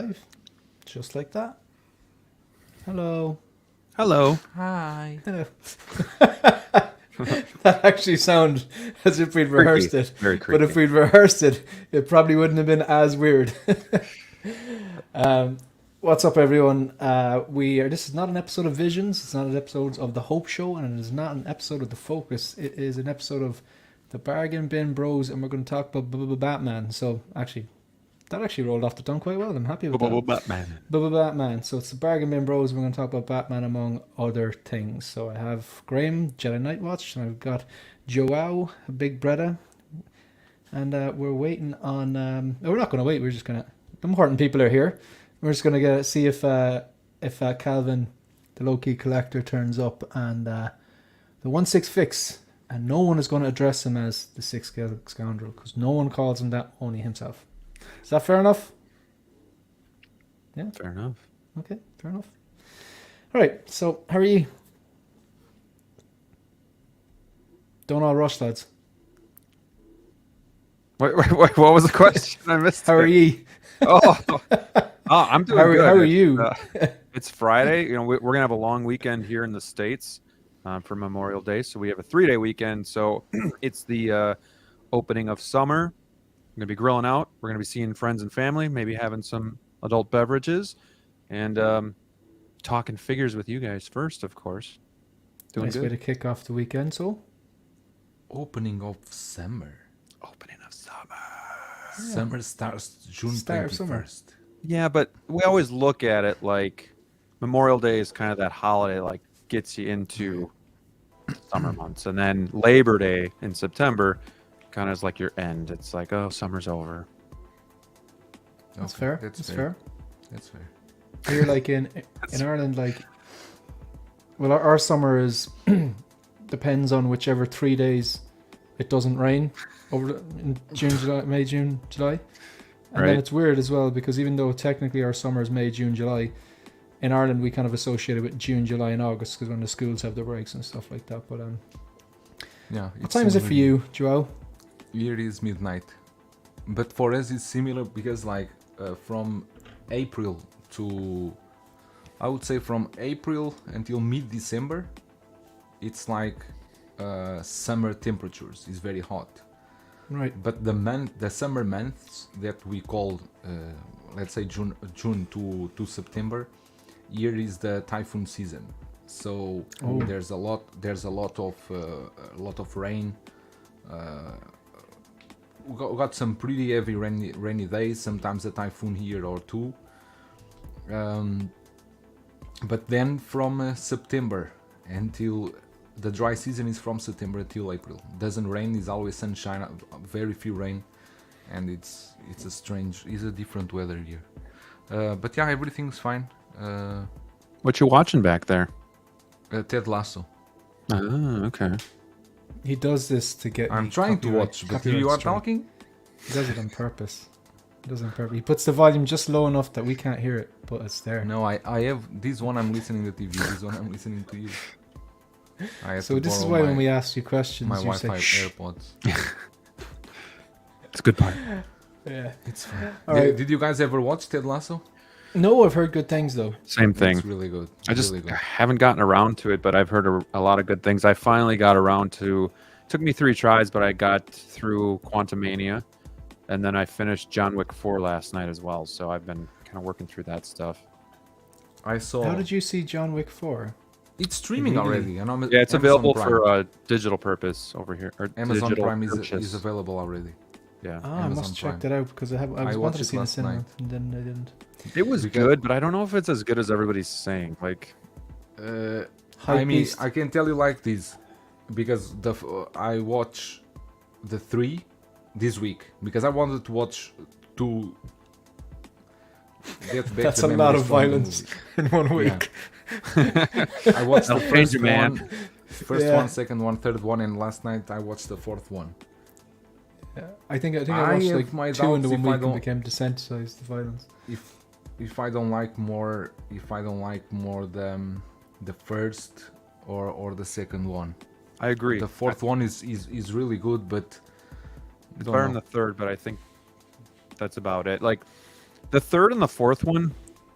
live. Just like that. Hello. Hello. Hi. Hello. That actually sounded as if we'd rehearsed it. Very creepy. But if we'd rehearsed it, it probably wouldn't have been as weird. What's up, everyone? This is not an episode of Visions. It's not an episode of The Hope Show, and it is not an episode of The Focus. It is an episode of The Bargain Bin Bros, and we're going to talk about Batman. So, that actually rolled off the tongue quite well. I'm happy with that. Batman. So it's The Bargain Bin Bros. We're going to talk about Batman among other things. So I have Graham, Jedi Night Watch, and I've got Joao, Big Breda, and we're waiting on. We're not going to wait. We're just going to. The important people are here. We're just going to see if Calvin, the low-key collector, turns up, and the 1-6 fix, and no one is going to address him as the six-scale scoundrel because no one calls him that, only himself. Is that fair enough? Yeah. Fair enough. Okay, fair enough. All right, so how are you? Don't all rush, lads. Wait, what was the question? I missed How it. are ye? Oh, I'm doing good. How are you? It's Friday. You know, we're gonna have a long weekend here in the States for Memorial Day, so we have a 3-day weekend. So it's the opening of summer. We're gonna be grilling out. We're gonna be seeing friends and family, maybe having some adult beverages, and talking figures with you guys first, of course. Doing Nice good. way to kick off the weekend, so. Opening of summer. Opening of summer. Yeah. Summer starts June Start of summer. 21st. Yeah, but we always look at it like Memorial Day is kind of that holiday, like gets you into summer months, and then Labor Day in September kind of is like your end. It's like, oh, summer's over. That's Okay, fair. That's That's fair. fair. That's fair. Here, like in Ireland, like, well, our summer is depends on whichever 3 days it doesn't rain in June, July, May, June, July, and then Right. it's weird as well because even though technically our summer is May, June, July, in Ireland we kind of associate it with June, July, and August because when the schools have their breaks and stuff like that. But Yeah. what time is it for you, Joao? Here is midnight. But for us it's similar because like from April to, I would say from April until mid-December, it's like summer temperatures. It's very hot. Right. But the summer months that we call, let's say June to September, here is the typhoon season. So Oh. there's a lot of rain. We got some pretty heavy rainy days. Sometimes a typhoon here or two. But then from September until the dry season is from September till April. Doesn't rain. It's always sunshine. Very few rain, and it's a different weather here. But yeah, everything's fine. What you watching back there? Ted Lasso. Ah, okay. He does this to get. I'm me trying to copyright- watch, but copyright you are strike. talking. He does it on purpose. He puts the volume just low enough that we can't hear it, but it's there. No, I have this one. I'm listening to TV. This one I'm listening to you. I have So to this is borrow why my, when we ask you questions, my you say Wi-Fi shh. AirPods. It's a good part. Yeah. It's fine. All right. Did you guys ever watch Ted Lasso? No, I've heard good things though. Same thing. It's really good. I just really good. haven't gotten around to it, but I've heard a lot of good things. I finally got around to. Took me 3 tries, but I got through Quantumania, and then I finished John Wick 4 last night as well. So I've been kind of working through that stuff. I saw. How did you see John Wick 4? It's streaming Really? already, and Yeah, it's Amazon available Prime. for digital purpose over here. Or Amazon digital Prime is purchase. available already. Yeah, Ah, I Amazon must check Prime. that out because I was I wanted watched to it see it in the last cinema night. and then I didn't. it was Because- good, but I don't know if it's as good as everybody's saying. Like, I Hype mean, beast. I can tell you like this because I watch the 3 this week because I wanted to watch 2. Get back That's the a lot memories of from the violence movie. in 1 week. I watched the That'll change first you, man. one, first Yeah. one, second one, third one, and last night I watched the 4th one. Yeah. I think I I watched have like my 2 in the doubts 1 if I week and don't- became desensitized to violence. If I don't like more, the first or the second one. I agree. The 4th one is really good, but It's don't better than know. the 3rd, but I think that's about it. Like, The third and the fourth one,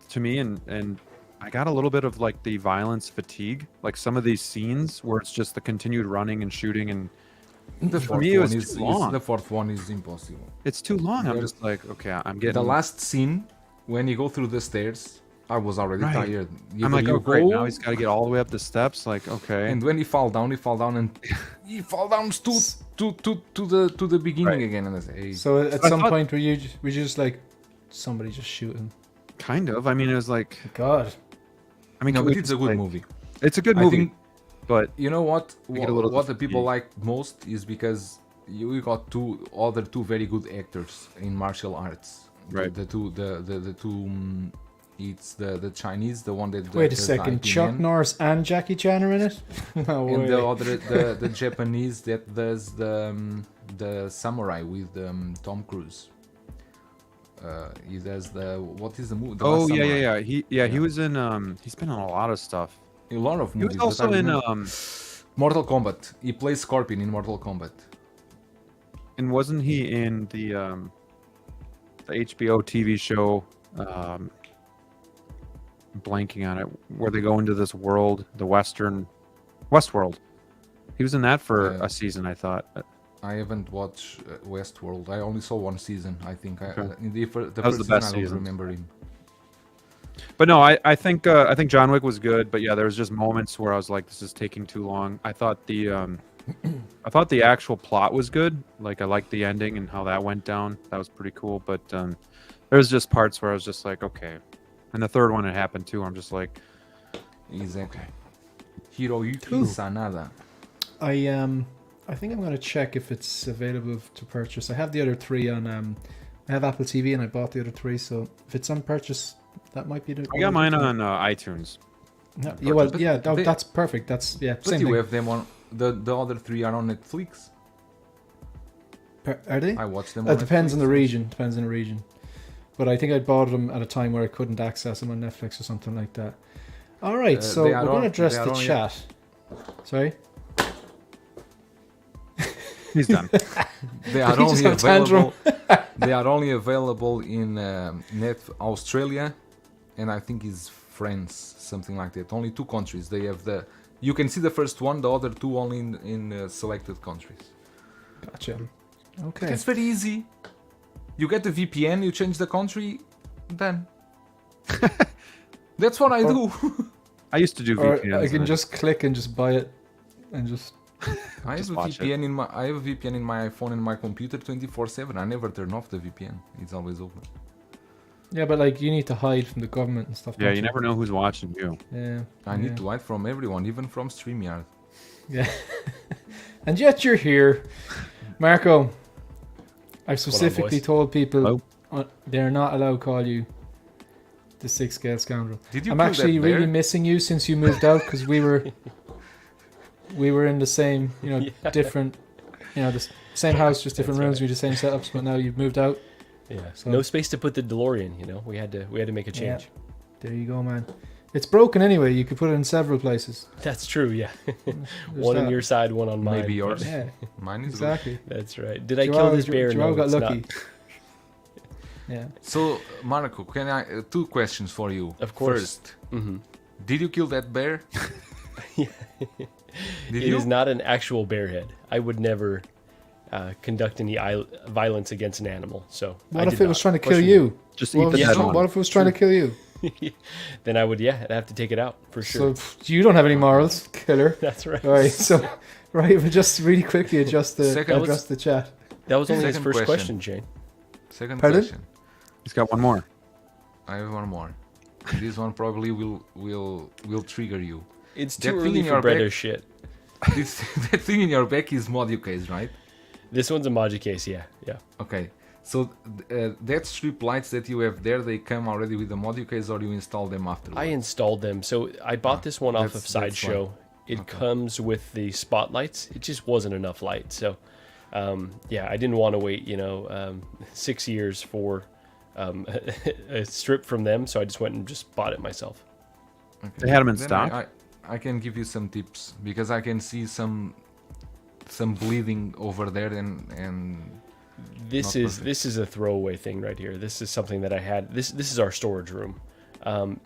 to me, and I got a little bit of like the violence fatigue, like some of these scenes where it's just the continued running and shooting, and The for fourth me it one was too long. the fourth one is impossible. It's too long. I'm There- just like, okay, I'm getting. The last scene when you go through the stairs, I was already Right. tired. I'm Either like, you oh great, go, now he's got to get all the way up the steps. Like, okay, and when he fall down, and he fall down to the beginning Right. again, and I say, hey, So at I some thought- point were you just like somebody just shoot him? kind of. I mean, it was like, God. I mean, no, can but we it's a just, good like- movie. It's a good I movie, think but you know what get a little what the people fatigue. like most is because you got two very good actors in martial arts. Right. The two it's the Chinese, the one that Wait a does the second. IP Chuck Man, Norris and Jackie Chan are in it? No and way. the other the Japanese that does the samurai with Tom Cruise. He does what is the movie? The oh Last yeah, Samurai. yeah, yeah. He Yeah. was in. He's been in a lot of stuff. A lot of He movies. was but I also in. remember- Mortal Kombat. He plays Scorpion in Mortal Kombat. And wasn't he in the HBO TV show? Blanking on it, where they go into this world, the Westworld. He was in that for Yeah. a season, I thought. I haven't watched Westworld. I only saw one season, I think. Okay. In the was first the season, best I don't season. remember him. But no, I think John Wick was good, but yeah, there was just moments where I was like, this is taking too long. I thought the actual plot was good. Like I liked the ending and how that went down. That was pretty cool. But there was just parts where I was just like, okay. And the third one it happened too. I'm just like, Exactly. Hiroyuki Cool. Sanada. I think I'm gonna check if it's available to purchase. I have the other three on I have Apple TV and I bought the other three, so if it's on purchase, that might be the I got mine on iTunes. No, yeah, well, But yeah, they- that's perfect. That's But same you thing. have them on the other three are on Netflix. Are they? I watched them. It on depends on the Netflix. region. Depends on the region. But I think I bought them at a time where I couldn't access them on Netflix or something like that. All right, so they we're are going to on- address they are the only- chat. Sorry, He's done. They are He just only had a tantrum. available. They are only available in Australia, and I think it's France, something like that. Only two countries. They have the. You can see the first one, the other two only in selected countries. gotcha. Okay, It's very easy. You get the VPN, you change the country, done. That's what I do. I used to do or VPNs. I can and just click and just buy it, and just I have Just a watch VPN I have a VPN in my iPhone and my computer 24/7. I never turn off the VPN. It's always open. yeah. But like, you need to hide from the government and stuff. yeah, don't you never know who's watching you. Yeah, I need to hide from everyone, even from StreamYard. Yeah, and yet you're here, Marco. I've specifically boys? told people Hello? they're not allowed to call you the six-scale scoundrel. Did you I'm kill actually that really bear? missing you since you moved out because we were in the same, Yeah. different, the same house, just different That's rooms, we had the same setups. But now you've moved out. Yeah. So- No space to put the DeLorean. We had to make a Yeah. change. There you go, man. It's broken anyway. You could put it in several places. That's true. Yeah. There's One on that. your side, one on mine. Maybe yours. Yeah, Mine is exactly. That's right. Did I Joao- kill this bear? Joao No, got it's lucky. not. Yeah. good. So, Marco, can I two questions for you? Of course. First, Mhm. did you kill that bear? Yeah. Did It you? is not an actual bear head. I would never conduct any violence against an animal. So What I if did it was not. trying to kill Question you? Just What eat the if, dead so- one. what if it was trying to kill you? Then I would, I'd have to take it out for sure. So you don't have any morals, killer. That's right. All right. So, right, we'll just really quickly adjust the Second- adjust the chat. That was only his Second first question. question, Shane. Second Pardon? question. He's got one more. I have one more. This one probably will trigger you. It's That too thing early in for your Breda back- shit. This that thing in your back is module case, right? This one's a Maji case, yeah. Okay. So that strip lights that you have there, they come already with the module case, or you install them afterwards? I installed them. So I bought this one off of that's Sideshow. fine. It Okay. comes with the spotlights. It just wasn't enough light. So, I didn't want to wait, 6 years for a strip from them. So I just went and just bought it myself. Okay. They had 'em in Then stock? I can give you some tips because I can see some bleeding over there, and This Not is perfect. a throwaway thing right here. This is something that I had. This is our storage room.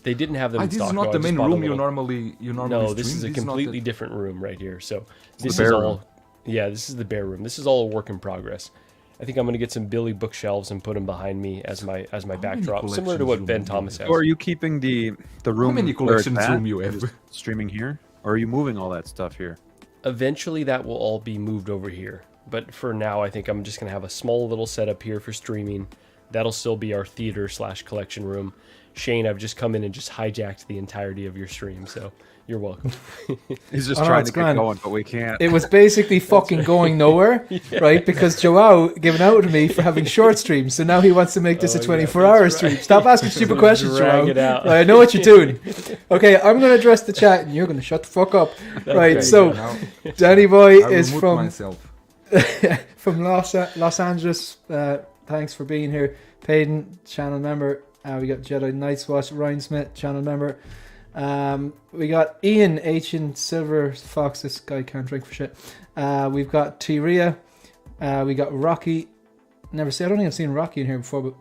They didn't have them in This stock. is not though. I the just main bought a room little- you normally No, stream. this is a not completely the- different room right here. So the this is bear all. room. Yeah, this is the bear room. This is all a work in progress. I think I'm gonna get some Billy bookshelves and put them behind me as my many backdrop, similar to collections what room Ben do you Thomas have? has. So are you keeping the room many where it's collections at, room you have? just streaming here, or are you moving all that stuff here? Eventually, that will all be moved over here. But for now, I think I'm just gonna have a small little setup here for streaming. That'll still be our theater / collection room. Shane, I've just come in and just hijacked the entirety of your stream, so you're welcome. He's just Oh, no, trying it's to get grand. going, but we can't. It was basically fucking going nowhere, right? Because Joao giving out to me for having short streams, so now he wants to make this a Oh, yeah, 24-hour that's stream. right. Stop asking stupid questions, Drag Joao. it out. I know what you're doing. Okay, I'm going to address the chat, and you're going to shut the fuck up. Right, Okay, so Now, Danny Boy I will is mute from myself. from Los Angeles. Thanks for being here. Payton, channel member. We got Jedi Night's Watch. Ryan Smith, channel member. We got Ian H in Silver Fox. This guy can't drink for shit. We've got Tyria. We got Rocky. I don't think I've seen Rocky in here before, but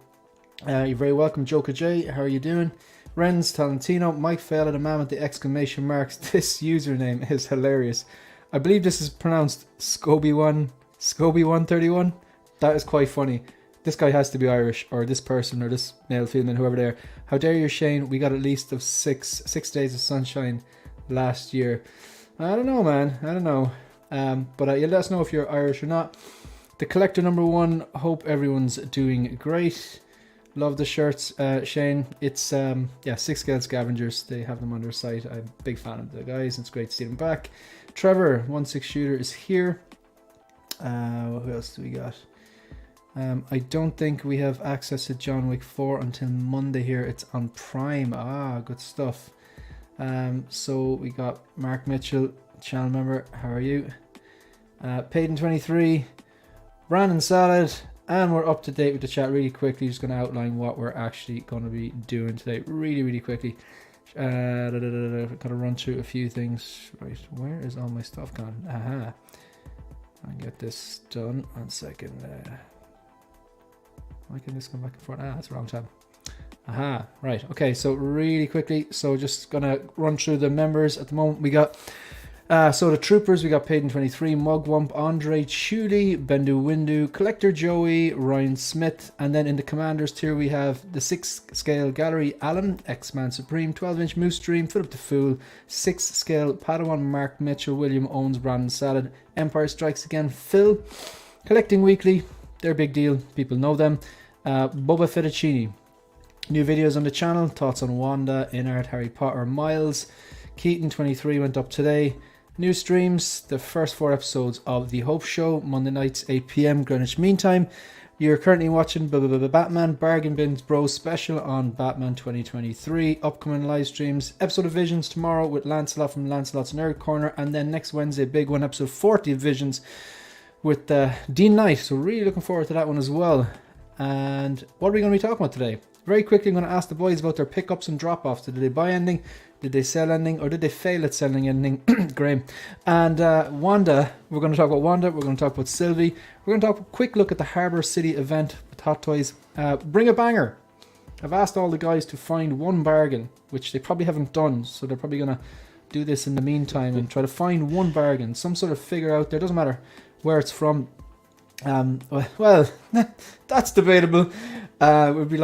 you're very welcome. Joker J, how are you doing? Renz, Talentino, Mike Fell, the man with the exclamation marks. This username is hilarious. I believe this is pronounced Scoby131. That is quite funny. This guy has to be Irish, or this person, or this male, female, whoever they are. How dare you, Shane? We got at least of six days of sunshine last year. I don't know, man. I don't know. But you let us know if you're Irish or not. The collector #1. Hope everyone's doing great. Love the shirts, Shane. It's 6 scale scavengers. They have them on their site. I'm a big fan of the guys. It's great to see them back. Trevor 16 shooter is here. Who else do we got? I don't think we have access to John Wick 4 until Monday here. It's on Prime. Good stuff. So we got Mark Mitchell, channel member. How are you? Payton 23, Brandon Salad, and we're up to date with the chat really quickly. Just going to outline what we're actually going to be doing today really quickly. Got to run through a few things. Right, where is all my stuff gone? Aha. I'll get this done. 1 second. Why can this come back and forth? That's the wrong tab. Aha, right. Okay, so really quickly. So just gonna run through the members at the moment. We got so the troopers, we got Payton 23, Mugwump, Andre Chuli, Bendu Windu, Collector Joey, Ryan Smith, and then in the commanders tier we have the 6 scale Gallery Alan, X-Man Supreme, 12-inch Moose Dream, Philip the Fool, 6 scale Padawan Mark Mitchell, William Owens, Brandon Salad, Empire Strikes Again, Phil, Collecting Weekly, they're a big deal, people know them. Boba Fettuccini, new videos on the channel, thoughts on Wanda, Inart, Harry Potter, Miles, Keaton 23 went up today. New streams, the first 4 episodes of The Hope Show, Monday nights 8 PM Greenwich Mean Time. You're currently watching Batman Bargain Bins Bros special on Batman 2023. Upcoming live streams, episode of Visions tomorrow with Lancelot from Lancelot's Nerd Corner, and then next Wednesday, big one, episode 40 of Visions with Dean Knight. So really looking forward to that one as well. And what are we going to be talking about today? Very quickly, I'm going to ask the boys about their pickups and drop-offs. Did they buy anything? Did they sell anything? Or did they fail at selling anything? Graham. And Wanda, we're going to talk about Wanda. We're going to talk about Sylvie. We're going to talk a quick look at the Harbour City event with Hot Toys. Bring a banger. I've asked all the guys to find one bargain, which they probably haven't done. So they're probably going to do this in the meantime and try to find one bargain. Some sort of figure out there. Doesn't matter where it's from. Well, that's debatable. It would be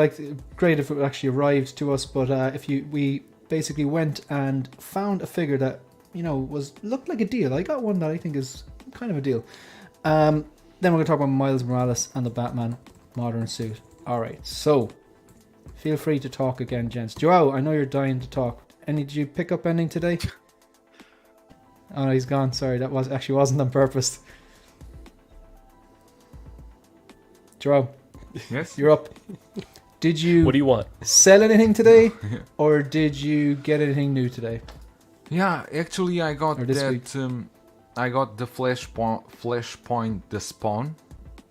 great if it actually arrived to us, but we basically went and found a figure that looked like a deal. I got one that I think is kind of a deal. Then we're going to talk about Miles Morales and the Batman modern suit. All right, so feel free to talk again, gents. Joao, I know you're dying to talk. Did you pick up anything today? Oh no, he's gone. Sorry, that wasn't on purpose. Joao, Yes? you're up. Did you What do you want? sell anything today, or did you get anything new today? Yeah, actually I got Or this that I got the Flashpoint the Spawn,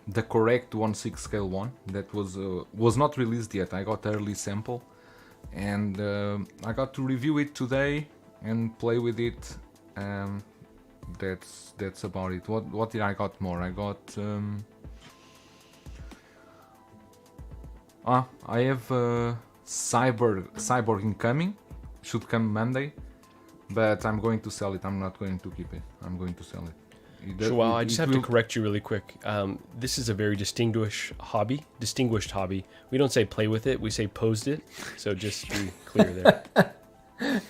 the correct 1/6 scale one that was not released yet. I got early sample and I got to review it today and play with it. That's about it. What did I got more? I got I have Cyborg incoming. Should come Monday, but I'm going to sell it. I'm not going to keep it. I'm going to sell it. Joao, I just have to will- correct you really quick. This is a very distinguished hobby. We don't say play with it, we say posed it. So just to be clear there.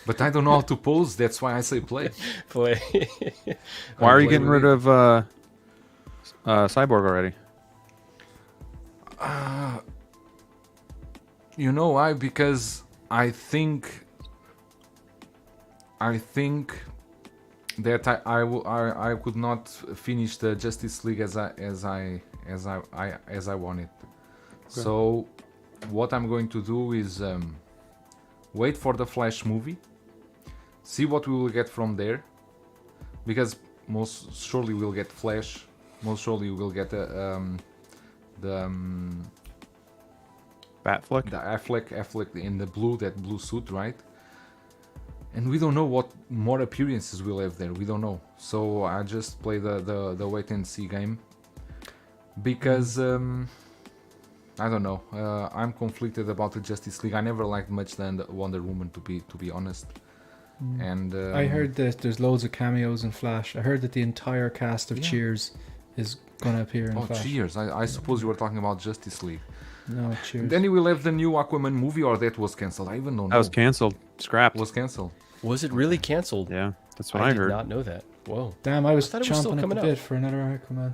But I don't know how to pose. That's why I say play. Play. Why are you play getting with rid it. of Cyborg already? You know why? Because I think that I could not finish the Justice League as I wanted. So what I'm going to do is wait for the Flash movie, see what we will get from there, because most surely we'll get Flash. Most surely we'll get the Batfleck? the Affleck in the that blue suit, right? And we don't know what more appearances we'll have there. We don't know. So I just play the wait and see game because I don't know. I'm conflicted about the Justice League. I never liked much than Wonder Woman, to be honest. And I heard that there's loads of cameos in Flash. I heard that the entire cast of Yeah. Cheers is going to appear in Oh, Flash. cheers! I suppose you were talking about Justice League. No, Cheers. Then you will have the new Aquaman movie, or that was cancelled. I even don't know. That was canceled. Scrapped. Was cancelled. Was it really canceled? Yeah, that's what I did heard. not know that. Whoa. Damn, I was thought it was still chomping at the coming out. bit for another Aquaman.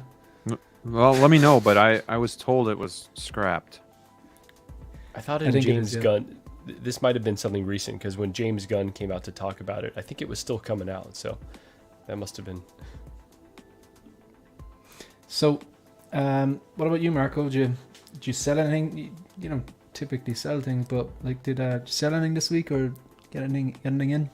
Well, let me know, but I was told it was scrapped. I thought I in think it James is, yeah. Gunn, this might have been something recent because when James Gunn came out to talk about it, I think it was still coming out. So that must have been. So, what about you, Marco? Did you sell anything? You don't typically sell things, but like, did you sell anything this week or get anything in?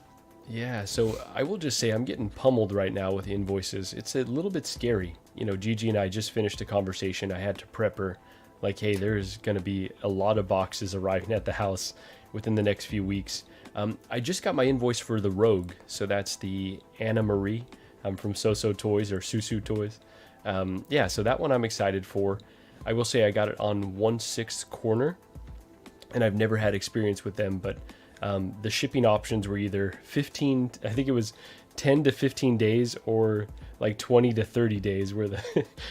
Yeah, so I will just say I'm getting pummeled right now with invoices. It's a little bit scary. You know, Gigi and I just finished a conversation. I had to prep her, like, hey, there's going to be a lot of boxes arriving at the house within the next few weeks. I just got my invoice for the Rogue, so that's the Anna Marie from So Toys or Susu Toys. Yeah, so that one I'm excited for. I will say I got it on 1/6 corner, and I've never had experience with them, but the shipping options were either 15, I think it was 10 to 15 days or like 20 to 30 days were the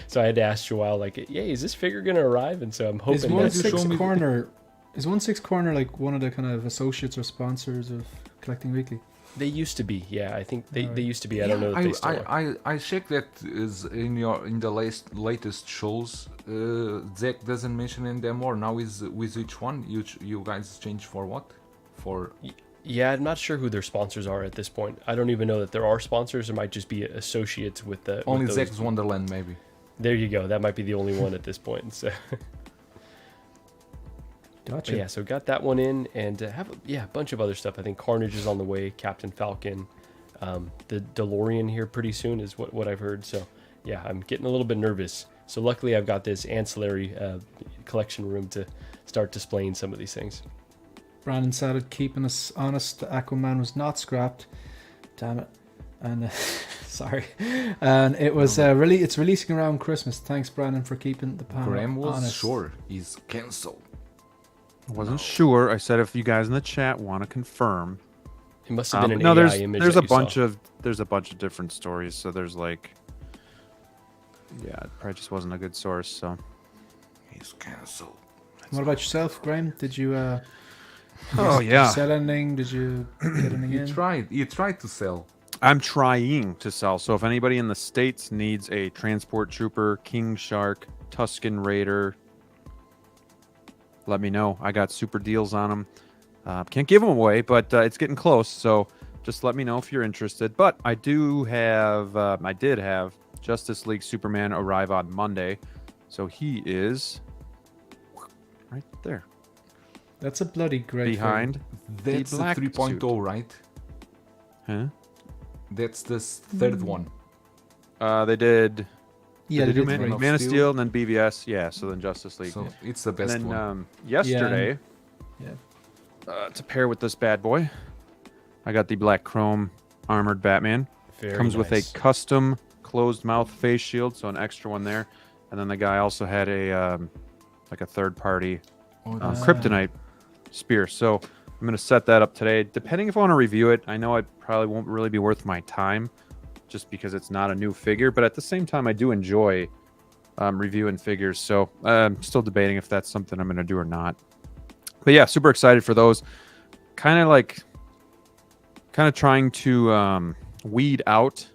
so I had to ask Joao, like, yeah, is this figure gonna arrive? And so I'm Is hoping one that's six- show me- 1/6 corner? Is 1/6 corner like one of the kind of associates or sponsors of Collecting Weekly? they used to be. Yeah, I think they Alright. used to be. I don't know if they still are. I checked that is in the latest shows. Zach doesn't mention in them more. Now is with each one. You guys change for what? For Yeah, I'm not sure who their sponsors are at this point. I don't even know that there are sponsors. There might just be associates with the only with those. Zach's Wonderland maybe. There you go. That might be the only one at this point. So Gotcha. but yeah, so got that one in, and have a bunch of other stuff. I think Carnage is on the way. Captain Falcon, the DeLorean here pretty soon is what I've heard. So yeah, I'm getting a little bit nervous. So luckily I've got this ancillary collection room to start displaying some of these things. Brandon said, keeping us honest, the Aquaman was not scrapped. Damn it. And sorry. And it was it's releasing around Christmas. Thanks, Brandon, for keeping the panel Graham was honest. sure he's cancelled. I wasn't sure. I said if you guys in the chat want to confirm. It must have been an No, AI there's image. there's that a you saw. bunch of different stories. So there's like, yeah, it probably just wasn't a good source. So He's cancelled. What about yourself, Graham? Did you oh did you yeah, sell anything? Did you get anything in? He tried to sell. I'm trying to sell. So if anybody in the States needs a Transport Trooper, King Shark, Tusken Raider, let me know. I got super deals on them. Can't give them away, but it's getting close. So just let me know if you're interested. But I did have Justice League Superman arrive on Monday. So he is right there. That's a bloody great Behind. That's the black 3.0, suit. right? Huh? That's the third one. They did. Yeah, did they do did. Man Right. of Man of Steel. Steel and then BVS. Yeah, so then Justice League. So it's the And best then one. yesterday, Yeah. to pair with this bad boy, I got the black chrome armored Batman. Very Comes with nice. a custom closed mouth face shield, so an extra one there. And then the guy also had a like a third party kryptonite spear. So I'm going to set that up today. Depending if I want to review it, I know it probably won't really be worth my time just because it's not a new figure. But at the same time, I do enjoy reviewing figures. So I'm still debating if that's something I'm going to do or not. But yeah, super excited for those. Kind of trying to weed out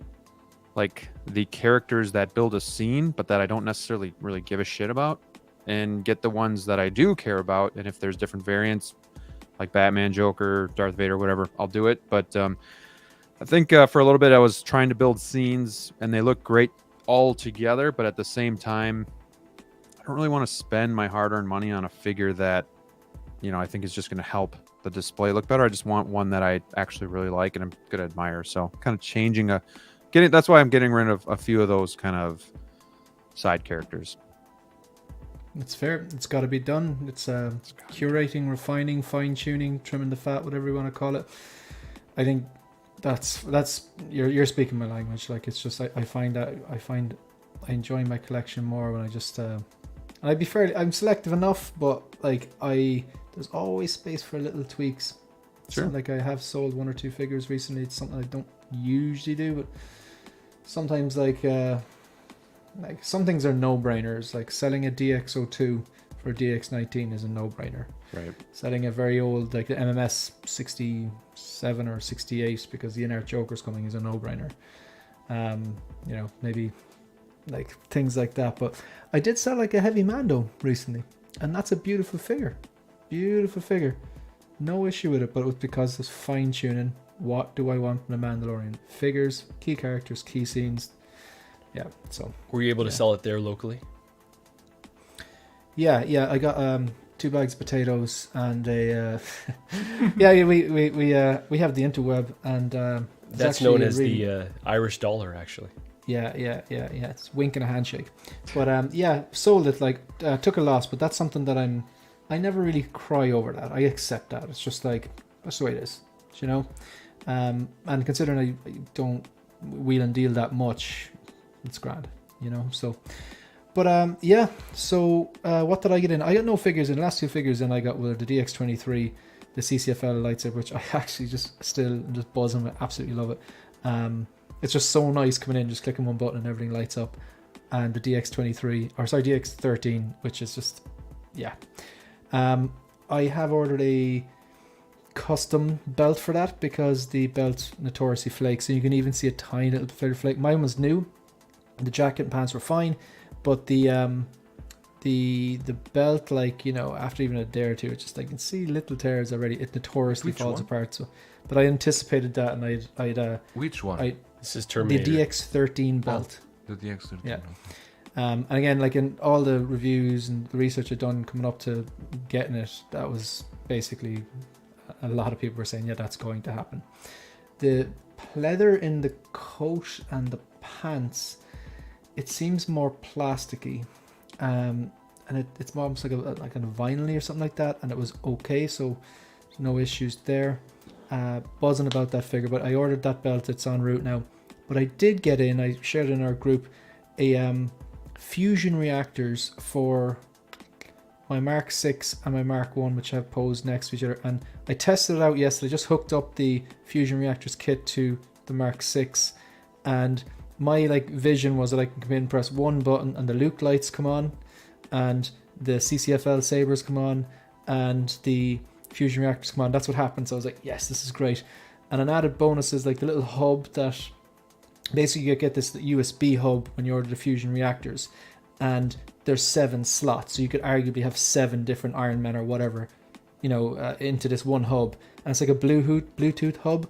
like the characters that build a scene, but that I don't necessarily really give a shit about, and get the ones that I do care about. And if there's different variants, like Batman, Joker, Darth Vader, whatever, I'll do it. But I think for a little bit I was trying to build scenes, and they look great all together. But at the same time, I don't really want to spend my hard-earned money on a figure that, you know, I think is just going to help the display look better. I just want one that I actually really like and I'm going to admire. So kind of changing that's why I'm getting rid of a few of those kind of side characters. It's fair. It's got to be done. It's curating, refining, fine-tuning, trimming the fat, whatever you want to call it. I think that's you're speaking my language. Like, it's just I find I enjoy my collection more when I just and I'm selective enough, but like there's always space for little tweaks. Sure. So, like, I have sold 1 or 2 figures recently. It's something I don't usually do, but sometimes like some things are no-brainers. Like selling a DX02 for a DX19 is a no-brainer. Right. Selling a very old, like the MMS 67 or 68 because the Inert Joker's coming is a no-brainer. You know, maybe like things like that. But I did sell like a Heavy Mando recently, and that's a beautiful figure. Beautiful figure. No issue with it, but it was because it's fine-tuning. What do I want in a Mandalorian? Figures, key characters, key scenes. Yeah, so. Were you able to sell it there locally? Yeah, I got 2 bags of potatoes and a yeah, we have the interweb, and that's known as the Irish dollar, actually. Yeah, it's wink and a handshake. But yeah, sold it, like took a loss, but that's something that I never really cry over that. I accept that. It's just like, that's the way it is, you know. And considering I don't wheel and deal that much, it's grand, you know. So, but yeah. So what did I get in? I got no figures in. The last 2 figures in I got were the DX23, the CCFL lightsaber, which I actually just buzzing with. Absolutely love it. It's just so nice coming in, just clicking one button and everything lights up. And the DX13, which is just, yeah. I have ordered a custom belt for that because the belt notoriously flakes, so you can even see a tiny little flake. Mine was new. The jacket and pants were fine, but the belt, like, you know, after even a day or two, it's just, I can see little tears already. It notoriously falls apart. So, but I anticipated that, and I'd which one? This is Terminator. The DX13 belt. The DX13. Yeah. And again, like in all the reviews and the research I've done coming up to getting it, that was basically, a lot of people were saying, yeah, that's going to happen. The pleather in the coat and the pants, it seems more plasticky, and it's more almost like a vinyl or something like that, and it was okay, so no issues there. Buzzing about that figure, but I ordered that belt. It's en route now. But I did get in, I shared in our group, a fusion reactors for my Mark 6 and my Mark 1, which have posed next to each other, and I tested it out yesterday. Just hooked up the fusion reactors kit to the Mark 6, and my like vision was that I can come in, press one button, and the Luke lights come on, and the CCFL sabers come on, and the fusion reactors come on. That's what happened. So I was like, yes, this is great. And an added bonus is like the little hub that basically you get this USB hub when you order the fusion reactors, and there's 7 slots, so you could arguably have 7 different Iron Men or whatever, you know, into this one hub. And it's like a Bluetooth hub,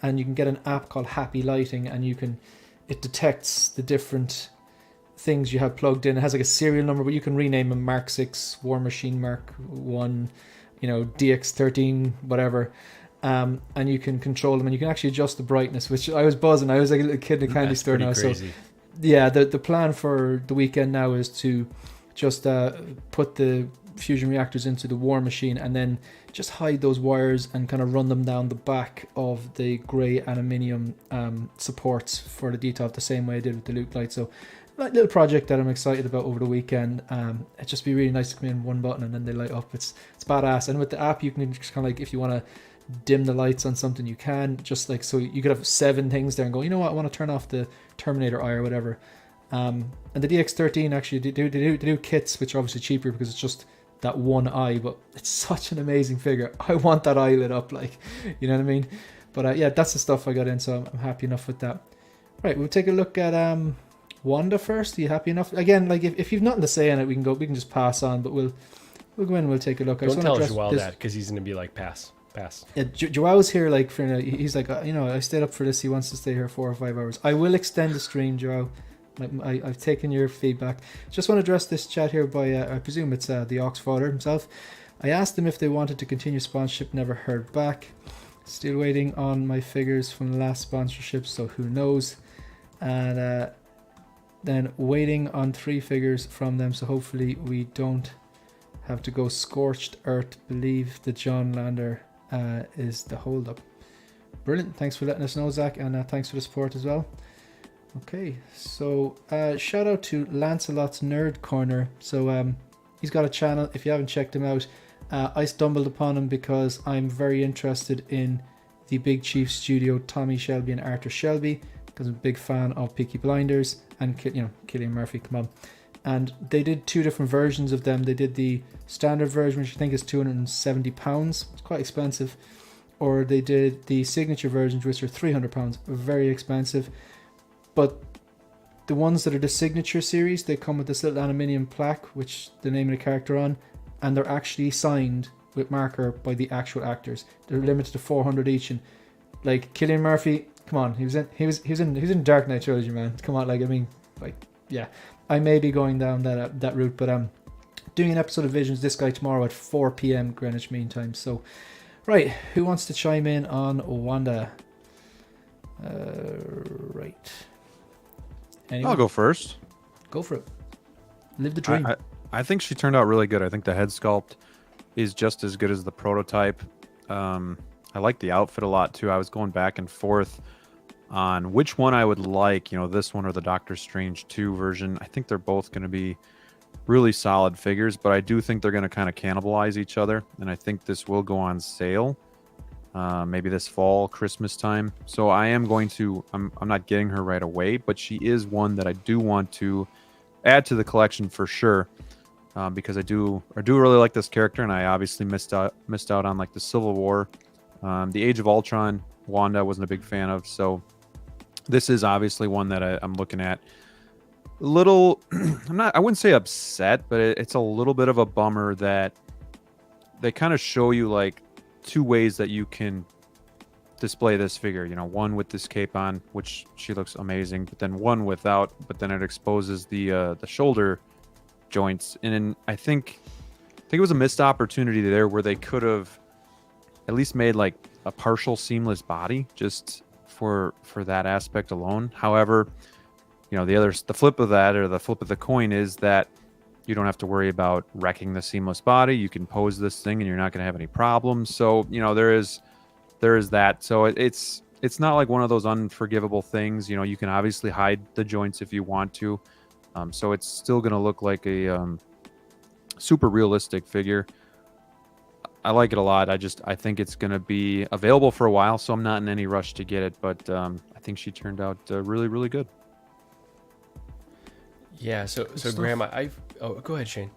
and you can get an app called Happy Lighting, and it detects the different things you have plugged in. It has like a serial number, but you can rename them Mark 6, War Machine Mark 1, you know, DX13, whatever. And you can control them, and you can actually adjust the brightness, which I was buzzing. I was like a little kid in a candy store now. Crazy. So yeah, the plan for the weekend now is to just put the fusion reactors into the War Machine, and then just hide those wires and kind of run them down the back of the grey aluminium supports for the detail, the same way I did with the Luke light. So little project that I'm excited about over the weekend. It'd just be really nice to come in one button and then they light up. It's badass. And with the app, you can just kind of like, if you want to dim the lights on something, you can. Just like, so you could have 7 things there and go, you know what, I want to turn off the Terminator eye or whatever. And the DX13 actually they do kits, which are obviously cheaper because it's just that one eye, but it's such an amazing figure. I want that eye lit up, like, you know what I mean? But yeah, that's the stuff I got in, so I'm happy enough with that. Right, we'll take a look at Wanda first. Are you happy enough? Again, like if you've nothing to say on it, we can just pass on, but we'll go in and we'll take a look. Don't tell Joao that, because he's gonna be like, pass. Yeah, Joao's here, like, for, he's like, you know, I stayed up for this, he wants to stay here 4 or 5 hours. I will extend the stream, Joao. I've taken your feedback. Just want to address this chat here by, I presume it's the Oxfather himself. I asked them if they wanted to continue sponsorship, never heard back. Still waiting on my figures from the last sponsorship, so who knows. And then waiting on 3 figures from them, so hopefully we don't have to go scorched earth. Believe the John Lander is the holdup. Brilliant. Thanks for letting us know, Zach, and thanks for the support as well. Okay, so shout out to Lancelot's Nerd Corner. So he's got a channel. If you haven't checked him out, I stumbled upon him because I'm very interested in the Big Chief Studio, Tommy Shelby and Arthur Shelby, because I'm a big fan of Peaky Blinders and, you know, Cillian Murphy. Come on. And they did 2 different versions of them. They did the standard version, which I think is £270. It's quite expensive. Or they did the signature versions, which are £300. Very expensive. But the ones that are the signature series, they come with this little aluminium plaque, which the name of the character on, and they're actually signed with marker by the actual actors. They're limited to 400 each, and like Cillian Murphy, come on, he was in Dark Knight trilogy, man. Come on, like, I mean, like, yeah, I may be going down that route, but I'm doing an episode of Visions this guy tomorrow at 4 p.m. Greenwich Mean Time. So, right, who wants to chime in on Wanda? Right. Anyone? I'll go first. Go for it. Live the dream. I think she turned out really good. I think the head sculpt is just as good as the prototype. I like the outfit a lot too. I was going back and forth on which one I would like, you know, this one or the Doctor Strange 2 version. I think they're both going to be really solid figures, but I do think they're going to kind of cannibalize each other, and I think this will go on sale maybe this fall, Christmas time. So I am going to, I'm not getting her right away, but she is one that I do want to add to the collection for sure, because I do really like this character, and I obviously missed out on like the Civil War, the Age of Ultron. Wanda I wasn't a big fan of, so this is obviously one that I'm looking at. A little, I wouldn't say upset, but it's a little bit of a bummer that they kind of show you like 2 ways that you can display this figure. You know, one with this cape on, which she looks amazing, but then one without, but then it exposes the shoulder joints. And I think it was a missed opportunity there where they could have at least made like a partial seamless body just for that aspect alone. However, you know, the flip of that, or the flip of the coin, is that you don't have to worry about wrecking the seamless body. You can pose this thing and you're not going to have any problems. So, you know, there is that. So it's not like one of those unforgivable things. You know, you can obviously hide the joints if you want to. So it's still going to look like a super realistic figure. I like it a lot. I think it's going to be available for a while, so I'm not in any rush to get it. But I think she turned out really, really good. Yeah, so Graham, go ahead, Shane.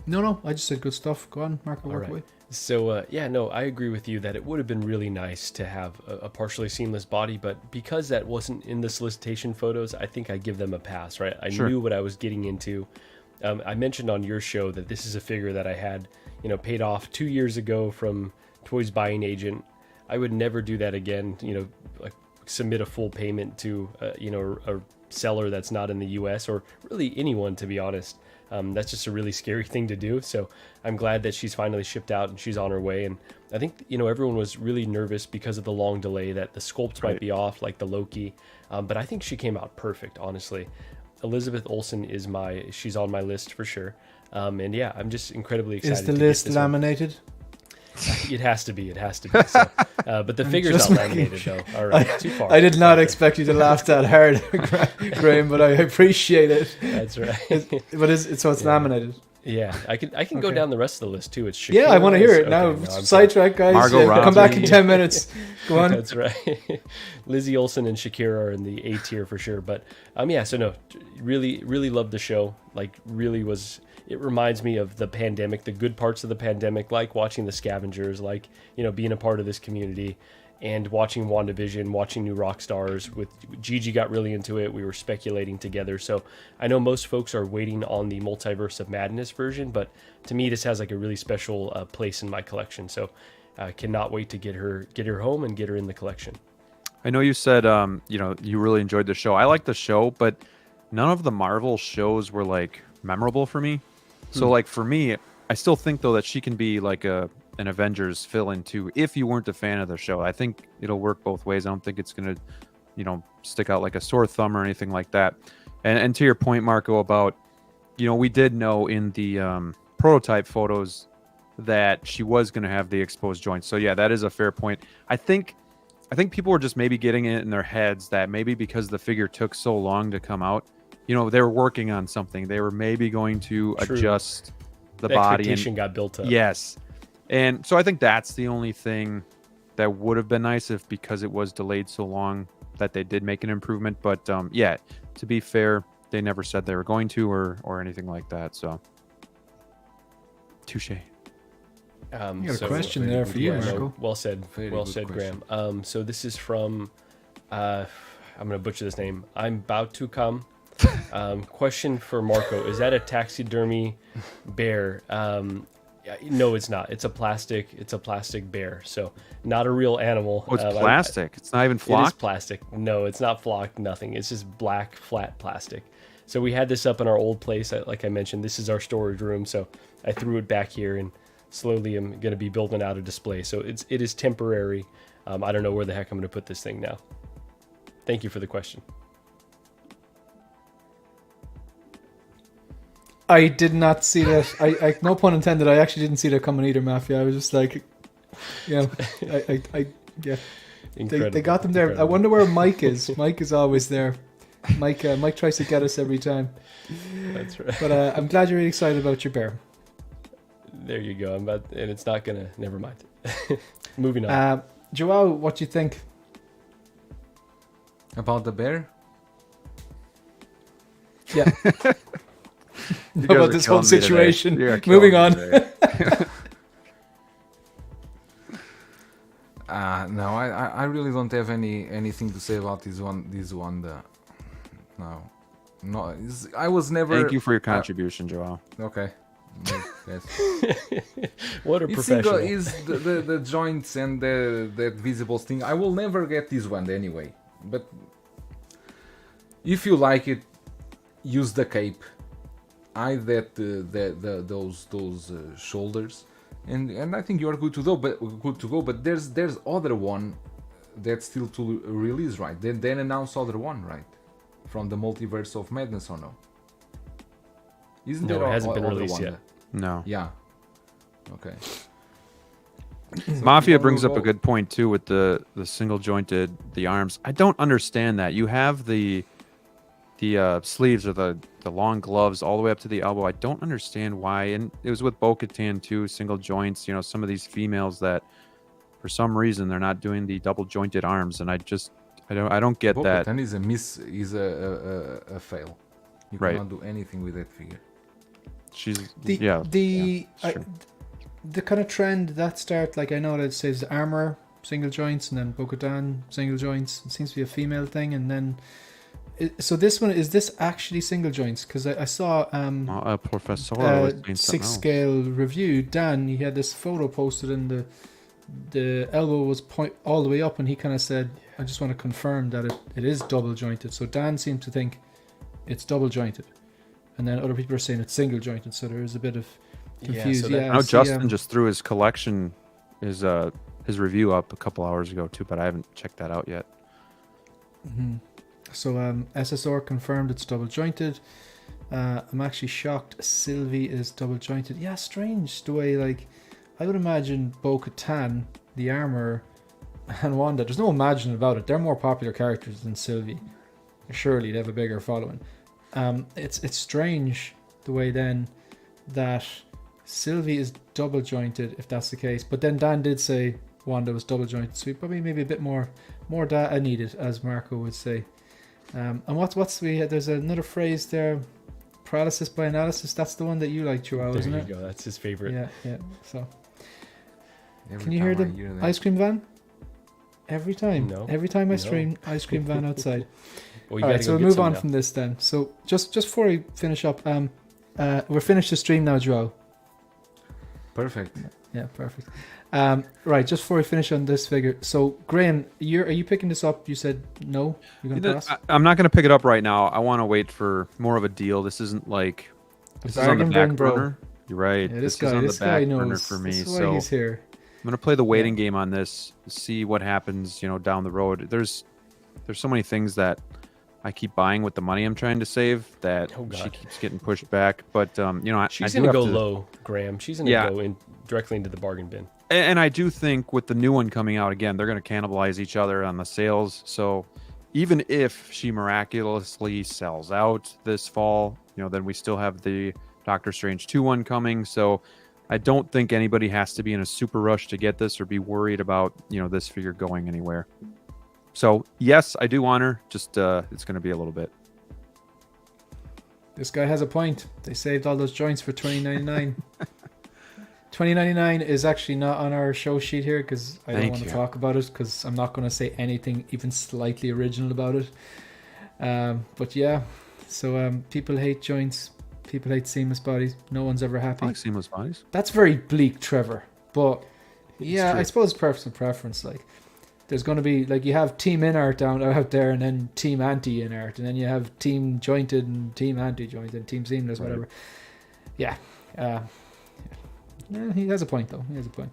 No, I just said good stuff. Go on, Marco, work away. So, yeah, no, I agree with you that it would have been really nice to have a partially seamless body, but because that wasn't in the solicitation photos, I think I give them a pass, right? I knew what I was getting into. I mentioned on your show that this is a figure that I had, you know, paid off 2 years ago from Toys Buying Agent. I would never do that again, you know, like submit a full payment to, you know, a seller that's not in the US, or really anyone, to be honest. That's just a really scary thing to do. So I'm glad that she's finally shipped out and she's on her way. And I think, you know, everyone was really nervous because of the long delay that the sculpts might be off, like the Loki. But I think she came out perfect, honestly. Elizabeth Olsen she's on my list for sure. And yeah, I'm just incredibly excited. Is the list laminated? It has to be. It has to be. So, but the figure's just not making laminated though. All right, too far. I did not Okay. expect you to laugh that hard, Graham, but I appreciate it. That's right. But it's laminated. Yeah, I can go Okay. down the rest of the list too. It's Shakira. Yeah, I want to hear it Okay, now. no, I'm kidding. Sidetrack, guys. Margot Come back in Robbie. 10 minutes. Go on. That's right. Lizzie Olsen and Shakira are in the A tier for sure. But yeah, so no, really loved the show. Like really was. It reminds me of the pandemic, the good parts of the pandemic, like watching the Scavengers, like being a part of this community, and watching WandaVision, watching New Rock Stars. With Gigi got really into it. We were speculating together. So I know most folks are waiting on the Multiverse of Madness version, but to me this has like a really special place in my collection. So I cannot wait to get her home and get her in the collection. I know you said you really enjoyed the show. I like the show, but none of the Marvel shows were like memorable for me. So like for me, I still think though that she can be like an Avengers fill-in too. If you weren't a fan of the show, I think it'll work both ways. I don't think it's gonna, stick out like a sore thumb or anything like that. And to your point, Marco, about we did know in the prototype photos that she was gonna have the exposed joints. So yeah, that is a fair point. I think people were just maybe getting it in their heads that maybe because the figure took so long to come out, they were working on something. They were maybe going to True. adjust the The body. expectation got built up. Yes. And so I think that's the only thing that would have been nice if because it was delayed so long that they did make an improvement. But yeah, to be fair, they never said they were going to or anything like that. So touche. You got a question there for you, no, Marco. well said. Very Well good said, question. Graham. So this is from, I'm going to butcher this name. I'm about to come. Question for Marco. Is that a taxidermy bear? No, it's not. It's a plastic bear. So not a real animal. Oh, it's plastic. It's not even It is flocked. plastic. No, it's not flocked. Nothing. It's just black, flat plastic. So we had this up in our old place. Like I mentioned, this is our storage room. So I threw it back here and slowly I'm going to be building out a display. So it is temporary. I don't know where the heck I'm going to put this thing now. Thank you for the question. I did not see that. I no pun intended. I actually didn't see that coming either, Mafia. I was just like, yeah. Incredible. They got them there. Incredible. I wonder where Mike is. Mike is always there. Mike tries to get us every time. That's right. But I'm glad you're really excited about your bear. There you go. And it's not gonna. Never mind. Moving on. Joao, what do you think? About the bear? Yeah. You How guys about are this whole killing me today. situation? You are killing Moving me on. today. No, I really don't have anything to say about this one. No, I was never. Thank you for your contribution, Joel. Okay. Yes. What a It's professional. is the joints and that visible thing. I will never get this one anyway. But if you like it, use the cape. Hide those shoulders, and I think you are good to go. But there's other one that's still to release, right? Then announce other one, right? From the Multiverse of Madness or no? Isn't No, there it hasn't been other released one yet. No. Yeah. Okay. Mafia tomorrow brings up a we'll- good point too with the single jointed the arms. I don't understand that. You have the sleeves or the long gloves all the way up to the elbow. I don't understand why. And it was with Bo-Katan too, single joints. Some of these females that for some reason they're not doing the double jointed arms, and I don't get that. Bo-Katan is a fail. You Right. cannot do anything with that figure. She's The true. kind of trend that start, like I know that it says armor single joints and then Bo-Katan single joints. It seems to be a female thing, and then so this one is this actually single joints? Because I saw A professor was doing something six else. scale review. Dan, he had this photo posted, and the elbow was point all the way up, and he kind of said, "I just want to confirm that it is double jointed." So Dan seemed to think it's double jointed, and then other people are saying it's single jointed. So there is a bit of confused. so that- I know see, Justin just threw his collection, his review up a couple hours ago too, but I haven't checked that out yet. mhm. So SSR confirmed it's double jointed. I'm actually shocked Sylvie is double jointed. Yeah, strange the way, like, I would imagine Bo-Katan, the armor, and Wanda. There's no imagining about it. They're more popular characters than Sylvie. Surely they have a bigger following. It's strange the way then that Sylvie is double jointed, if that's the case. But then Dan did say Wanda was double jointed, so probably maybe a bit more data needed, as Marco would say. And what's there's another phrase there, paralysis by analysis. That's the one that you like, Joao, isn't it? There you go. That's his favorite. Yeah. So Every can you hear time the I that. ice cream van? Every time. No. Every time I No. stream, ice cream van outside. Well, you All right, gotta so go we'll get move some on now. from this then. So just before we finish up, we're finished the stream now, Joao. Perfect. Yeah, perfect. Right, just before we finish on this figure. So Graham, are you picking this up? You said no. You're gonna pass. I'm not going to pick it up right now. I want to wait for more of a deal. This isn't like this is on the bargain back bin, bro. burner. You're right. Yeah, this is on the back burner for me. This is why So he's here. I'm gonna play the waiting game on this, see what happens, down the road. There's so many things that I keep buying with the money I'm trying to save that Oh, God. she keeps getting pushed back. But She's I do gonna have go to- low, Graham. She's gonna Yeah. go in directly into the bargain bin. And I do think with the new one coming out again, they're gonna cannibalize each other on the sales. So even if she miraculously sells out this fall, then we still have the Doctor Strange 2 one coming. So I don't think anybody has to be in a super rush to get this or be worried about, this figure going anywhere. So yes, I do want her. Just it's going to be a little bit. This guy has a point. They saved all those joints for $20.99. $20.99 is actually not on our show sheet here because I don't Thank want to you. talk about it because I'm not going to say anything even slightly original about it. But yeah, so people hate joints. People hate seamless bodies. No one's ever I happy. like seamless bodies. That's very bleak, Trevor. But yeah, true. I suppose personal preference. Like, there's going to be you have team in art out there, and then team anti in art, and then you have team jointed and team anti jointed, and team seamless, Right. whatever. Yeah. Yeah, he has a point though. He has a point.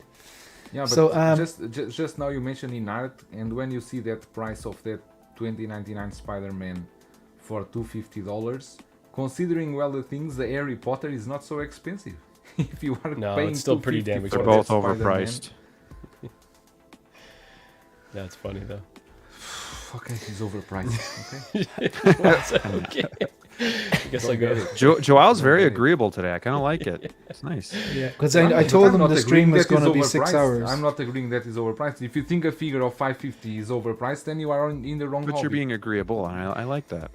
Yeah, but So, just now you mentioned in art, and when you see that price of that 2099 Spider-Man for $250, considering the things, the Harry Potter is not so expensive. If you are No, paying it's still pretty damn $250 They're for both that Spider-Man- overpriced. That's funny though. Okay, he's overpriced. Okay. Okay. I guess I Don't get go. it. Joel's very Okay. agreeable today. I kind of like it. It's nice. Yeah, because I'm I not- told I'm him not the agreeing stream was that it's going to be 6 overpriced. hours. I'm not agreeing that is overpriced. If you think a figure of 550 is overpriced, then you are in the wrong But hobby. you're being agreeable, and I like that.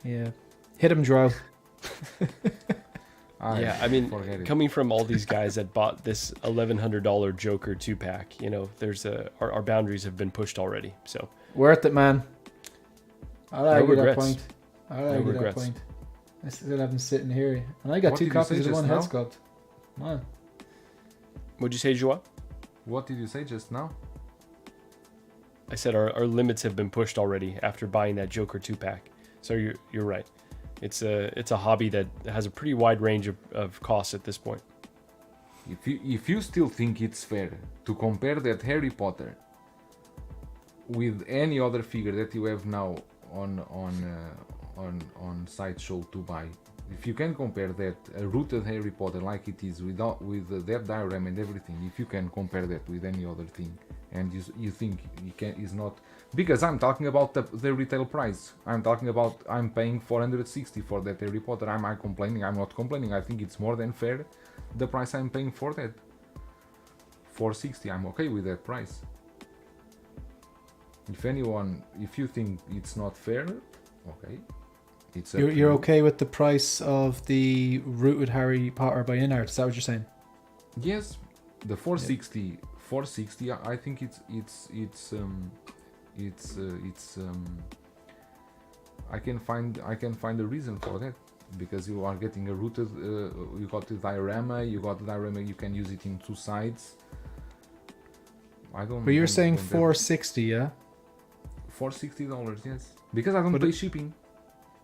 Yeah, hit him, Joel. Yeah, I mean, forget it. coming from all these guys that bought this $1,100 Joker 2-pack, there's our boundaries have been pushed already. So Worth it, man. I'll argue that regrets. point. I'll argue that regrets. point. I still have him sitting here, and I got What 2 did you say copies of just one head now? sculpt. Man, what'd you say, Joao? What did you say just now? I said our limits have been pushed already after buying that Joker 2-pack. So you're right. It's a hobby that has a pretty wide range of costs at this point. If you still think it's fair to compare that Harry Potter with any other figure that you have now on Sideshow to buy, if you can compare that a rooted Harry Potter like it is with that diagram and everything, if you can compare that with any other thing, and you think is not, because I'm talking about the retail price. I'm talking about I'm paying $460 for that Harry Potter. Am I complaining? I'm not complaining. I think it's more than fair the price I'm paying for that. $460. I'm okay with that price. If you think it's not fair, okay. It's up to you're you. okay with the price of the rooted Harry Potter by InArt? Is that what you're saying? Yes, the 460. 460. I think it's I can find a reason for that, because you are getting a rooted. You got the diorama. You can use it in 2 sides. I don't. But you're don't- saying don't get- 460, yeah? $460, yes. Because I don't But pay it- shipping.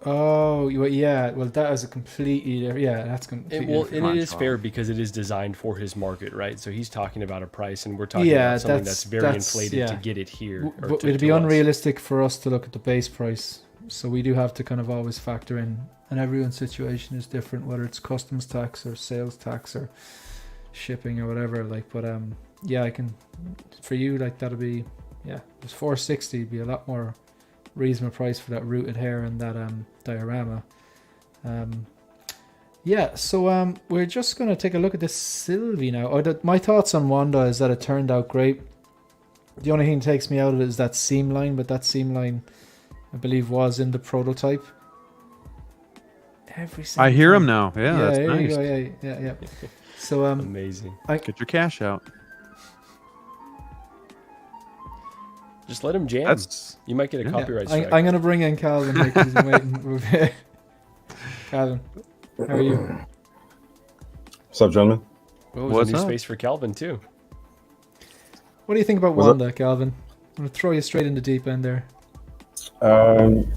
Oh, yeah. Well, that is a completely yeah. That's completely different. And it is Control. fair because it is designed for his market, right? So he's talking about a price, and we're talking Yeah, about something that's- that's very that's- inflated to yeah. get it here. or But to- it'd to be us. unrealistic for us to look at the base price. So we do have to kind of always factor in, and everyone's situation is different, whether it's customs tax or sales tax or shipping or whatever. Like, but yeah, I can for you like that'll be it was $460. It'd be a lot more reasonable price for that rooted hair and that diorama. Yeah, so we're just gonna take a look at this Sylvie now. My thoughts on Wanda is that it turned out great. The only thing that takes me out of it is that seam line, but that seam line, I believe, was in the prototype. Every single I hear time. him now. Yeah, that's there nice. you go. Yeah. So Amazing. Get your cash out. Just let him jam. That's You might get a copyright strike. I'm gonna bring in Calvin because he's been waiting. Calvin, how are you? What's up, gentlemen? Oh, What's there's a new up? space for Calvin too. What do you think about What's up? Wanda, Calvin? I'm gonna throw you straight in the deep end there.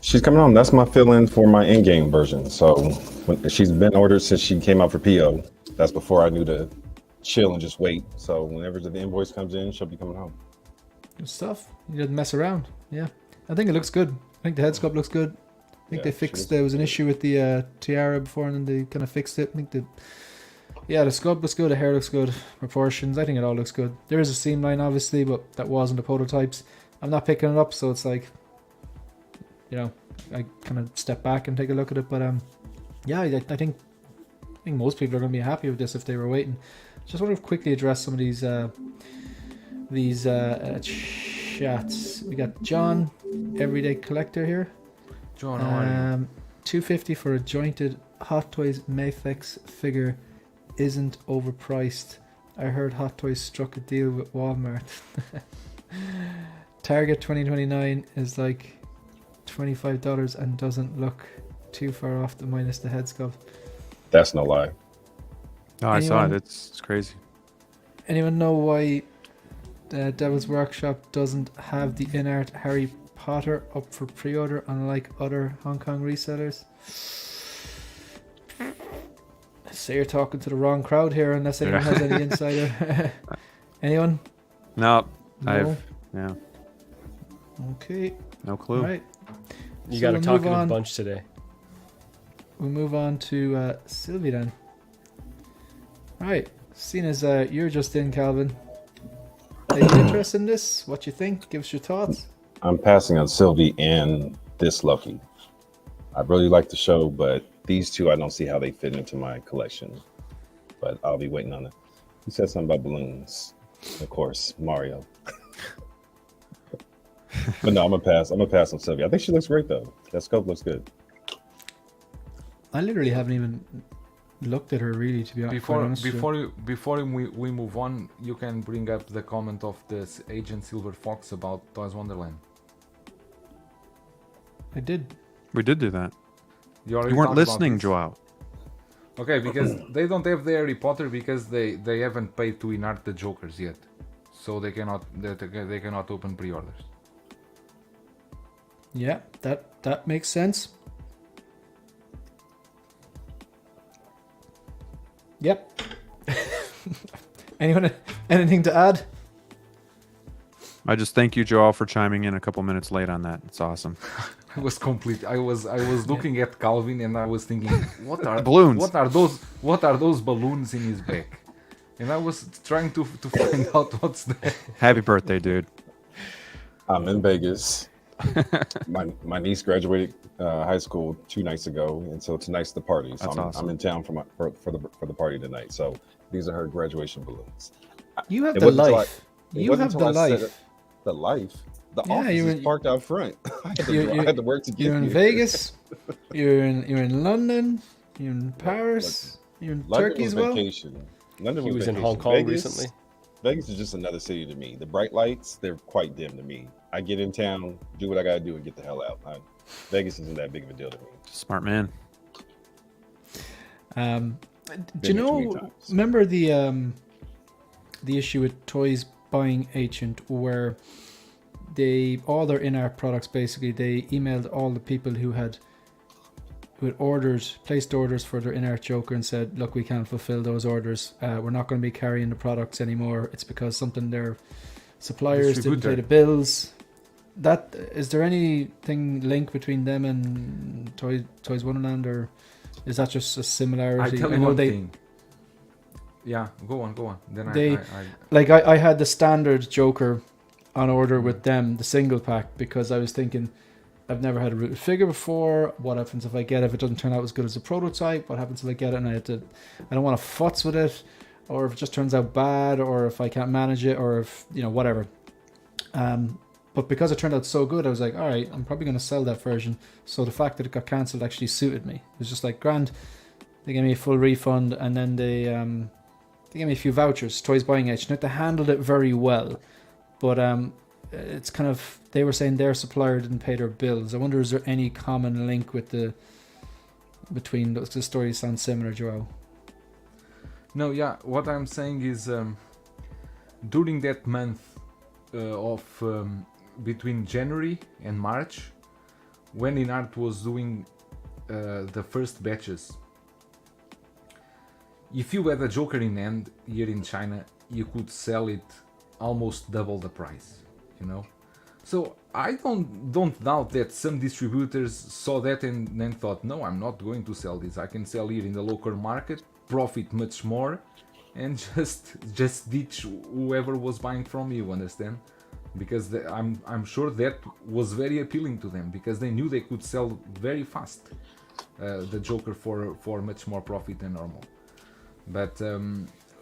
She's coming on. That's my fill-in for my in-game version. So she's been ordered since she came out for PO. That's before I knew to chill and just wait. So whenever the invoice comes in, she'll be coming home. Good stuff. You didn't mess around. Yeah, I think it looks good. I think the head sculpt looks good. I think Yeah, they she fixed. looks There was an good. issue with the tiara before, and then they kind of fixed it. I think the sculpt looks good. The hair looks good. Proportions. I think it all looks good. There is a seam line, obviously, but that wasn't the prototypes. I'm not picking it up, so it's like, I kind of step back and take a look at it. But yeah, I think most people are going to be happy with this if they were waiting. Just want to quickly address some of these chats. We got John, everyday collector here. John, how are you? $250 for a jointed Hot Toys Mayflex figure isn't overpriced. I heard Hot Toys struck a deal with Walmart. Target 2029 is like $25 and doesn't look too far off the minus the head sculpt. That's no lie. Oh, I saw it. Anyone- It's crazy. Anyone know why Devil's Workshop doesn't have the in-art Harry Potter up for pre-order unlike other Hong Kong resellers? Say you're talking to the wrong crowd here unless anyone has any insider. Anyone? No, No? yeah, Okay. no clue. All right. You So got we'll a talkative move on. bunch today. We'll move on to Sylvie then. Alright, seeing as you're just in, Calvin, are you interested in this? What you think? Give us your thoughts. I'm passing on Sylvie and this Loki. I really like the show, but these two, I don't see how they fit into my collection. But I'll be waiting on it. You said something about balloons. Of course, Mario. But no, I'm gonna pass. I'm gonna pass on Sylvie. I think she looks great though. That scope looks good. I literally haven't even looked at her really, to be quite honest. with you. Before we move on, you can bring up the comment of this Agent Silver Fox about Toys Wonderland. I did. We did do that. You already You weren't talked about listening, this. Joao. Okay, because they don't have the Harry Potter because they haven't paid to inart the Jokers yet, so they cannot open pre-orders. Yeah, that makes sense. Yep. Anything to add? I just thank you, Joao, for chiming in a couple minutes late on that. It's awesome. I was complete. I was looking at Calvin and I was thinking, what are Balloons. What are those balloons in his back? And I was trying to find out what's that. Happy birthday, dude. I'm in Vegas. My niece graduated high school 2 nights ago, and so tonight's the party. So That's awesome. I'm in town for the party tonight. So these are her graduation balloons. You have It the wasn't until life. It You wasn't have the until I said life. The life. The Yeah, office you're is in- parked out front. I You- had to work to get You're in here. Vegas. You're in London. You're in Paris. You're in London Turkey was as well. vacation. London He was in vacation. Hong Kong Vegas, recently. Vegas is just another city to me. The bright lights, they're quite dim to me. I get in town, do what I gotta do, and get the hell out. Vegas isn't that big of a deal to me. Smart man. Do you Been there too many know? times. Remember the issue with Toys Buying Agent, where all their in-art products basically they emailed all the people who had placed orders for their in-art Joker and said, look, we can't fulfill those orders. We're not going to be carrying the products anymore. It's because something their suppliers didn't pay Distributor. the bills. That is there anything linked between them and Toys Wonderland, or is that just a I similarity? tell I you know one they thing. Yeah, go on. Then They- I Like I had the standard Joker on order with them, the single pack, because I was thinking I've never had a rooted figure before. What happens if I get it? If it doesn't turn out as good as a prototype? What happens if I get it and I don't want to futz with it, or if it just turns out bad, or if I can't manage it, or if whatever. But because it turned out so good, I was like, all right, I'm probably going to sell that version. So the fact that it got cancelled actually suited me. It was just like grand. They gave me a full refund, and then they gave me a few vouchers. Toys Buying Edge. Now, they handled it very well, but it's kind of, they were saying their supplier didn't pay their bills. I wonder, is there any common link between those? The stories sound similar, Joao. No, yeah. What I'm saying is, during that month of between January and March, when Inart was doing the first batches, if you had a Joker in hand here in China, you could sell it almost double the price, So I don't doubt that some distributors saw that and then thought, no, I'm not going to sell this. I can sell here in the local market, profit much more, and just ditch whoever was buying from me. You understand? Because I'm sure that was very appealing to them, because they knew they could sell very fast the Joker for much more profit than normal. But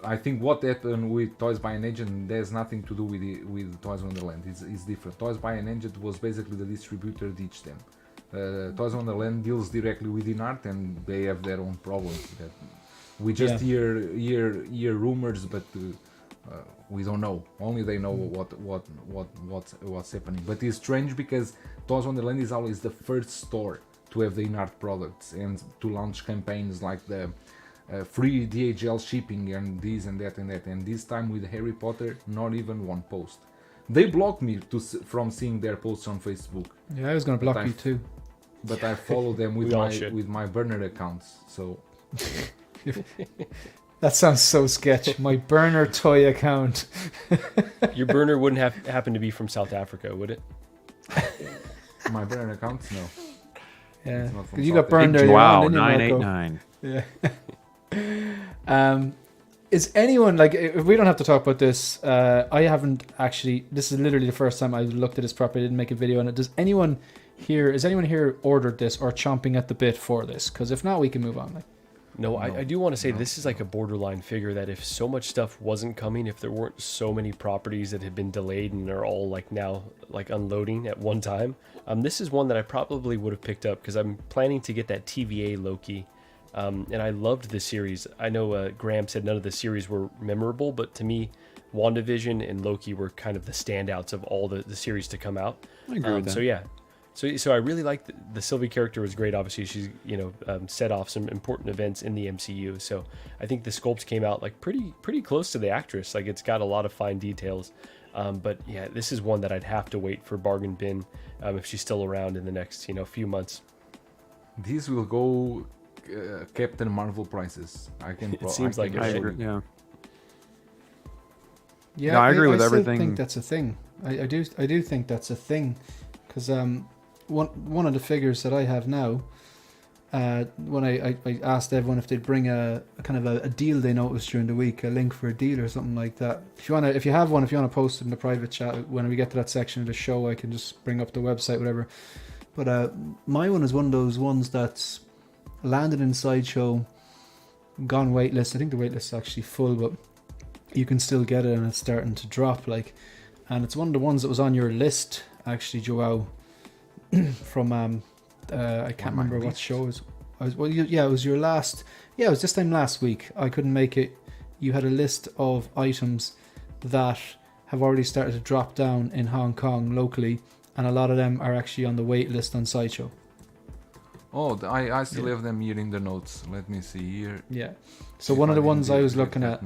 I think what happened with Toys by an Agent has nothing to do with Toys Wonderland. It's different. Toys by an Agent was basically the distributor ditched them. Toys Wonderland deals directly with Inart, and they have their own problems. That we just hear rumors, but we don't know. Only they know what's happening. But it's strange because Toys Wonderland is always the first store to have the Inart products and to launch campaigns like the free DHL shipping and this and that and that. And this time with Harry Potter, not even one post. They blocked me from seeing their posts on Facebook. Yeah, I was going to block you too. But I follow them with my burner accounts. So that sounds so sketch. My burner toy account. Your burner wouldn't happen to be from South Africa, would it? my burner accounts, no. Yeah, It's not from you South got burned Big earlier Wow, on, didn't you, Marco? 989. Yeah. Is anyone, like, if we don't have to talk about this, I haven't actually, this is literally the first time I've looked at this properly, I didn't make a video on it. Is anyone here ordered this or chomping at the bit for this? Because if not, we can move on. Like, No, I do want to say this is like a borderline figure that if so much stuff wasn't coming, if there weren't so many properties that had been delayed and are all like now like unloading at one time, this is one that I probably would have picked up because I'm planning to get that TVA Loki. And I loved the series. I know Graham said none of the series were memorable, but to me, WandaVision and Loki were kind of the standouts of all the series to come out. I agree with that. So yeah, so I really like the Sylvie character was great. Obviously, she's set off some important events in the MCU. So I think the sculpt came out like pretty close to the actress. Like it's got a lot of fine details. But yeah, this is one that I'd have to wait for bargain bin if she's still around in the next few months. These will go Captain Marvel prices. It seems like it, I right? agree. Yeah. yeah, No, I agree with still everything. think that's a thing. I do think that's a thing, because one of the figures that I have now, when I asked everyone if they'd bring a kind of a deal they noticed during the week, a link for a deal or something like that. If you want to post it in the private chat when we get to that section of the show, I can just bring up the website, whatever. But my one is one of those ones that's landed in Sideshow, gone waitlist. I think the waitlist is actually full, but you can still get it and it's starting to drop. And it's one of the ones that was on your list actually, Joao, from I can't remember what show it was. It was your last. Yeah, it was this time last week. I couldn't make it. You had a list of items that have already started to drop down in Hong Kong locally, and a lot of them are actually on the wait list on Sideshow. Oh, I still have them here in the notes. Let me see here. Yeah. So one of the ones I was looking at,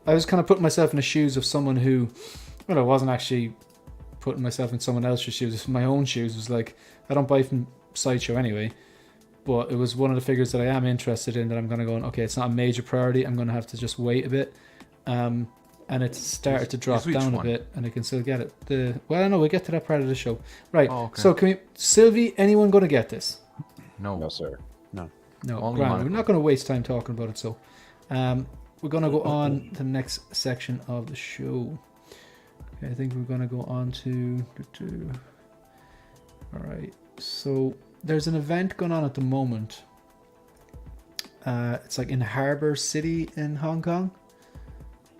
I was kind of putting myself in the shoes of someone who, well, I wasn't actually putting myself in someone else's shoes. It's my own shoes. It was like, I don't buy from Sideshow anyway, but it was one of the figures that I am interested in that I'm going to go, okay, it's not a major priority. I'm going to have to just wait a bit. And it started to drop down a bit, and I can still get it. We'll get to that part of the show. Right. Oh, okay. So Sylvie, anyone going to get this? No. No, sir. No, Only Grant, we're not going to waste time talking about it. So, we're gonna go on to the next section of the show. Okay, I think we're gonna go on to. All right. So there's an event going on at the moment. It's like in Harbor City in Hong Kong.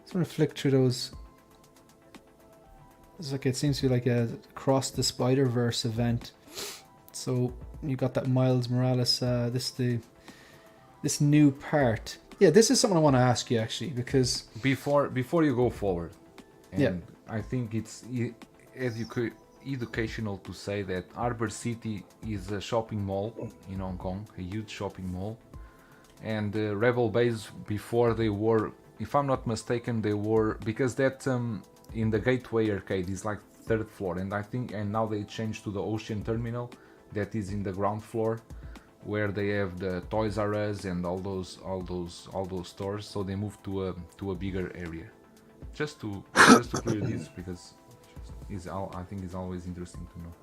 Just want to flick through those. It's like it seems to be like a Cross the Spider-Verse event. So you got that Miles Morales. This new part. Yeah, this is something I want to ask you actually, because Before you go forward, and Yeah. I think it's educational to say that Harbor City is a shopping mall in Hong Kong, a huge shopping mall, and Rebel Base before they were, if I'm not mistaken, they were, because that in the Gateway Arcade is like third floor, and I think, and now they changed to the Ocean Terminal that is in the ground floor, where they have the Toys R Us and all those stores. So they moved to a bigger area. Just to clear this, because I think it's always interesting to know.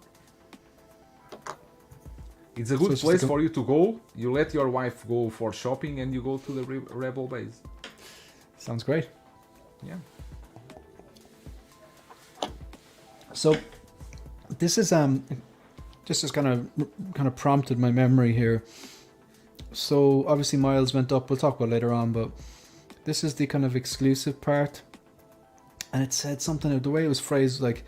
It's a good it's just place like for you to go. You let your wife go for shopping, and you go to the Rebel Base. sounds great. Yeah. So this is just as kind of prompted my memory here. So obviously Miles went up. We'll talk about it later on, but this is the kind of exclusive part, and it said something. The way it was phrased, like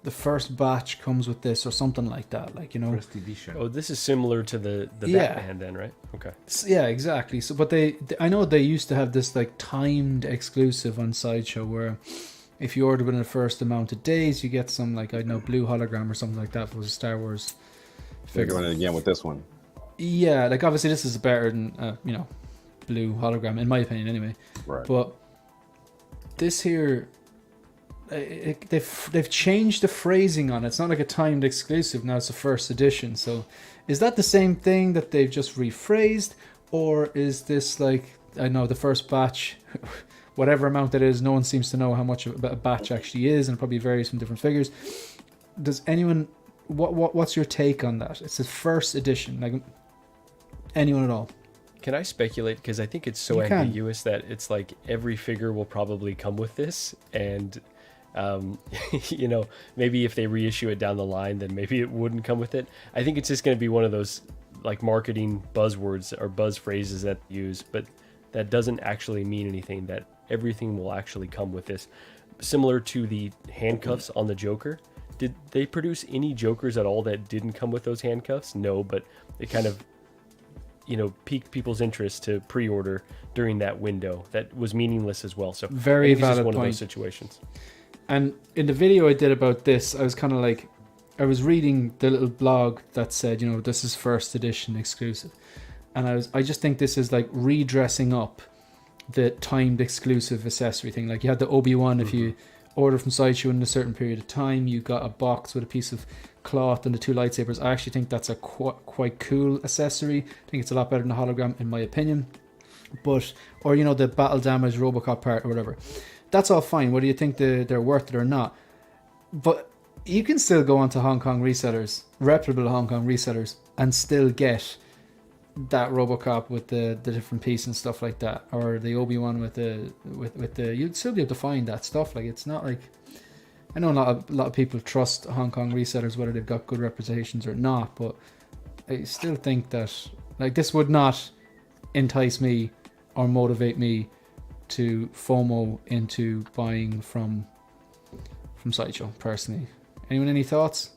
the first batch comes with this or something like that. Like, you know, First edition. Oh, this is similar to the Yeah. Batman then, right? Okay. Yeah, exactly. So, but I know they used to have this like timed exclusive on Sideshow where if you order within the first amount of days, you get some like, I don't know, blue hologram or something like that for the Star Wars They're figure. doing it again with this one. Yeah, like obviously this is better than blue hologram in my opinion anyway. Right. But this here, they've changed the phrasing on it. It's not like a timed exclusive now. It's a first edition. So, is that the same thing that they've just rephrased, or is this like, I know the first batch, whatever amount it is? No one seems to know how much a batch actually is, and it probably varies from different figures. Does anyone? What's your take on that? It's the first edition. Like, anyone at all? Can I speculate? Because I think it's so You can. ambiguous that it's like every figure will probably come with this, and maybe if they reissue it down the line, then maybe it wouldn't come with it. I think it's just going to be one of those like marketing buzzwords or buzz phrases that they use, but that doesn't actually mean anything. That everything will actually come with this. Similar to the handcuffs on the Joker. Did they produce any Jokers at all that didn't come with those handcuffs? No, but it kind of piqued people's interest to pre-order during that window. That was meaningless as well. So Very I think it's just valid one of point. those situations. And in the video I did about this, I was kind of like, I was reading the little blog that said, this is first edition exclusive. And I just think this is like redressing up the timed exclusive accessory thing. Like you had the Obi-Wan, if you order from Sideshow in a certain period of time, you got a box with a piece of cloth and the two lightsabers. I actually think that's a quite cool accessory. I think it's a lot better than the hologram in my opinion. But, or the battle damage Robocop part or whatever. That's all fine, whether you think they're worth it or not. But you can still go onto Hong Kong resellers, reputable Hong Kong resellers, and still get that Robocop with the different piece and stuff like that, or the Obi-Wan with the you'd still be able to find that stuff. Like, it's not like, I know a lot of people trust Hong Kong resellers whether they've got good reputations or not, but I still think that like this would not entice me or motivate me to FOMO into buying from Sideshow personally. Anyone any thoughts?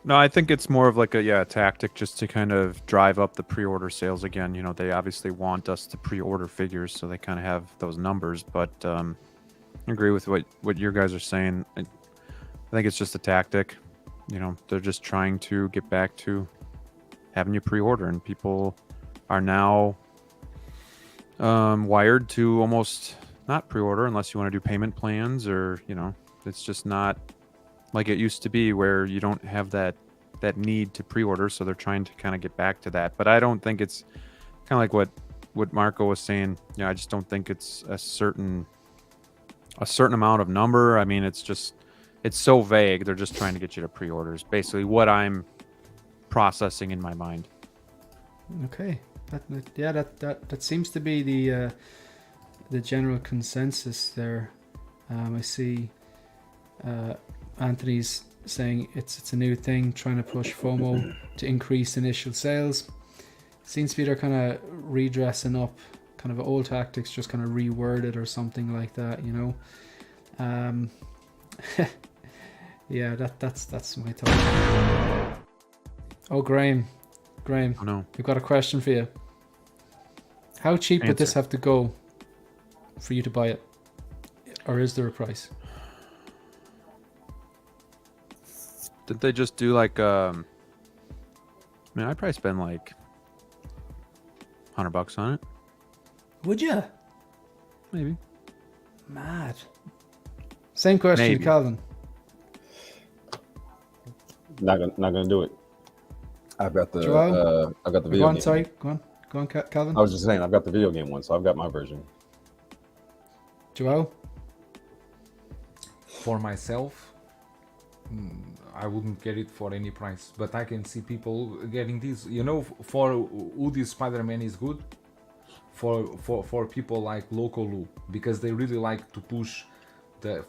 No, I think it's more of like a tactic just to kind of drive up the pre-order sales again. They obviously want us to pre-order figures, so they kind of have those numbers. But I agree with what you guys are saying. I think it's just a tactic. They're just trying to get back to having you pre-order, and people are now wired to almost not pre-order unless you want to do payment plans, or it's just not like it used to be where you don't have that need to pre-order. So they're trying to kind of get back to that. But I don't think it's kind of like what Marco was saying. I just don't think it's a certain amount of number. I mean, it's so vague. They're just trying to get you to pre-orders. Basically what I'm processing in my mind. Okay. That seems to be the the general consensus there. I see Anthony's saying it's a new thing, trying to push FOMO to increase initial sales. Seems to be they're kind of redressing up kind of old tactics, just kind of reworded or something like that, you know. Yeah, that's my thought. Oh, Graham, Oh no. we've got a question for you. How cheap would this Answer. have to go for you to buy it, or is there a price? Did they just do like I mean, I'd probably spend like $100 on it. Would you? Maybe. Mad. Same question, Maybe. Calvin. Not gonna do it. I've got the Joel? I've got the Go video on, game. sorry. Go on, Calvin. I was just saying I've got the video game one, so I've got my version. Joel? For myself, I wouldn't get it for any price, but I can see people getting this. You know, for who this Spider-Man is good, for people like Lokoloo, because they really like to push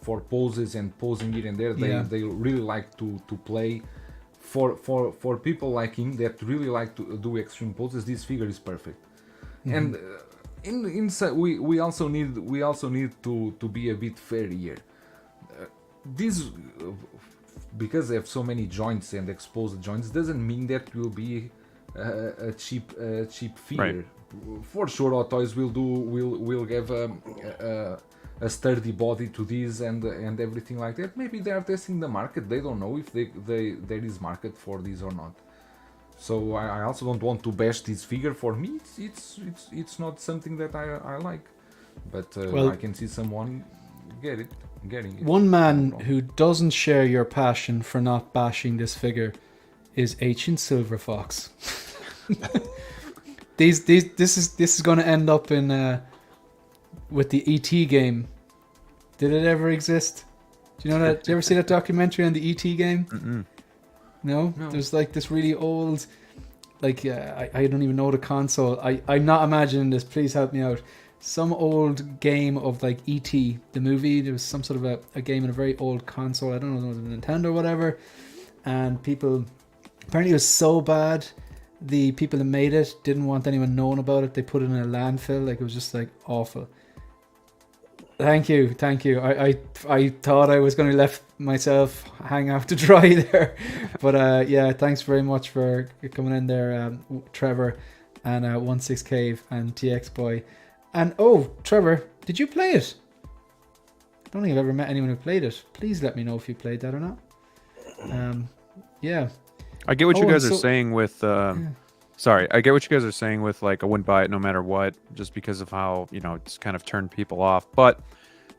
for poses and posing here and there. They really like to play. For people like him that really like to do extreme poses, this figure is perfect. And we also need to be a bit fair here. This because they have so many joints and exposed joints doesn't mean that will be a cheap figure. Right. For sure, Hot Toys will have a sturdy body to this and everything like that. Maybe they are testing the market. They don't know if there is market for this or not. So I also don't want to bash this figure. For me, it's not something that I like. But Well, I can see someone getting it. One man who doesn't share your passion for not bashing this figure is Ancient Silver Fox. This is going to end up in with the ET game. Did it ever exist? Do you know that? Did you ever see that documentary on the ET game? Mm-mm. No? No. There's like this really old, like I don't even know the console. I'm not imagining this. Please help me out. Some old game of like ET, the movie. There was some sort of a game in a very old console. I don't know, the Nintendo or whatever. And people, apparently it was so bad, the people that made it didn't want anyone knowing about it. They put it in a landfill. Like, it was just like awful. Thank you. I thought I was going to let myself hang out to dry there, but yeah, thanks very much for coming in there, Trevor, and 16 Cave and TX Boy, and oh, Trevor, did you play it? I don't think I've ever met anyone who played it. Please let me know if you played that or not. Yeah. I get what you Oh, guys and are so- saying with sorry, I get what you guys are saying with like I wouldn't buy it no matter what, just because of how, you know, it's kind of turned people off. But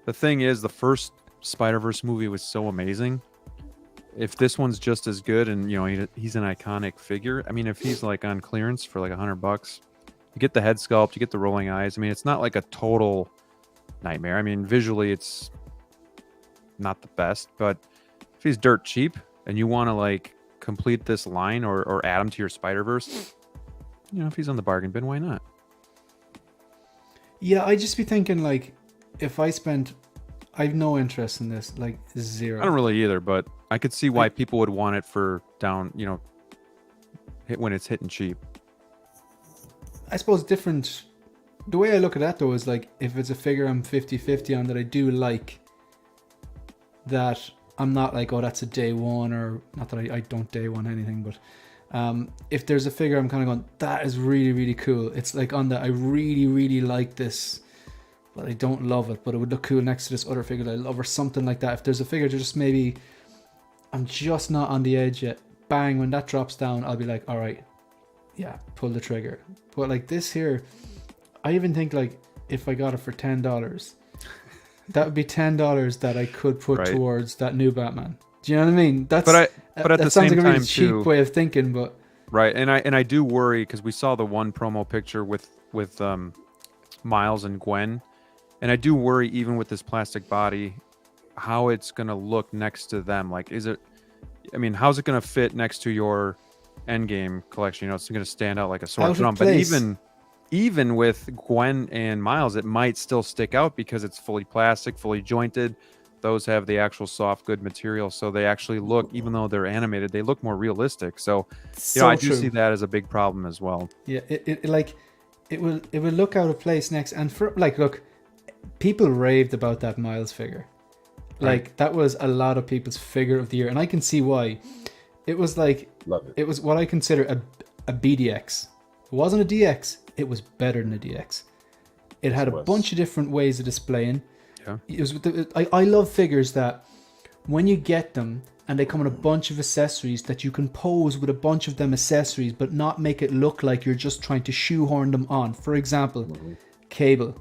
the thing is, the first Spider-Verse movie was so amazing. If this one's just as good, and you know he's an iconic figure. I mean, if he's like on clearance for like $100, you get the head sculpt, you get the rolling eyes. I mean, it's not like a total nightmare. I mean, visually it's not the best, but if he's dirt cheap and you want to like complete this line or add him to your Spider-Verse, you know, if he's on the bargain bin, why not? Yeah, I just be thinking like, if I spent, I've no interest in this, like zero. I don't really either, but I could see why people would want it for down, you know, when it's hitting cheap. I suppose different. The way I look at that though is like, if it's a figure I'm 50-50 on that I do like, that I'm not like, oh, that's a day one, or not that I don't day one anything, but if there's a figure I'm kind of going, that is really, really cool. It's like on that, I really, really like this, but I don't love it, but it would look cool next to this other figure that I love, or something like that. If there's a figure that just maybe I'm just not on the edge yet, bang, when that drops down, I'll be like, all right, yeah, pull the trigger. But like this here, I even think like if I got it for $10, that would be $10 that I could put Right. towards that new Batman. Do you know what I mean? That's But at that the sounds same like a really time, cheap too, way of thinking, but right? And I do worry because we saw the one promo picture with Miles and Gwen, and I do worry even with this plastic body, how it's gonna look next to them. Like, is it? I mean, how's it gonna fit next to your Endgame collection? You know, it's gonna stand out like a sore Out of thumb. But place. even even with Gwen and Miles, it might still stick out because it's fully plastic, fully jointed. Those have the actual soft good material, so they actually look, even though they're animated, they look more realistic. So, So I do true. see that as a big problem as well. Yeah, it like it will look out of place next. And for like, look, people raved about that Miles figure. Like that was a lot of people's figure of the year, and I can see why. It was like Love it. it was what I consider a BDX. It wasn't a DX. It was better than a DX. It had a was. bunch of different ways of displaying. Yeah. It was I love figures that when you get them and they come in a bunch of accessories that you can pose with a bunch of them accessories but not make it look like you're just trying to shoehorn them on. For example, Cable.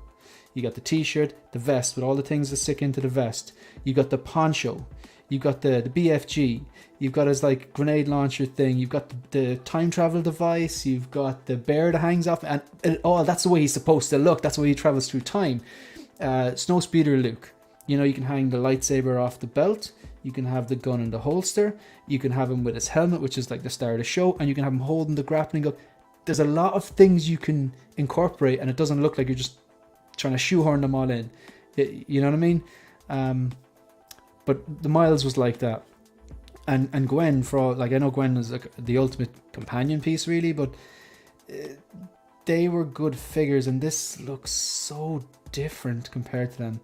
You got the t-shirt, the vest with all the things that stick into the vest. You got the poncho. You got the BFG. You've got his like grenade launcher thing. You've got the time travel device. You've got the bear that hangs off. And that's the way he's supposed to look. That's the way he travels through time. Snowspeeder Luke. You know, you can hang the lightsaber off the belt. You can have the gun in the holster. You can have him with his helmet, which is like the star of the show. And you can have him holding the grappling gun. There's a lot of things you can incorporate, and it doesn't look like you're just trying to shoehorn them all in. You know what I mean? But the Miles was like that. And Gwen, for all, like, I know Gwen is like the ultimate companion piece, really, but they were good figures, and this looks so different compared to them.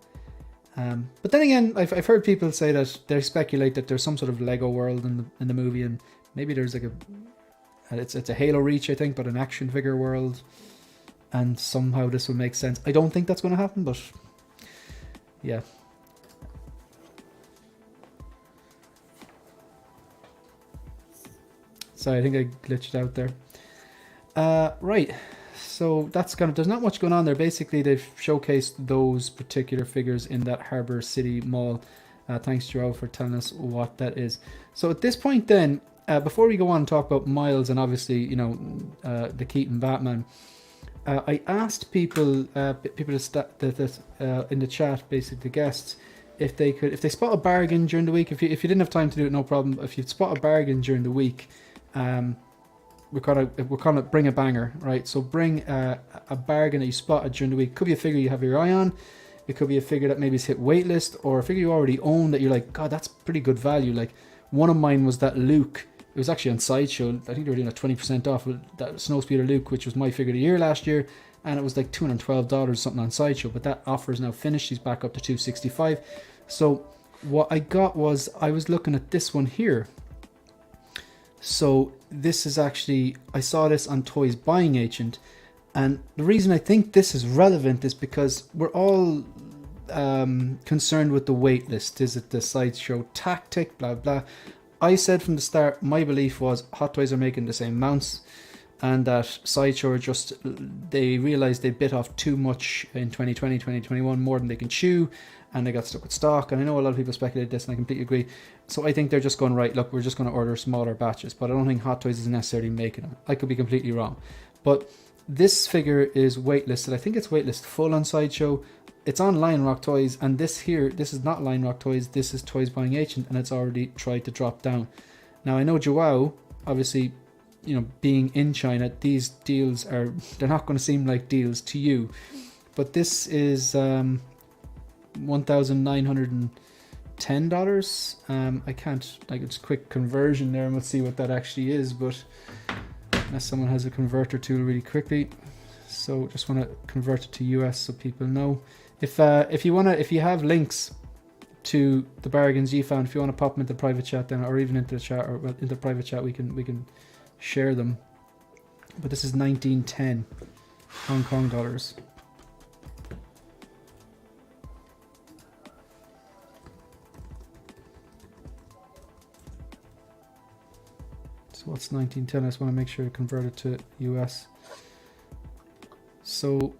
But then again, I've heard people say that they speculate that there's some sort of Lego world in the movie, and maybe there's like it's a Halo Reach, I think, but an action figure world, and somehow this will make sense. I don't think that's going to happen, but yeah. Sorry, I think I glitched out there. Right, so that's kind of, there's not much going on there. Basically, they've showcased those particular figures in that Harbour City Mall. Thanks, Joe, for telling us what that is. So at this point then, before we go on and talk about Miles and obviously, you know, the Keaton Batman, I asked people in the chat, basically the guests, if they spot a bargain during the week. If you didn't have time to do it, no problem. If you spot a bargain during the week, we're gonna bring a banger, right? So bring a bargain that you spotted during the week. Could be a figure you have your eye on. It could be a figure that maybe has hit waitlist, or a figure you already own that you're like, God, that's pretty good value. Like one of mine was that Luke. It was actually on Sideshow. I think they were doing a 20% off with that Snowspeeder Luke, which was my figure of the year last year, and it was like $212 something on Sideshow. But that offer is now finished. He's back up to $265. So what I got was, I was looking at this one here. So this is actually, I saw this on Toys Buying Agent, and the reason I think this is relevant is because we're all concerned with the wait list. Is it the Sideshow tactic, blah blah. I said from the start, my belief was Hot Toys are making the same mounts, and that Sideshow are just, they realized they bit off too much in 2020, 2021, more than they can chew, and they got stuck with stock. And I know a lot of people speculated this, and I completely agree. So I think they're just going, right, look, we're just going to order smaller batches, but I don't think Hot Toys is necessarily making them. I could be completely wrong. But this figure is waitlisted. I think it's waitlist full on Sideshow. It's on Lion Rock Toys, and this here, this is not Lion Rock Toys, this is Toys Buying Agent, and it's already tried to drop down. Now I know Joao, obviously, you know, being in China, these deals are, they're not going to seem like deals to you, but this is $1,910. I can't, like, it's quick conversion there, and we'll see what that actually is, but unless someone has a converter tool really quickly. So just want to convert it to US so people know. If you have links to the bargains you found, if you want to pop them into the private chat then, or even into the chat, or into the private chat, we can share them. But this is 1910 Hong Kong dollars. So what's 1910? I just want to make sure to convert it to US. So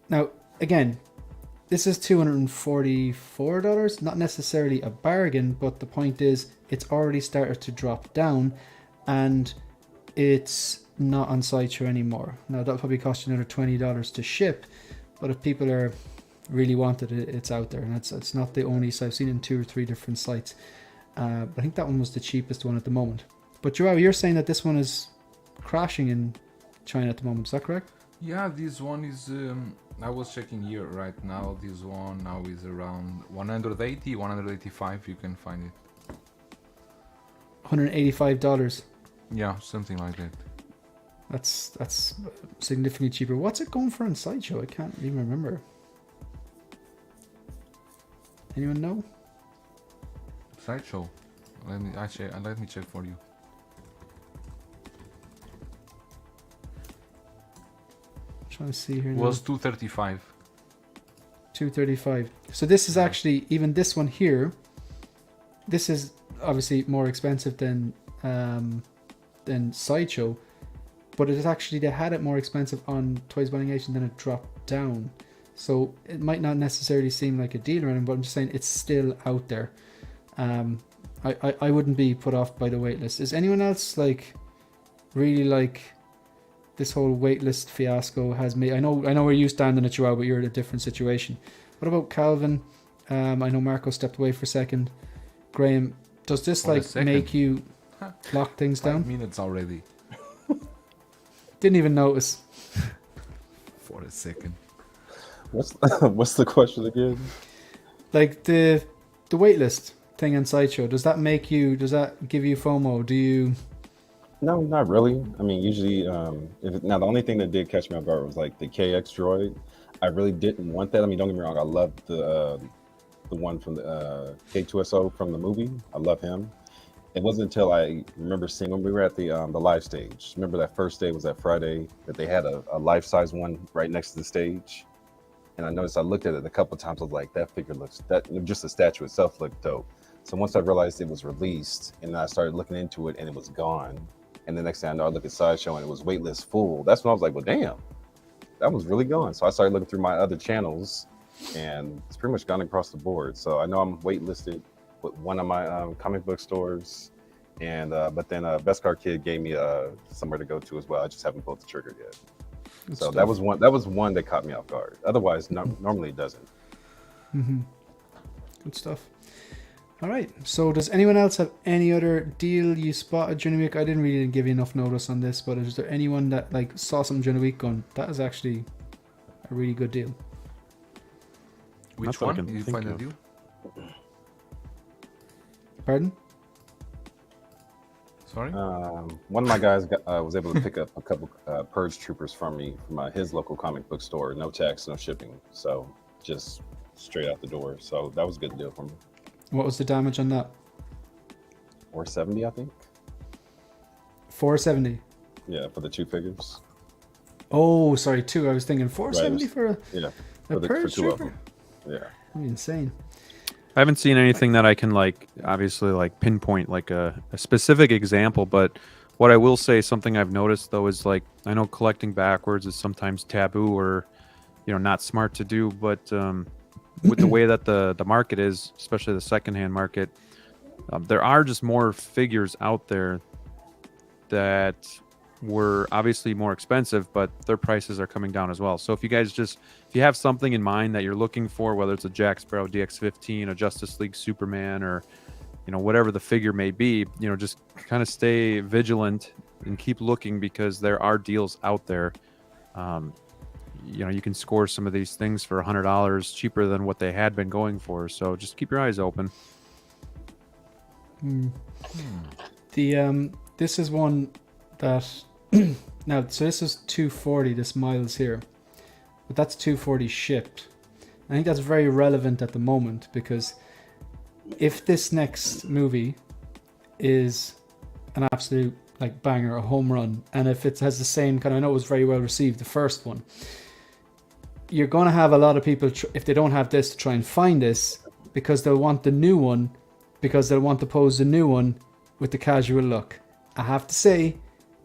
now again, this is $244, not necessarily a bargain, but the point is it's already started to drop down, and it's not on Sideshow anymore. Now that'll probably cost you another $20 to ship, but if people are really wanted it, it's out there, and it's not the only. So I've seen it in 2 or 3 different sites. But I think that one was the cheapest one at the moment. But Joao, you're saying that this one is crashing in China at the moment, is that correct? Yeah, this one is. I was checking here right now. This one now is around 180, 185. You can find it. $185. Yeah, something like that. That's significantly cheaper. What's it going for on Sideshow? I can't even remember. Anyone know? Sideshow. Let me check for you. Trying to see here now. Was 235. 235. So this is actually, even this one here, this is obviously more expensive than Sideshow, but it is actually, they had it more expensive on Toys by Nation, then it dropped down. So it might not necessarily seem like a deal or anything, but I'm just saying it's still out there. I wouldn't be put off by the waitlist. Is anyone else like really like this whole waitlist fiasco has made? I know where you stand on it, Joao, but you're in a different situation. What about Calvin? I know Marco stepped away for a second. Graham, does this For a like second. make you lock things 5 down? minutes already. Didn't even notice. For a second. What's the question again? Like the waitlist thing on Sideshow, does that give you FOMO? Do you? No, not really. I mean, usually, now the only thing that did catch me off guard was like the KX droid. I really didn't want that. I mean, don't get me wrong. I love the one from the K2SO from the movie. I love him. It wasn't until I remember seeing when we were at the live stage. Remember that first day was that Friday that they had a life size one right next to the stage. And I noticed I looked at it a couple of times. I was like, that figure just the statue itself looked dope. So once I realized it was released and I started looking into it and it was gone. And the next thing I know, I look at Sideshow and it was waitlist full. That's when I was like, well, damn, that was really gone. So I started looking through my other channels and it's pretty much gone across the board. So I know I'm waitlisted with one of my comic book stores. And but then Best Car Kid gave me somewhere to go to as well. I just haven't pulled the trigger yet. Good So stuff. that was one that caught me off guard. Otherwise, normally it doesn't. Good stuff. All right. So does anyone else have any other deal you spotted during the week? I didn't really give you enough notice on this, but is there anyone that like saw something during the week going, that is actually a really good deal? Which that I one? can Did you think find a of. deal? Pardon? Sorry? One of my guys was able to pick up a couple Purge Troopers from me from his local comic book store. No tax, no shipping. So just straight out the door. So that was a good deal for me. What was the damage on that? 470, I think. 470. Yeah, for the two figures. Oh, sorry, two. I was thinking 470 Right. for a Yeah, A for Purge two of Trooper? them. Yeah. That'd be insane. I haven't seen anything that I can like obviously like pinpoint like a specific example, but what I will say, something I've noticed though, is like I know collecting backwards is sometimes taboo or not smart to do, but with the way that the market is, especially the secondhand market, there are just more figures out there that were obviously more expensive, but their prices are coming down as well. So if you have something in mind that you're looking for, whether it's a Jack Sparrow DX15, a Justice League Superman, or whatever the figure may be, just kind of stay vigilant and keep looking, because there are deals out there. You can score some of these things for $100 cheaper than what they had been going for. So just keep your eyes open. The this is one that now, so this is 240, this miles here, but that's 240 shipped. I think that's very relevant at the moment, because if this next movie is an absolute like banger, a home run, and if it has the same kind of, I know it was very well received, the first one, you're going to have a lot of people, if they don't have this, to try and find this, because they'll want the new one, because they'll want to pose the new one with the casual look. I have to say,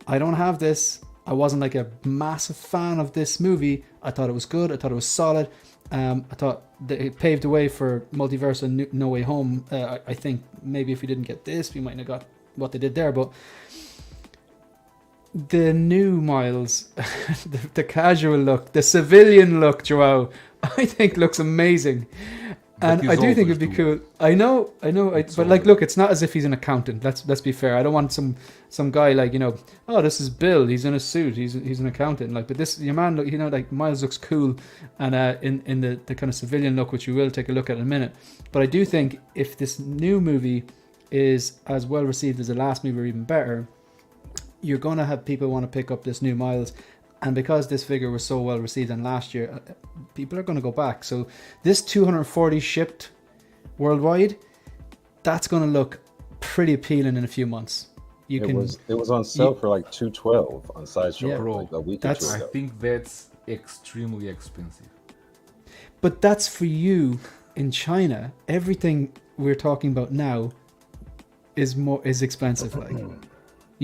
I don't have this. I wasn't like a massive fan of this movie. I thought it was good. I thought it was solid. I thought that it paved the way for Multiverse and No Way Home. I think maybe if we didn't get this, we might not have got what they did there. But the new Miles, the casual look, the civilian look, Joao, I think looks amazing. And he's I do think older it'd be too. cool. I know. It's But like, older. look, it's not as if he's an accountant. Let's be fair. I don't want some guy like, oh, this is Bill. He's in a suit. He's an accountant. Like, but this your man, like Miles looks cool, and in the kind of civilian look, which we will take a look at in a minute. But I do think if this new movie is as well received as the last movie, or even better, you're gonna have people want to pick up this new Miles. And because this figure was so well received than last year, people are going to go back. So this 240 shipped worldwide, that's going to look pretty appealing in a few months. It was on sale for like $212 on Sideshow Yeah. like a week or That's- two I ago. think that's extremely expensive. But that's for you in China. Everything we're talking about now is expensive. Like, you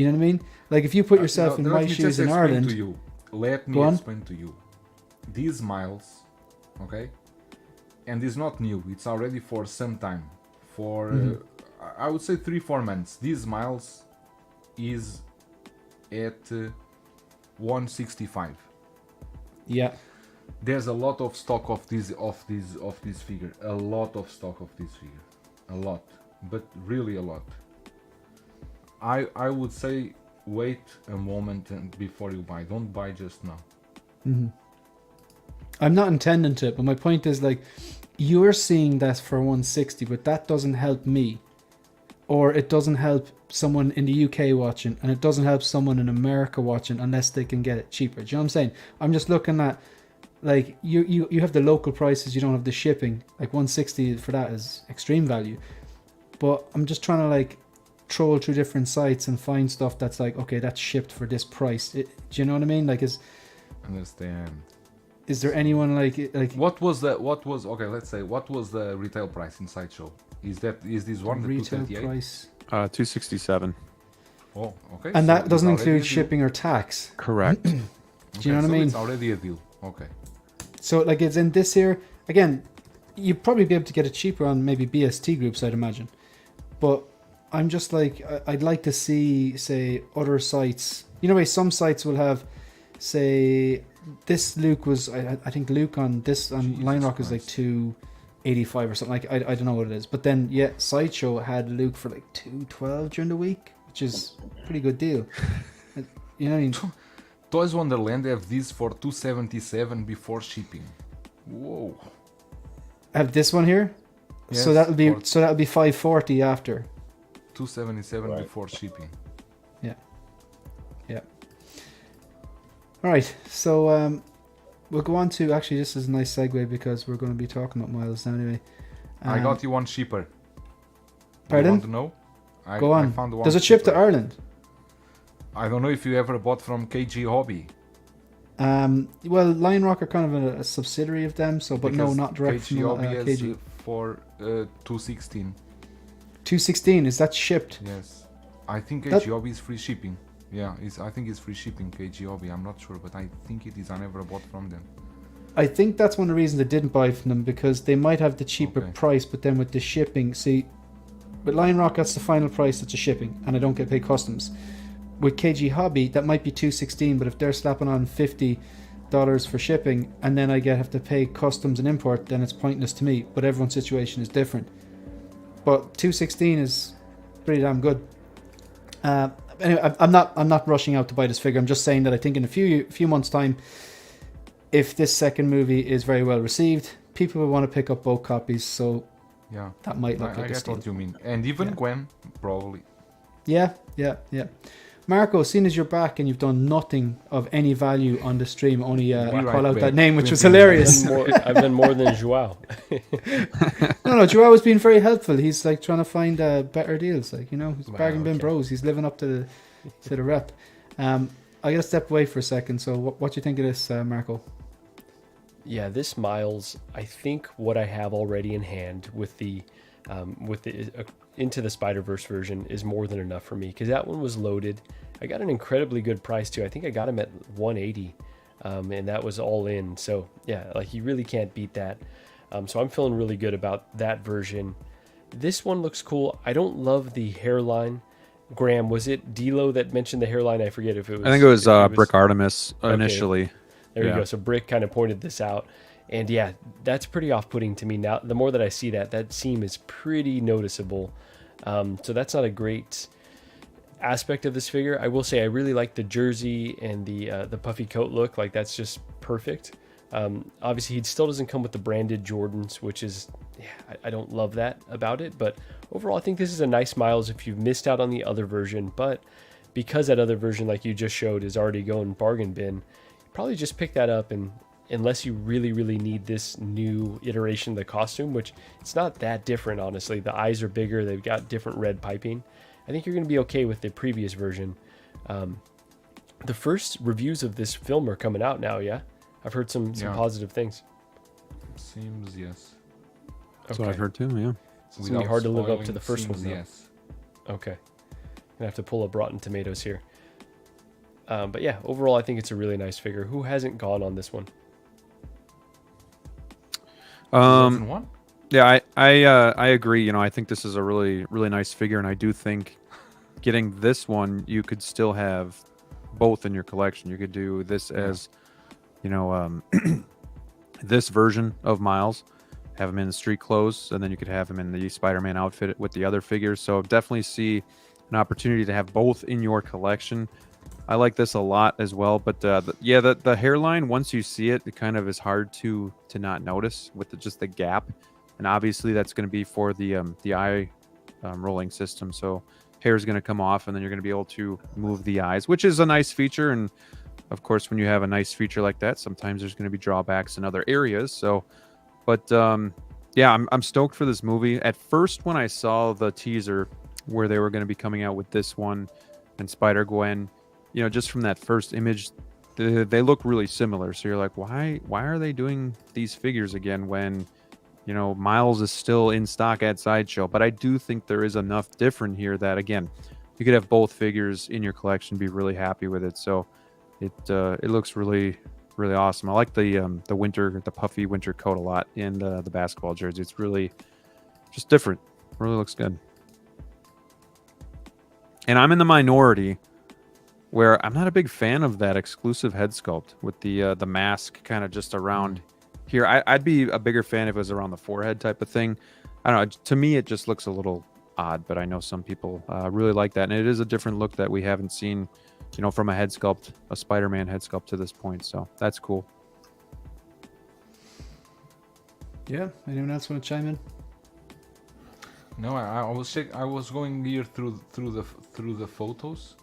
know what I mean? Like if you put yourself in Let my me shoes just in explain Ireland. to you. Let me Go on. explain to you. These Miles, okay, and it's not new. It's already for some time. For I would say 3-4 months. These Miles is at 165. Yeah. There's a lot of stock of this figure. A lot of stock of this figure. A lot, but really a lot. I would say wait a moment and before you buy. Don't buy just now. I'm not intending to, but my point is like you're seeing that for 160, but that doesn't help me, or it doesn't help someone in the UK watching, and it doesn't help someone in America watching unless they can get it cheaper. Do you know what I'm saying? I'm just looking at like you have the local prices, you don't have the shipping. Like 160 for that is extreme value, but I'm just trying to like troll through different sites and find stuff that's like, okay, that's shipped for this price. Do you know what I mean? Like Understand. is there anyone like What was okay? Let's say what was the retail price in Sideshow? Is this one the retail 228? price? 267. Oh, okay. And so that it's doesn't already a include deal. shipping or tax. Correct. Do you know what I so mean? It's already a deal. Okay. So like it's in this here again. You'd probably be able to get it cheaper on maybe BST groups, I'd imagine. But I'm just like I'd like to see, say, other sites. You know, some sites will have, say, this Luke was. I think Luke on this on Jesus Line Rock is like Christ. 285 or something. Like I don't know what it is. But then Sideshow had Luke for like 212 during the week, which is a pretty good deal. You know what I mean? Toys Wonderland have these for 277 before shipping. Whoa. Have this one here. So Yes, that'll be 540 after. 277 Right. before shipping. All right, so we'll go on to actually. This is a nice segue because we're going to be talking about Miles now anyway. I got you one cheaper. Pardon? You want to know? Go on. I found one Does it ship to cheaper. Ireland? I don't know if you ever bought from KG Hobby. Well, Lion Rock are kind of a subsidiary of them, so but no, because not direct KG from Hobby has KG. for 216. 216 is that shipped? Yes. I think That- KG Hobby is free shipping. Yeah, I think it's free shipping, KG Hobby. I'm not sure, but I think it is. I never bought from them. I think that's one of the reasons I didn't buy from them, because they might have the cheaper Okay. price, but then with the shipping, see, with Lion Rock that's the final price, that's the shipping, and I don't get paid customs. With KG Hobby, that might be 216, but if they're slapping on $50 for shipping, and then I have to pay customs and import, then it's pointless to me. But everyone's situation is different. But 216 is pretty damn good. Anyway, I'm not rushing out to buy this figure. I'm just saying that I think in a few months' time, if this second movie is very well received, people will want to pick up both copies. So Yeah. that might look I like a get steal. what you mean. And even Yeah. Gwen, probably. Yeah. Marco, seeing as you're back and you've done nothing of any value on the stream, only Be call right out back. that name, which was 20 hilarious. I've done more than Joao. No, Joao has been very helpful. He's like trying to find better deals. Like, he's Wow, bargain bin okay. bros. He's living up to the rep. I gotta step away for a second. So, what do you think of this, Marco? Yeah, this Miles, I think what I have already in hand with the Into the Spider-Verse version is more than enough for me, because that one was loaded. I got an incredibly good price too. I think I got him at 180, and that was all in. So yeah, like you really can't beat that. So I'm feeling really good about that version. This one looks cool. I don't love the hairline. Graham, was it D'Lo that mentioned the hairline? I forget if it was. I think it was if Brick Artemis Okay. initially. There you Yeah. go. So Brick kind of pointed this out. And yeah, that's pretty off-putting to me now. The more that I see that seam is pretty noticeable. So that's not a great aspect of this figure. I will say I really like the jersey and the puffy coat look. Like, that's just perfect. Obviously, he still doesn't come with the branded Jordans, which is, yeah, I don't love that about it. But overall, I think this is a nice Miles if you've missed out on the other version. But because that other version, like you just showed, is already going bargain bin, probably just pick that up. And unless you really, really need this new iteration of the costume, which it's not that different, honestly. The eyes are bigger. They've got different red piping. I think you're going to be okay with the previous version. The first reviews of this film are coming out now, yeah? I've heard some positive things. Seems yes. That's what I've heard too, yeah. It's going to be hard to live up to the first one, though. Yes. Okay. Gonna have to pull up Rotten Tomatoes here. But yeah, overall, I think it's a really nice figure. Who hasn't gone on this one? One? Yeah, I agree. You know, I think this is a really, really nice figure, and I do think getting this one, you could still have both in your collection. You could do this as, you know, this version of Miles, have him in the street clothes, and then you could have him in the Spider-Man outfit with the other figures. So definitely see an opportunity to have both in your collection. I like this a lot as well, but the hairline, once you see it, it kind of is hard to not notice with just the gap, and obviously that's going to be for the eye rolling system. So hair is going to come off, and then you're going to be able to move the eyes, which is a nice feature. And of course, when you have a nice feature like that, sometimes there's going to be drawbacks in other areas. So, but yeah, I'm stoked for this movie. At first, when I saw the teaser where they were going to be coming out with this one and Spider-Gwen, you know, just from that first image, they look really similar. So you're like, why are they doing these figures again when, you know, Miles is still in stock at Sideshow? But I do think there is enough different here that, again, you could have both figures in your collection, be really happy with it. So it looks really, really awesome. I like the puffy winter coat a lot in the basketball jersey. It's really just different. Really looks good. And I'm in the minority where I'm not a big fan of that exclusive head sculpt with the mask kind of just around here. I'd be a bigger fan if it was around the forehead type of thing. I don't know. To me, it just looks a little odd, but I know some people really like that. And it is a different look that we haven't seen, you know, from a head sculpt, a Spider-Man head sculpt to this point. So that's cool. Yeah. Anyone else want to chime in? No, I was going here through the photos,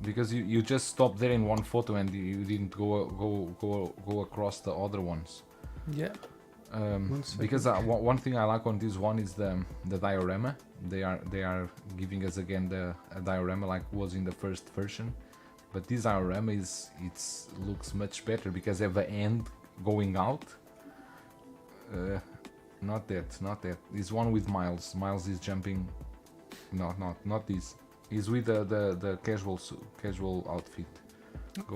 because you just stopped there in one photo and you didn't go across the other ones. Yeah. Because one thing I like on this one is the diorama. They are giving us again a diorama like was in the first version, but this diorama looks much better because they have the end going out. Not that. This one with Miles. Miles is jumping. Not this. He's with the casual outfit.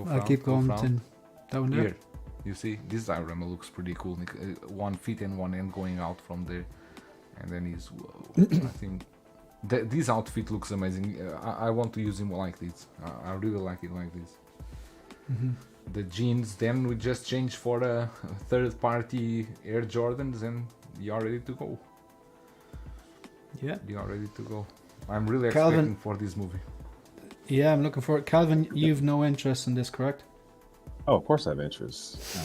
I'll keep going. That one there. Here, you see, this diorama looks pretty cool. One feet and one end going out from there, and then he's. I think this outfit looks amazing. I want to use him like this. I really like it like this. Mm-hmm. The jeans. Then we just change for a third-party Air Jordans, and you are ready to go. Yeah, you are ready to go. I'm really Calvin, expecting for this movie. Yeah, I'm looking for it. Calvin, you've no interest in this, correct? Oh, of course I have interest.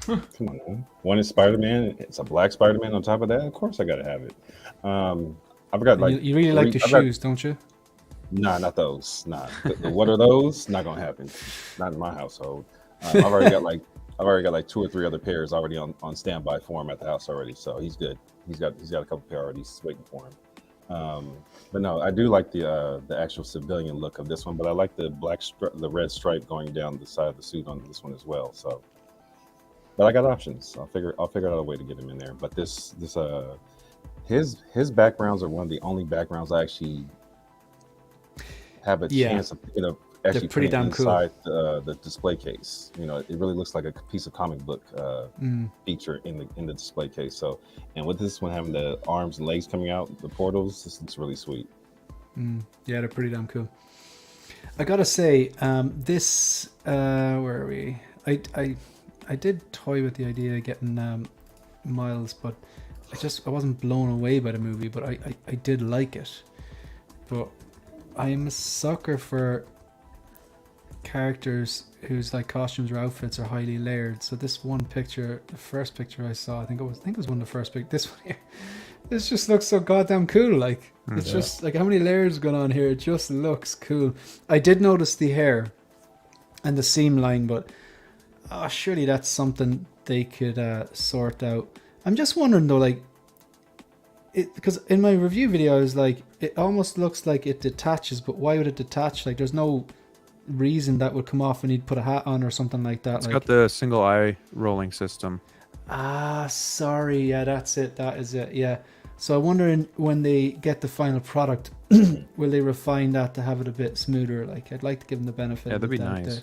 Come on, man. One is Spider-Man. It's a black Spider-Man on top of that. Of course I gotta have it. I've got like you really like the shoes, don't you? Nah, not those. Nah. What are those? Not gonna happen. Not in my household. I've already got like 2 or 3 other pairs already on standby for him at the house already. So he's good. He's got a couple pair already waiting for him. But no, I do like the actual civilian look of this one, but I like the the red stripe going down the side of the suit on this one as well. So, but I got options. I'll figure out a way to get him in there. But his backgrounds are one of the only backgrounds I actually have a chance of picking up. Actually, pretty damn inside the display case. You know, it really looks like a piece of comic book feature in the display case. So, and with this one having the arms and legs coming out, the portals, this looks really sweet. Yeah, they're pretty damn cool. I gotta say, this where are we? I did toy with the idea of getting Miles, but I wasn't blown away by the movie, but I did like it. But I am a sucker for characters whose like costumes or outfits are highly layered. So this one picture, the first picture I saw, I think it was one of the first this one here. This just looks so goddamn cool. Like it's just like how many layers going on here. It just looks cool. I did notice the hair and the seam line, but surely that's something they could sort out. I'm just wondering though, like because in my review video I was like, it almost looks like it detaches, but why would it detach? Like there's no reason that would come off when you'd put a hat on or something like that. It's like, got the single eye rolling system. Sorry, yeah, that's it, that is it, yeah. So I wonder when they get the final product, will they refine that to have it a bit smoother? Like I'd like to give them the benefit. Yeah, of the that'd be doubt nice. there.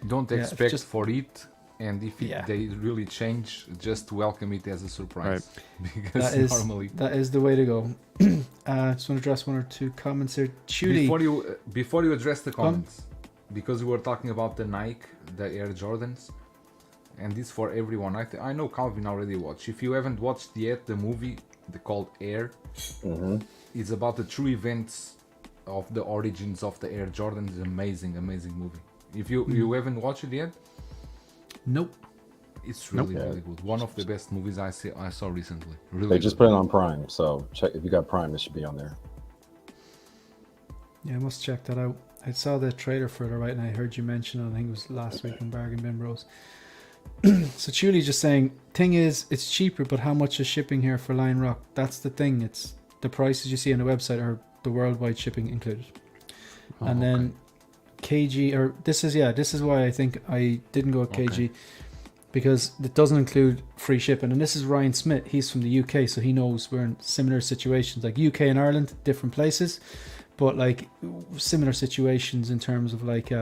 Don't Yeah, expect just- for it, and if they really change, just welcome it as a surprise. Because normally, that is the way to go. Just want to address one or two comments here. Judy, before you address the comments, because we were talking about the Nike, the Air Jordans, and this for everyone. I know Calvin already watched. If you haven't watched yet, the movie called Air, it's about the true events of the origins of the Air Jordan. It's amazing movie. If you haven't watched it yet, nope. it's really good. One of the best movies I saw recently. Really, They just put it on Prime, so check if you got Prime. It should be on there. Yeah, I must check that out. I saw the trailer for it, right, and I heard you mention it. I think it was last week in Bargain Bin Bros. So Chuli's just saying, thing is, it's cheaper, but how much is shipping here for Lion Rock? That's the thing. It's the prices you see on the website are the worldwide shipping included. And then KG, or this is why I think I didn't go with KG, because it doesn't include free shipping. And this is Ryan Smith. He's from the UK, so he knows we're in similar situations, like UK and Ireland, different places, but like similar situations in terms of like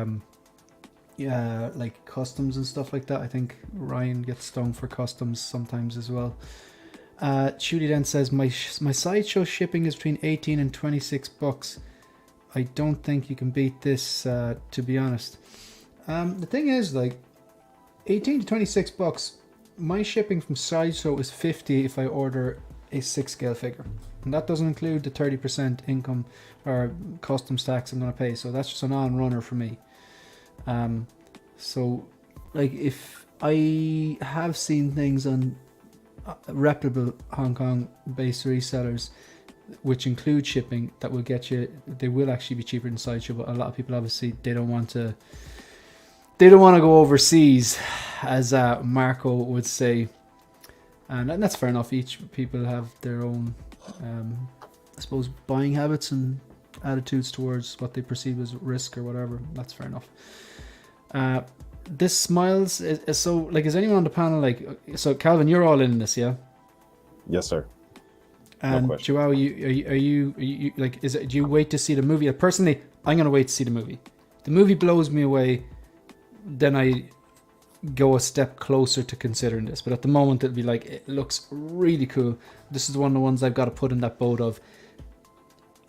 like customs and stuff like that. I think Ryan gets stung for customs sometimes as well. Judy then says, my sideshow shipping is between 18 and 26 bucks. I don't think you can beat this, to be honest. The thing is, like, 18 to 26 bucks, my shipping from sideshow is 50 if I order a 6 scale figure. And that doesn't include the 30% income or customs tax I'm going to pay. So that's just an on-runner for me. So, like, if I have seen things on reputable Hong Kong-based resellers, which include shipping, that will get you, they will actually be cheaper than sideshow, but a lot of people obviously they don't want to go overseas, as Marco would say, and that's fair enough. Each people have their own I suppose buying habits and attitudes towards what they perceive as risk or whatever. That's fair enough. This Smiles is so, like, is anyone on the panel, like, so Calvin, you're all in this, yeah? Yes, sir. And question. Joao, are you like, do you wait to see the movie? Personally, I'm gonna wait to see the movie. The movie blows me away, then I go a step closer to considering this. But at the moment, it'll be like, it looks really cool. This is one of the ones I've got to put in that boat of,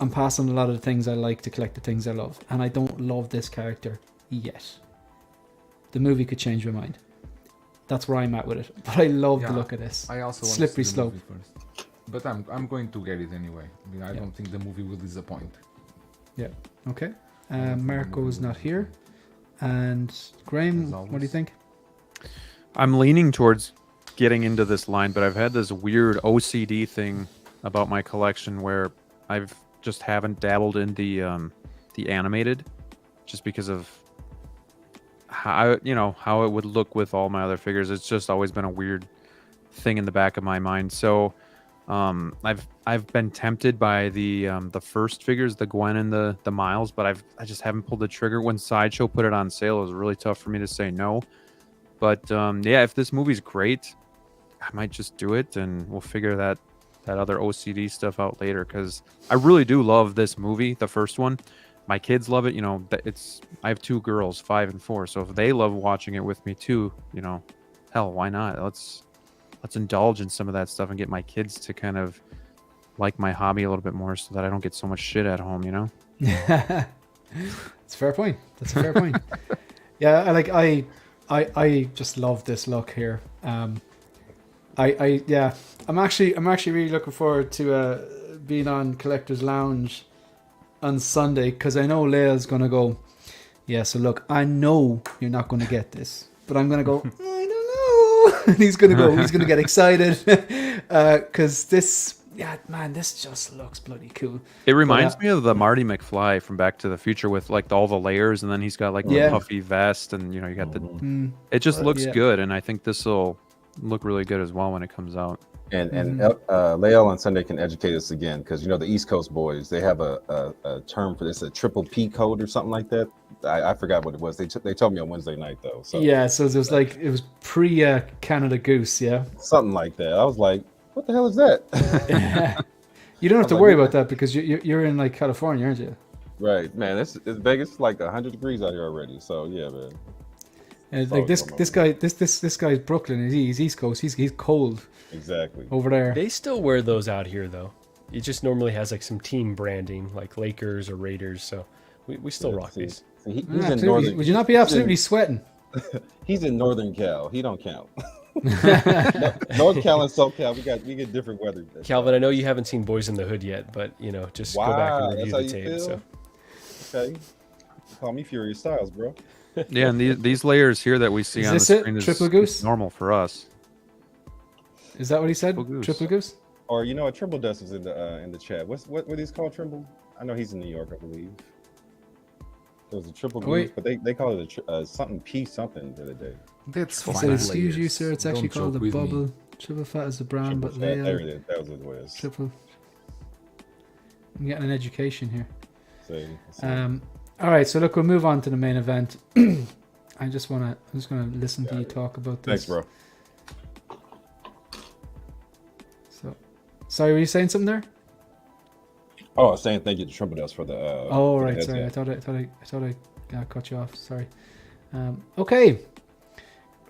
I'm passing a lot of the things I like to collect the things I love, and I don't love this character yet. The movie could change my mind. That's where I'm at with it. But I love the look of this. I also want Slippery to see slope. the movie first. But I'm going to get it anyway. I mean, I don't think the movie will disappoint. Yeah. Okay. Marco is not here. And Graham, what do you think? I'm leaning towards getting into this line, but I've had this weird OCD thing about my collection where I've just haven't dabbled in the animated, just because of how it would look with all my other figures. It's just always been a weird thing in the back of my mind. So I've been tempted by the first figures, the Gwen and the Miles, but I just haven't pulled the trigger. When Sideshow put it on sale, it was really tough for me to say no. But yeah, if this movie's great, I might just do it, and we'll figure that other OCD stuff out later, because I really do love this movie, the first one. My kids love it. I have 2 girls, 5 and 4, so if they love watching it with me too, hell, why not? Let's indulge in some of that stuff and get my kids to kind of like my hobby a little bit more, so that I don't get so much shit at home, It's a fair point. That's a fair point. Yeah, I just love this look here. Yeah, I'm actually really looking forward to being on Collector's Lounge on Sunday, because I know Leia's gonna go, yeah, so look, I know you're not gonna get this, but I'm gonna go, I don't know. And he's gonna get excited because this, yeah, man, this just looks bloody cool. It reminds me of the Marty McFly from Back to the Future with like all the layers, and then he's got like the puffy vest, and you know, you got the. It just looks good, and I think this will look really good as well when it comes out. And Lael on Sunday can educate us again, because you know the East Coast boys, they have a term for this, a triple P code or something like that. I forgot what it was. They told me on Wednesday night though. So yeah, so it was like, it was pre Canada Goose, yeah, something like that. I was like, what the hell is that? You don't have to worry about that because you're in like California, aren't you? Right, man. It's Vegas, like 100 degrees out here already. So yeah, man. And like this guy's Brooklyn. He's East Coast. He's cold. Exactly. Over there. They still wear those out here though. It just normally has like some team branding, like Lakers or Raiders. So we still rock these. He's in northern. Would you not be absolutely sweating? He's in Northern Cal. He don't count. North Cal and South Cal, we get different weather. Calvin, I know you haven't seen Boys in the Hood yet, but you know, just go back and review the tape. So. Okay, call me Furious Styles, bro. Yeah, and these layers here that we see on the screen is Triple Goose? normal for us. Is that what he said? Triple Goose? Or you know, a Trimble Dust is in the chat. What these called Trimble? I know he's in New York, I believe. There was a Triple Goose, but they call it a something P something the other day. That's fine. So excuse you, sir. It's actually called the Bubble. Triple Fat is the brand, but there it is. That was what it was. Triple. I'm getting an education here. See. All right, so look, we'll move on to the main event. I'm just gonna listen to you talk about this. Thanks, bro. So, sorry, were you saying something there? Oh, I was saying thank you to Trimble Dust for the. Oh, right. Sorry, I thought I cut you off. Sorry. Okay.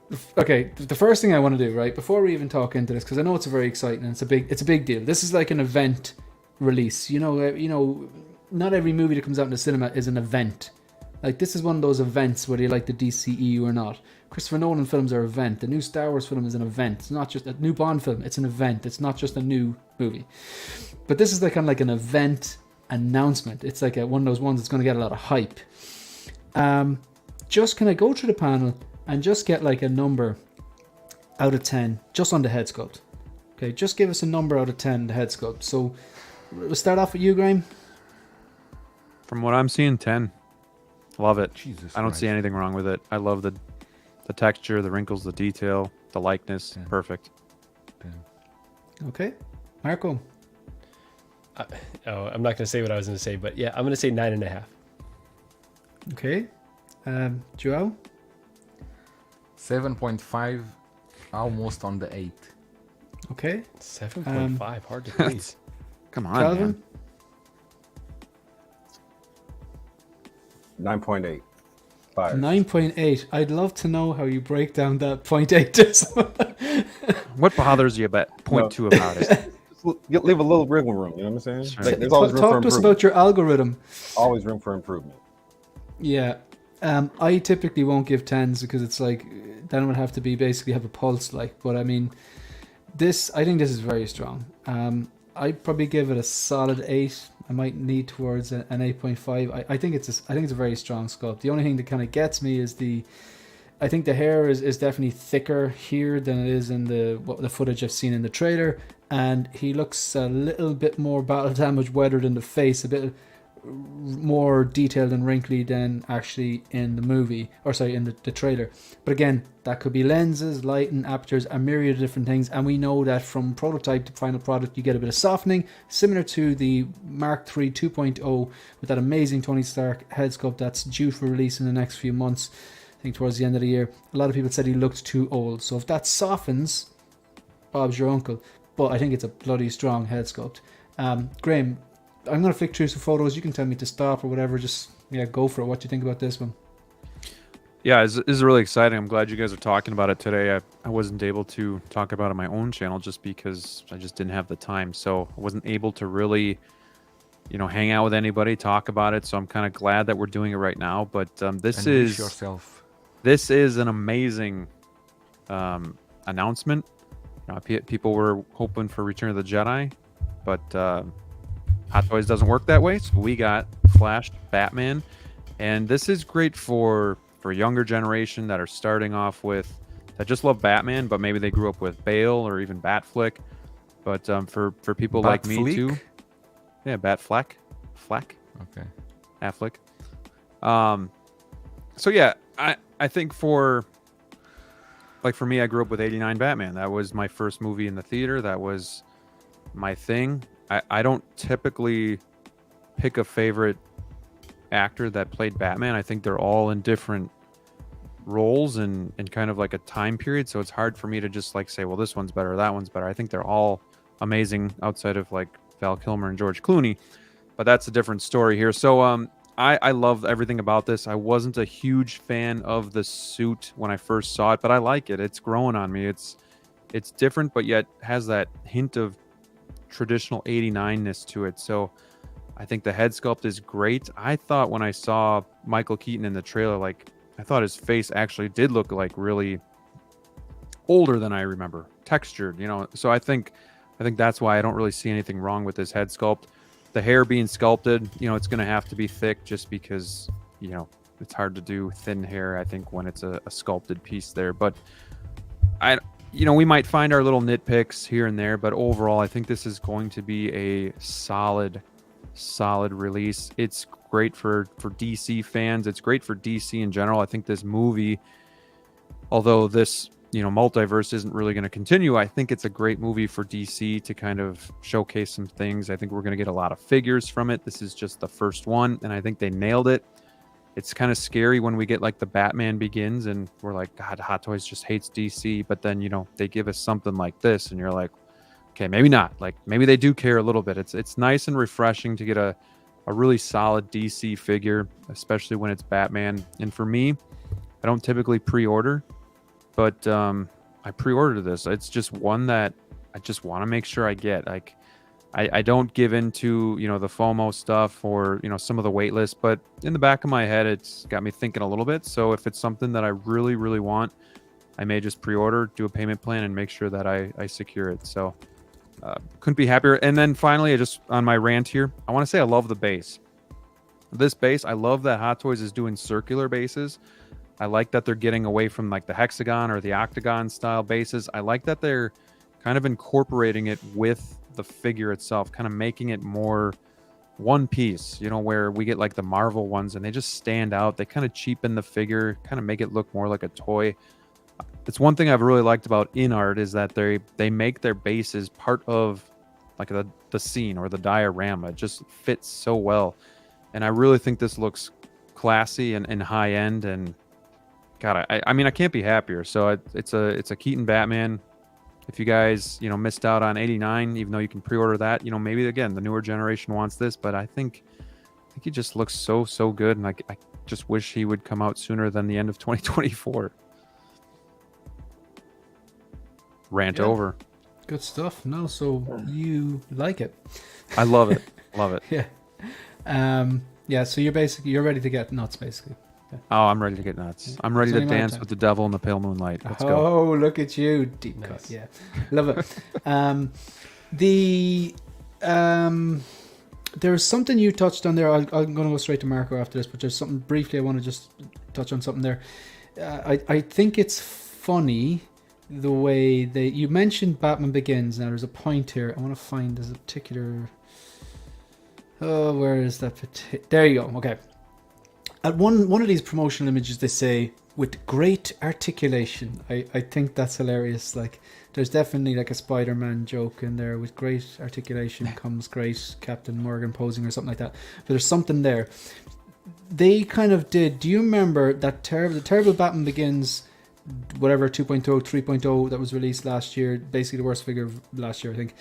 The first thing I want to do, right, before we even talk into this, because I know it's very exciting and it's a big deal. This is like an event release. You know, not every movie that comes out in the cinema is an event. Like, this is one of those events, whether you like the DCEU or not. Christopher Nolan films are an event. The new Star Wars film is an event. It's not just a new Bond film. It's an event. It's not just a new movie. But this is like kind of like an event announcement. It's like one of those ones that's going to get a lot of hype. Just can I go through the panel and just get like a number out of 10 just on the head sculpt? Okay, just give us a number out of 10 the head sculpt. So we'll start off with you, Graham. From what I'm seeing, 10. Love it. Jesus I don't Christ. see anything wrong with it. I love the texture, the wrinkles, the detail, the likeness. 10. Perfect. 10. Okay, Marco. I'm not going to say what I was going to say, but yeah, I'm going to say 9.5. Okay, Joao. 7.5, almost on the 8. Okay, 7.5, hard to please. Come on, Calvin. man. 9.8. 5. 9.8. I'd love to know how you break down that 0.8. What bothers you about 0.2 about it? Leave a little wiggle room. You know what I'm saying? Sure. Like, there's always room for Talk to us improvement. about your algorithm. Always room for improvement. Yeah. I typically won't give 10s because it's like, then it would have to be basically have a pulse, like, but I mean, I think this is very strong. I'd probably give it a solid 8. I might need towards an 8.5. I think it's a very strong sculpt. The only thing that kind of gets me is I think the hair is definitely thicker here than it is in the footage I've seen in the trailer, and he looks a little bit more battle damage weathered in the face, a bit more detailed and wrinkly than actually in the movie, or sorry, in the trailer. But again, that could be lenses, lighting, apertures, a myriad of different things, and we know that from prototype to final product you get a bit of softening, similar to the Mark III 2.0 with that amazing Tony Stark head sculpt that's due for release in the next few months, I think towards the end of the year. A lot of people said he looked too old, so if that softens, Bob's your uncle. But I think it's a bloody strong head sculpt. Graham, I'm going to flick through some photos. You can tell me to stop or whatever. Just, go for it. What do you think about this one? Yeah, this is really exciting. I'm glad you guys are talking about it today. I wasn't able to talk about it on my own channel just because I just didn't have the time. So I wasn't able to really, hang out with anybody, talk about it. So I'm kind of glad that we're doing it right now. But this And is... wish yourself this is an amazing announcement. People were hoping for Return of the Jedi, but Hot Toys doesn't work that way. So we got Flash Batman, and this is great for younger generation that are starting off with, that just love Batman, but maybe they grew up with Bale or even Batflick. But for people like me Batfleck? too, yeah, Batfleck, Okay. Affleck. So yeah, I think for me, I grew up with '89 Batman. That was my first movie in the theater. That was my thing. I don't typically pick a favorite actor that played Batman. I think they're all in different roles and kind of like a time period. So it's hard for me to just like say, well, this one's better, that one's better. I think they're all amazing outside of like Val Kilmer and George Clooney. But that's a different story here. So I love everything about this. I wasn't a huge fan of the suit when I first saw it, but I like it. It's growing on me. It's different, but yet has that hint of traditional 89-ness to it. So I think the head sculpt is great. I thought when I saw Michael Keaton in the trailer, like I thought his face actually did look like really older than I remember, textured, So I think that's why I don't really see anything wrong with this head sculpt. The hair being sculpted, it's going to have to be thick just because, it's hard to do thin hair, I think, when it's a sculpted piece there. But we might find our little nitpicks here and there, but overall, I think this is going to be a solid release. It's great for DC fans. It's great for DC in general. I think this movie, although this multiverse isn't really going to continue, I think it's a great movie for DC to kind of showcase some things. I think we're going to get a lot of figures from it. This is just the first one, and I think they nailed it. It's kind of scary when we get like the Batman Begins and we're like, God, Hot Toys just hates DC, but then they give us something like this and you're like, okay, maybe not. Like maybe they do care a little bit. It's nice and refreshing to get a really solid DC figure, especially when it's Batman. And for me, I don't typically pre-order, but I pre-ordered this. It's just one that I just want to make sure I get. Like I don't give into the FOMO stuff or some of the wait list, but in the back of my head, it's got me thinking a little bit. So if it's something that I really, really want, I may just pre-order, do a payment plan, and make sure that I secure it. So couldn't be happier. And then finally, on my rant here, I want to say I love the base. This base, I love that Hot Toys is doing circular bases. I like that they're getting away from like the hexagon or the octagon style bases. I like that they're kind of incorporating it with the figure itself, kind of making it more one piece, where we get like the Marvel ones and they just stand out. They kind of cheapen the figure, kind of make it look more like a toy. It's one thing I've really liked about InArt is that they make their bases part of like the scene or the diorama. It just fits so well. And I really think this looks classy and high end, and God, I mean, I can't be happier. So it's a Keaton Batman. If you guys, missed out on '89, even though you can pre-order that, maybe again the newer generation wants this, but I think he just looks so good, and I just wish he would come out sooner than the end of 2024. Rant over. Good stuff. No, so you like it? I love it. Love it. Yeah. Yeah. So you're ready to get nuts, basically. Oh, I'm ready to get nuts. I'm ready to dance with the devil in the pale moonlight. Let's go. Oh, look at you. Deep cut. Yeah. Love it. There's something you touched on there. I'm going to go straight to Marco after this, but there's something briefly I want to just touch on something there. I think it's funny the way you mentioned Batman Begins. Now there's a point here. I want to find there's a particular. Oh, where is that? There you go. Okay. At one of these promotional images, they say, with great articulation. I think that's hilarious. Like, there's definitely like a Spider-Man joke in there. With great articulation comes great Captain Morgan posing or something like that. But there's something there. They kind of did. Do you remember that the terrible Batman Begins, whatever, 2.0, 3.0 that was released last year? Basically the worst figure of last year, I think.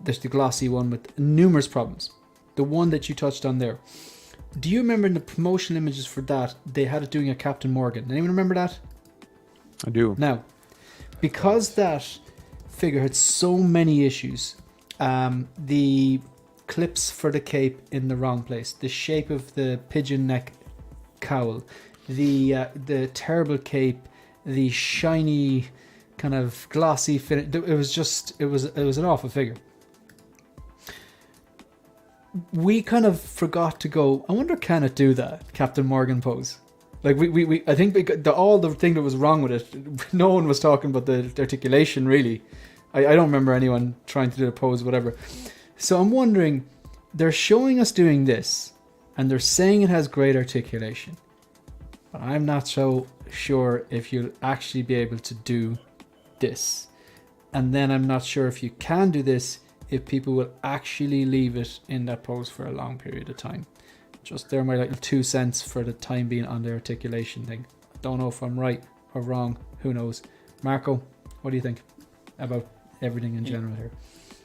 There's the glossy one with numerous problems. The one that you touched on there. Do you remember in the promotional images for that, they had it doing a Captain Morgan? Anyone remember that? I do. Now, because that figure had so many issues, the clips for the cape in the wrong place, the shape of the pigeon neck cowl the terrible cape, the shiny kind of glossy finish. It was an awful figure. We kind of forgot to go, I wonder, can it do that Captain Morgan pose? Like we I think all the thing that was wrong with it, no one was talking about the articulation really. I don't remember anyone trying to do the pose, whatever. So I'm wondering, they're showing us doing this, and they're saying it has great articulation. But I'm not so sure if you'll actually be able to do this. And then I'm not sure if you can do this, if people will actually leave it in that pose for a long period of time. Just there, my little 2 cents for the time being on the articulation thing. I don't know if I'm right or wrong. Who knows? Marco, what do you think about everything in general here?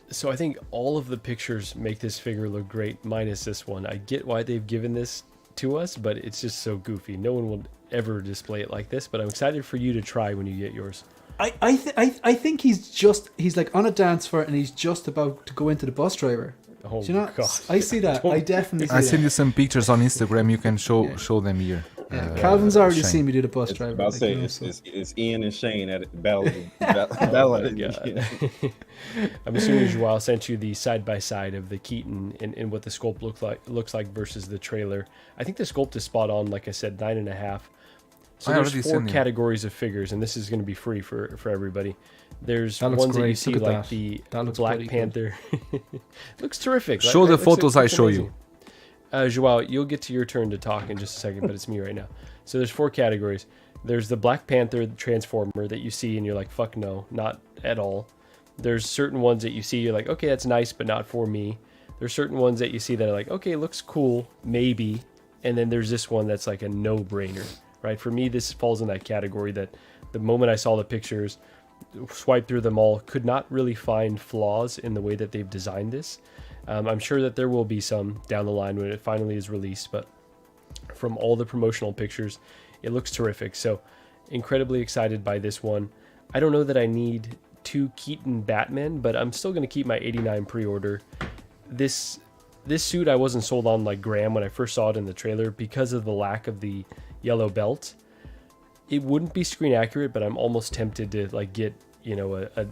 So I think all of the pictures make this figure look great, minus this one. I get why they've given this to us, but it's just so goofy. No one will ever display it like this, but I'm excited for you to try when you get yours. I think he's like on a dance floor and he's just about to go into the bus driver. Oh, Do you know? God. I see that. I definitely see I that. send you some pictures on Instagram. You can show them here. Yeah, Calvin's already Shane. seen me do the bus It's driver. about to say, it's Ian and Shane at battle. God. I'm assuming Joao sent you the side-by-side of the Keaton and what the sculpt looks like versus the trailer. I think the sculpt is spot on, like I said, 9.5. So I there's already 4 sent you. categories of figures, and this is going to be free for everybody. There's That looks ones that you great. see Look at like that. the That looks Black pretty Panther. Looks terrific. Show the Looks- photos I looks show you. amazing. Joao, you'll get to your turn to talk in just a second, but it's me right now. So there's 4 categories. There's the Black Panther the Transformer that you see and you're like, fuck no, not at all. There's certain ones that you see, you're like, okay, that's nice, but not for me. There's certain ones that you see that are like, okay, looks cool, maybe. And then there's this one that's like a no-brainer, right? For me, this falls in that category that the moment I saw the pictures, swiped through them all, could not really find flaws in the way that they've designed this. I'm sure that there will be some down the line when it finally is released, but from all the promotional pictures, it looks terrific. So incredibly excited by this one. I don't know that I need 2 Keaton Batman, but I'm still going to keep my 89 pre-order. This suit I wasn't sold on like Graham when I first saw it in the trailer because of the lack of the yellow belt. It wouldn't be screen accurate, but I'm almost tempted to like get, you know, a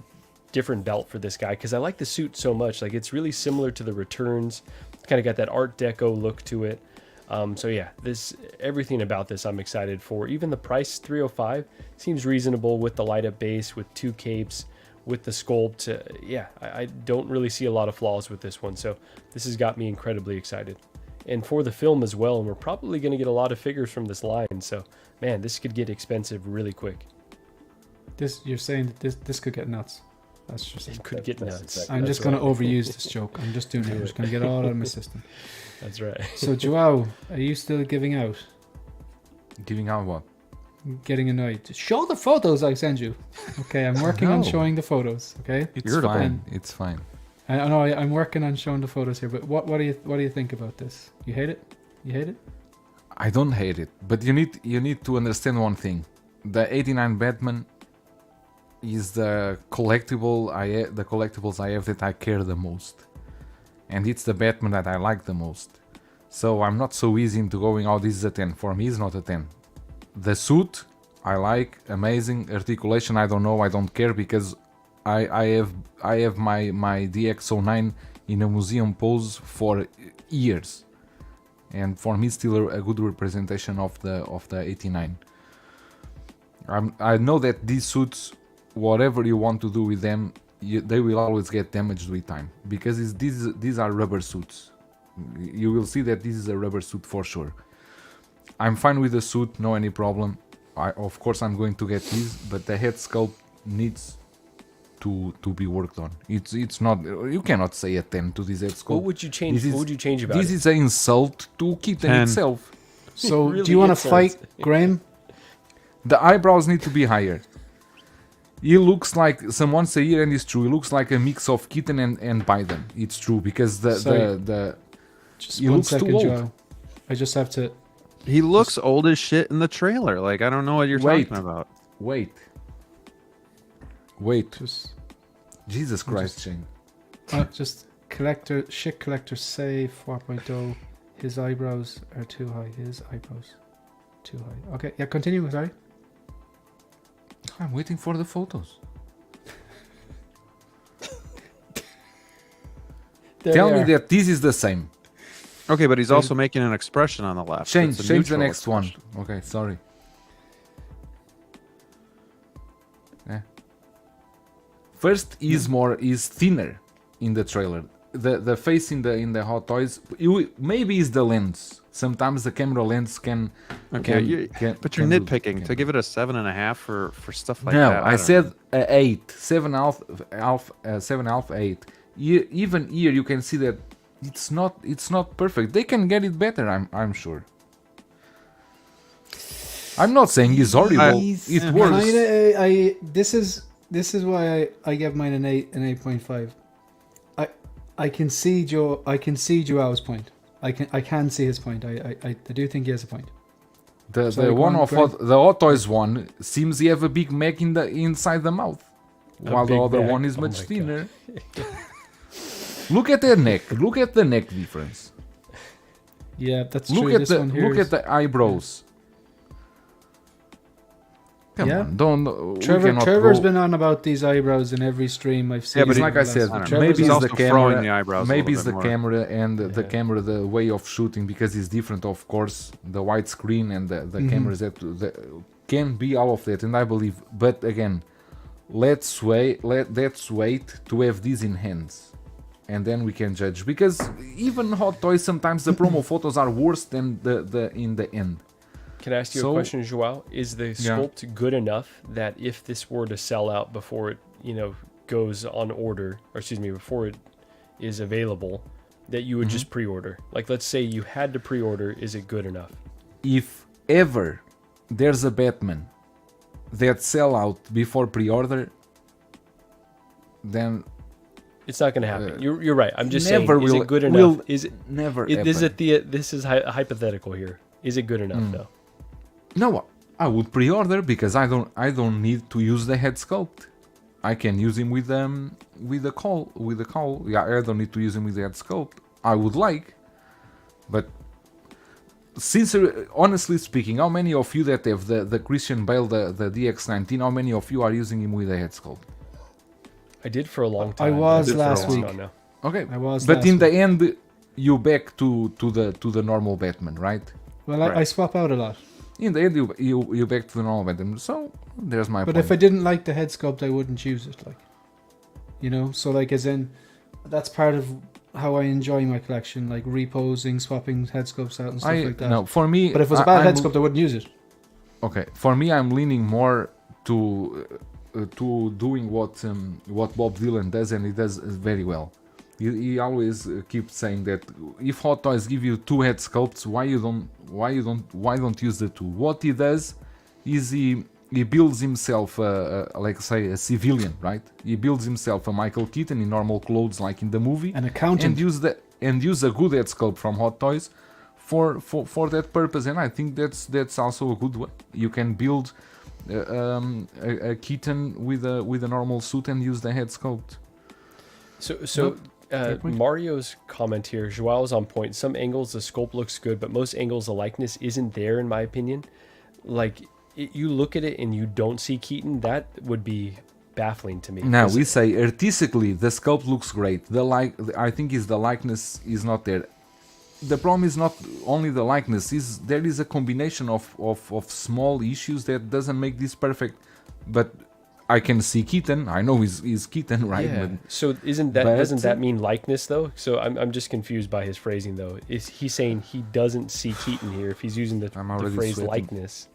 different belt for this guy because I like the suit so much. Like it's really similar to the Returns. It's kind of got that Art Deco look to it. So yeah, everything about this I'm excited for. Even the price, $305, seems reasonable with the light up base, with 2 capes, with the sculpt. Yeah, I don't really see a lot of flaws with this one. So this has got me incredibly excited. And for the film as well, and we're probably going to get a lot of figures from this line. So man, this could get expensive really quick. You're saying that this could get nuts. That's just. It could get That's nuts. exactly I'm That's just going to right. overuse this joke. I'm just doing it. I'm just going to get it all out of my system. That's right. So, Joao, are you still giving out? Giving out what? Getting annoyed? Show the photos I send you. Okay, I'm working on No. showing the photos. Okay, It's Irritable. fine. It's fine. I know I'm working on showing the photos here. But what do you think about this? You hate it? You hate it? I don't hate it, but you need to understand one thing. The 89 Batman is the collectibles I have that I care the most, and it's the Batman that I like the most. So I'm not so easy into going, oh, this is a 10. For me, it's not a 10. The suit I like, amazing articulation. I don't know, I don't care because I have my DX09 in a museum pose for years, and for me, it's still a good representation of the 89. I know that these suits, whatever you want to do with them, they will always get damaged with time because these are rubber suits. You will see that this is a rubber suit for sure. I'm fine with the suit, no any problem. Of course I'm going to get these, but the head sculpt needs to be worked on. It's not, you cannot say a 10 to this head sculpt. What would you change? This is- What would you change about This it? is an insult to Keaton 10. itself. So, Really do you want to insults. fight Graham? The eyebrows need to be higher. He looks like, someone say here, and it's true, he looks like a mix of Keaton and Biden. It's true, because Sorry. the Just He one looks too second, old. Joao. I just have to. He looks old as shit in the trailer. Like, I don't know what you're Wait. talking about. wait, Just Jesus Christ, Shane. just collector save 4.0. His eyebrows are too high. His eyebrows. too high. Okay, yeah, continue. Sorry. I'm waiting for the photos. Tell me that this is the same. Okay, but he's also making an expression on the left. Change It's a the neutral next expression. one. Okay, sorry. First is thinner in the trailer. The face in the Hot Toys maybe is the lens. Sometimes the camera lens can. Okay, but you're can do- nitpicking. can To do. give it a 7.5 for stuff like No, that. I don't said know. 8, 7.5, 8. Even here you can see that it's not perfect. They can get it better. I'm sure. I'm not saying it's horrible. It works. This is why I give mine an 8.5. I can see Joao's point. I can see his point. I do think he has a point. The Sorry, one go on, of Greg. the Hot Toys one seems he have a Big Mac inside the mouth, while the Big other Mac? one is Oh much my thinner. Look at the neck. Look at the neck difference. Yeah, that's Look true. at This the one here look is- at the eyebrows. Come Yeah. on, don't. we cannot Trevor's go- been on about these eyebrows in every stream I've seen. Yeah, but It's he- like I said, I don't know. Trevor's maybe He's it's also the throwing camera. the eyebrows a Maybe it's little the bit more. camera and the camera, the way of shooting, because it's different, of course. The widescreen and the cameras that can be all of that, and I believe. But again, let's wait to have these in hands, and then we can judge. Because even Hot Toys, sometimes the promo photos are worse than the in the end. Can I ask you So- a question, Joao? Is the sculpt good enough that if this were to sell out before it, goes on order, or excuse me, before it is available, that you would just pre-order? Like, let's say you had to pre-order, is it good enough? If ever there's a Batman that sell out before pre-order, then It's not going to happen. You're right. I'm just saying, never is will- it good will enough? Is it? never This is hypothetical here. Is it good enough though? No, I would pre-order because I don't need to use the head sculpt. I can use him with the call. Yeah, I don't need to use him with the head sculpt. I would like, but honestly speaking, how many of you that have the Christian Bale, the DX19, how many of you are using him with the head sculpt? I did for a long time. I was did for a last long week. time now. Okay, I was but last in the week. end, you back to the normal Batman, right? Well, I swap out a lot. In the end, you back to the normal Batman. So there's my But point. if I didn't like the head sculpt, I wouldn't use it. So as in, that's part of how I enjoy my collection, like reposing, swapping head sculpts out and stuff like that. No, for me, But if it was a bad head I'm- sculpt, I wouldn't use it. Okay, for me, I'm leaning more to doing what Bob Dylan does, and he does very well. He always keeps saying that if Hot Toys give you two head sculpts, why don't use the two? What he does is he builds himself, like say a civilian, right? He builds himself a Michael Keaton in normal clothes, like in the movie, An accountant. and use a good head sculpt from Hot Toys for that purpose. And I think that's also a good way. You can build a Keaton with a normal suit and use the head sculpt. So Mario's comment here, Joao's on point. Some angles the sculpt looks good, but most angles the likeness isn't there, in my opinion. Like, you look at it and you don't see Keaton, that would be baffling to me. Now 'Cause we say artistically the sculpt looks great. I think is the likeness is not there. The problem is not only the likeness. There is a combination of small issues that doesn't make this perfect. But I can see Keaton. I know he's Keaton, right? Yeah. But So doesn't that mean likeness though? So I'm just confused by his phrasing though. Is he saying he doesn't see Keaton here if he's using the already phrase sweating. likeness?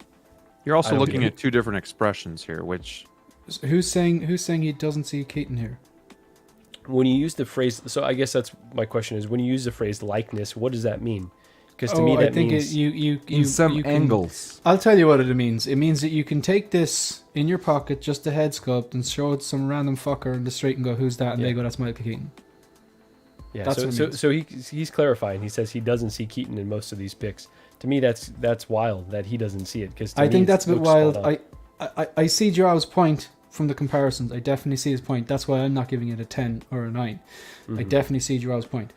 You're I also don't looking get it. at two different expressions here, which Who's saying he doesn't see Keaton here? When you use the phrase, so I guess that's my question is when you use the phrase likeness, what does that mean? Because to me I that think means in some angles, I'll tell you what it means. It means that you can take this in your pocket, just the head sculpt, and show it some random fucker in the street and go, "Who's that?" And they go, "That's Michael Keaton." yeah. That's what it So means. he's clarifying. He says he doesn't see Keaton in most of these pics. To me, that's wild that he doesn't see it. Because I think that's a bit wild. I see Joao's point from the comparisons. I definitely see his point. That's why I'm not giving it a 10 or a 9. I definitely see Joao's point.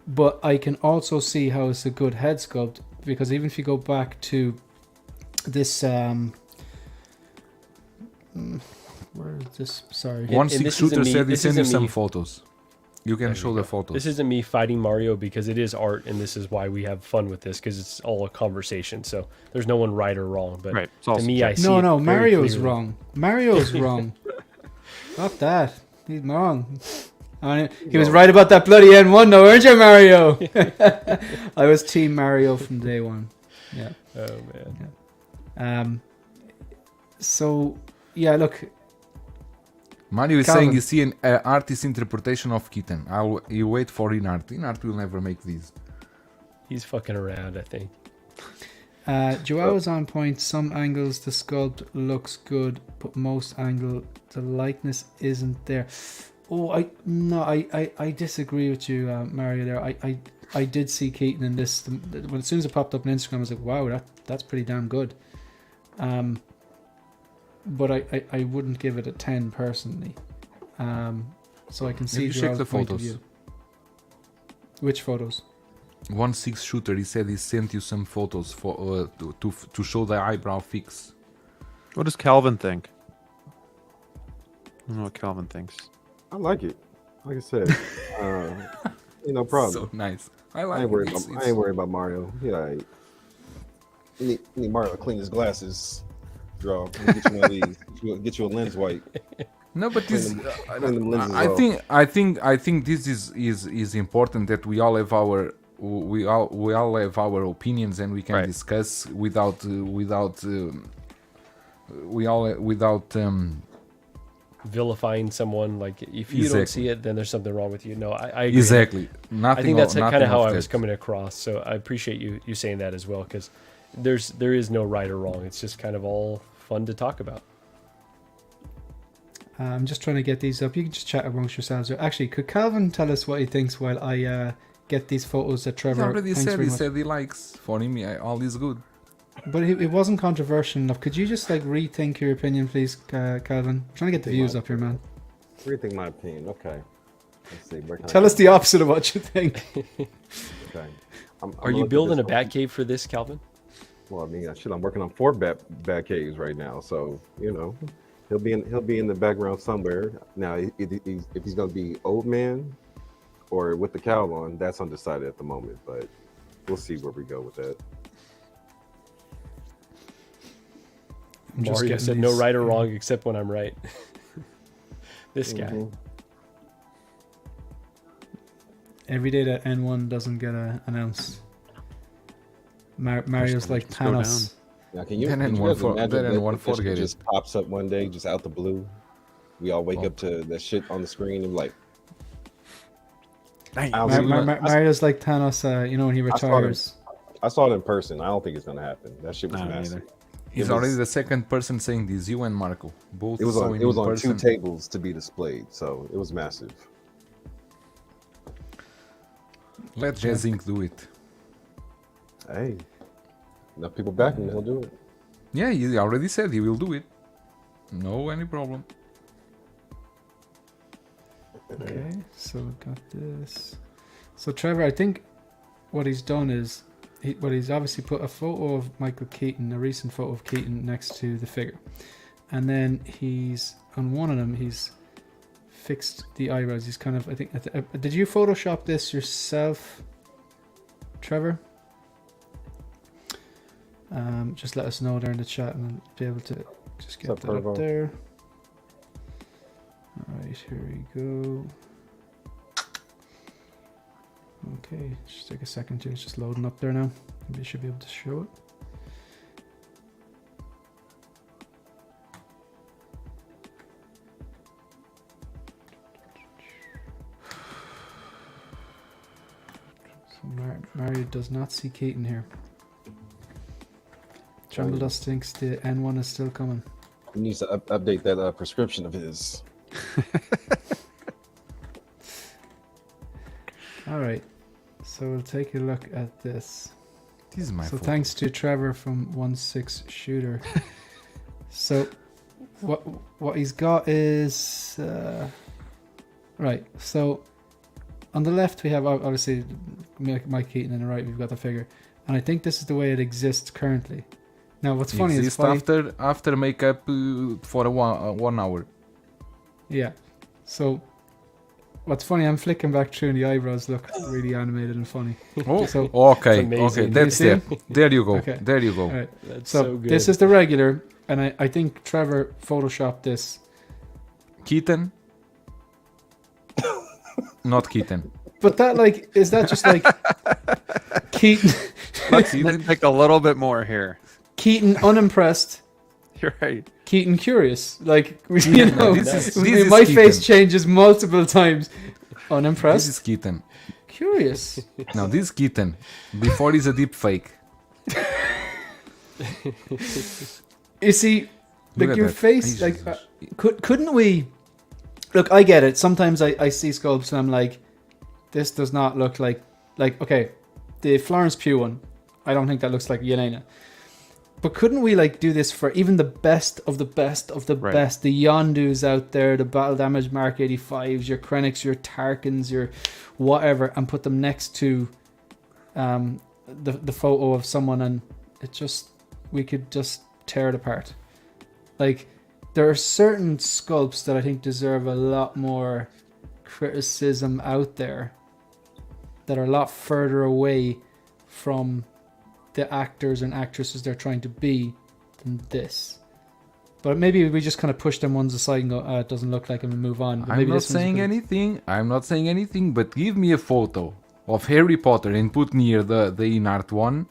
But I can also see how it's a good head sculpt, because even if you go back to this where is this? Sorry. One and six this shooter isn't me- said he this sent you isn't some me. photos. You can show the photos. This isn't me fighting Mario because it is art, and this is why we have fun with this because it's all a conversation. So there's no one right or wrong. But Right. It's all to me, I subjective. see No, it no, very Mario's clearly. wrong. Mario's wrong. Not that. He's wrong. He was right about that bloody N1 though, weren't you, Mario? I was Team Mario from day one. Yeah. Oh man. So, yeah, look, Mario is Calvin. saying you see an artist's interpretation of Kitten. You wait for Inart. Inart will never make these. He's fucking around, I think. Joao on point. Some angles the sculpt looks good, but most angle the likeness isn't there. Oh, I disagree with you, Mario. There, I did see Keaton in this. When as soon as it popped up on Instagram, I was like, wow, that's pretty damn good. But I wouldn't give it a 10 personally. So I can see you check Joao's the point of photos? view. Which photos? 1-6 shooter. He said he sent you some photos for to show the eyebrow fix. What does Calvin think? I don't know what Calvin thinks. I like it. Like I said, no problem. So nice. I I like ain't worried. it. I ain't worried about Mario. Yeah, you need Mario to clean his glasses. Draw. Get you one of these. Get you a lens wipe. No, but this, Clean them lenses I off. think this is important that we all have our have our opinions and we can Right. discuss without Vilifying someone, like if you don't see it, then there's something wrong with you. No, I agree. exactly I nothing. think that's nothing kind of how of I was that. coming across. So I appreciate you saying that as well, because there is no right or wrong. It's just kind of all fun to talk about. I'm just trying to get these up. You can just chat amongst yourselves. Actually, could Calvin tell us what he thinks while I get these photos that He Trevor? already thanks said very he much. said he likes. For him, all is good. But it wasn't controversial enough. Could you just like rethink your opinion, please, Calvin? I'm trying to get the views up here, man. Rethink my opinion. Okay. Let's see. Where can I Tell go? us the opposite of what you think. Okay. I'm Are you looking building a this bat up. cave for this, Calvin? Well, I mean, shit. I'm working on 4 bat caves right now, so he'll be in the background somewhere. Now, if he's gonna be old man or with the cowl on, that's undecided at the moment. But we'll see where we go with that. I'm just Mario getting said no these- right or wrong except when I'm right. This guy. Mhm. Every day that N1 doesn't get announced, Mario's like Just go Thanos. Now, can you, Then can in you one guys for- imagine then in that one if that shit forget it. just pops up one day, just out the blue? We all wake Oh. up to that shit on the screen and like, Dang. I don't think- Mario's like Thanos. When he I saw retires. I saw it in person. I don't think it's gonna happen. That shit was Nah, me massive. neither. He's It was- already the second person saying this. You and Marco both. It was saw on. him It was in on person. 2 tables to be displayed, so it was massive. Let Jazink do it. Hey, enough people backing him, he'll do it. Yeah, he already said he will do it. No any problem. Okay, so we've got this. So Trevor, I think what he's done is, he's obviously put a photo of Michael Keaton, a recent photo of Keaton next to the figure, and then he's on one of them. He's fixed the eyebrows. He's kind of, I think. Did you Photoshop this yourself, Trevor? Just let us know there in the chat, and I'll be able to just get What's up, that up Pervo? there. Alright, here we go. Okay, just take a second to, it's just loading up there now. We should be able to show it. So Mario does not see Keaton here. Tremble Dust thinks the N1 is still coming. He needs to update that prescription of his. Alright, so we'll take a look at this. This is my So fault. thanks to Trevor from 1-6 Shooter. So what he's got is right. So on the left we have obviously Mike Keaton, and on the right we've got the figure. And I think this is the way it exists currently. Now, what's funny is Exist after makeup for 1 hour. yeah. So, what's funny? I'm flicking back through, and the eyebrows look really animated and funny. Oh, So- okay, It's amazing. okay, that's You there. There you go. Okay. There you go. All right. That's So, so good. this is the regular, and I think Trevor photoshopped this. Kitten. Not kitten. But that like is that just like Keaton? Let's take a little bit more here. Keaton unimpressed. You're right. Keaton curious. Like you know, this is my Keaton. face changes multiple times. This Unimpressed. is kitten. Curious. Now this kitten before is a deep fake. You see, Look like at your that. face. Like, Jesus. couldn't we? Look, I get it. Sometimes I see sculpts and I'm like, this does not look like okay, the Florence Pugh one. I don't think that looks like Yelena. But couldn't we like do this for even the best of the best of the Right. best? The Yondus out there, the Battle Damage Mark 85s, your Krennics, your Tarkins, your whatever, and put them next to the photo of someone, and it just we could just tear it apart. Like there are certain sculpts that I think deserve a lot more criticism out there that are a lot further away from the actors and actresses they're trying to be than this. But maybe we just kind of push them ones aside and go, it doesn't look like them, and move on. But I'm maybe not this one's saying good. anything. I'm not saying anything. But give me a photo of Harry Potter and put near the in-art one,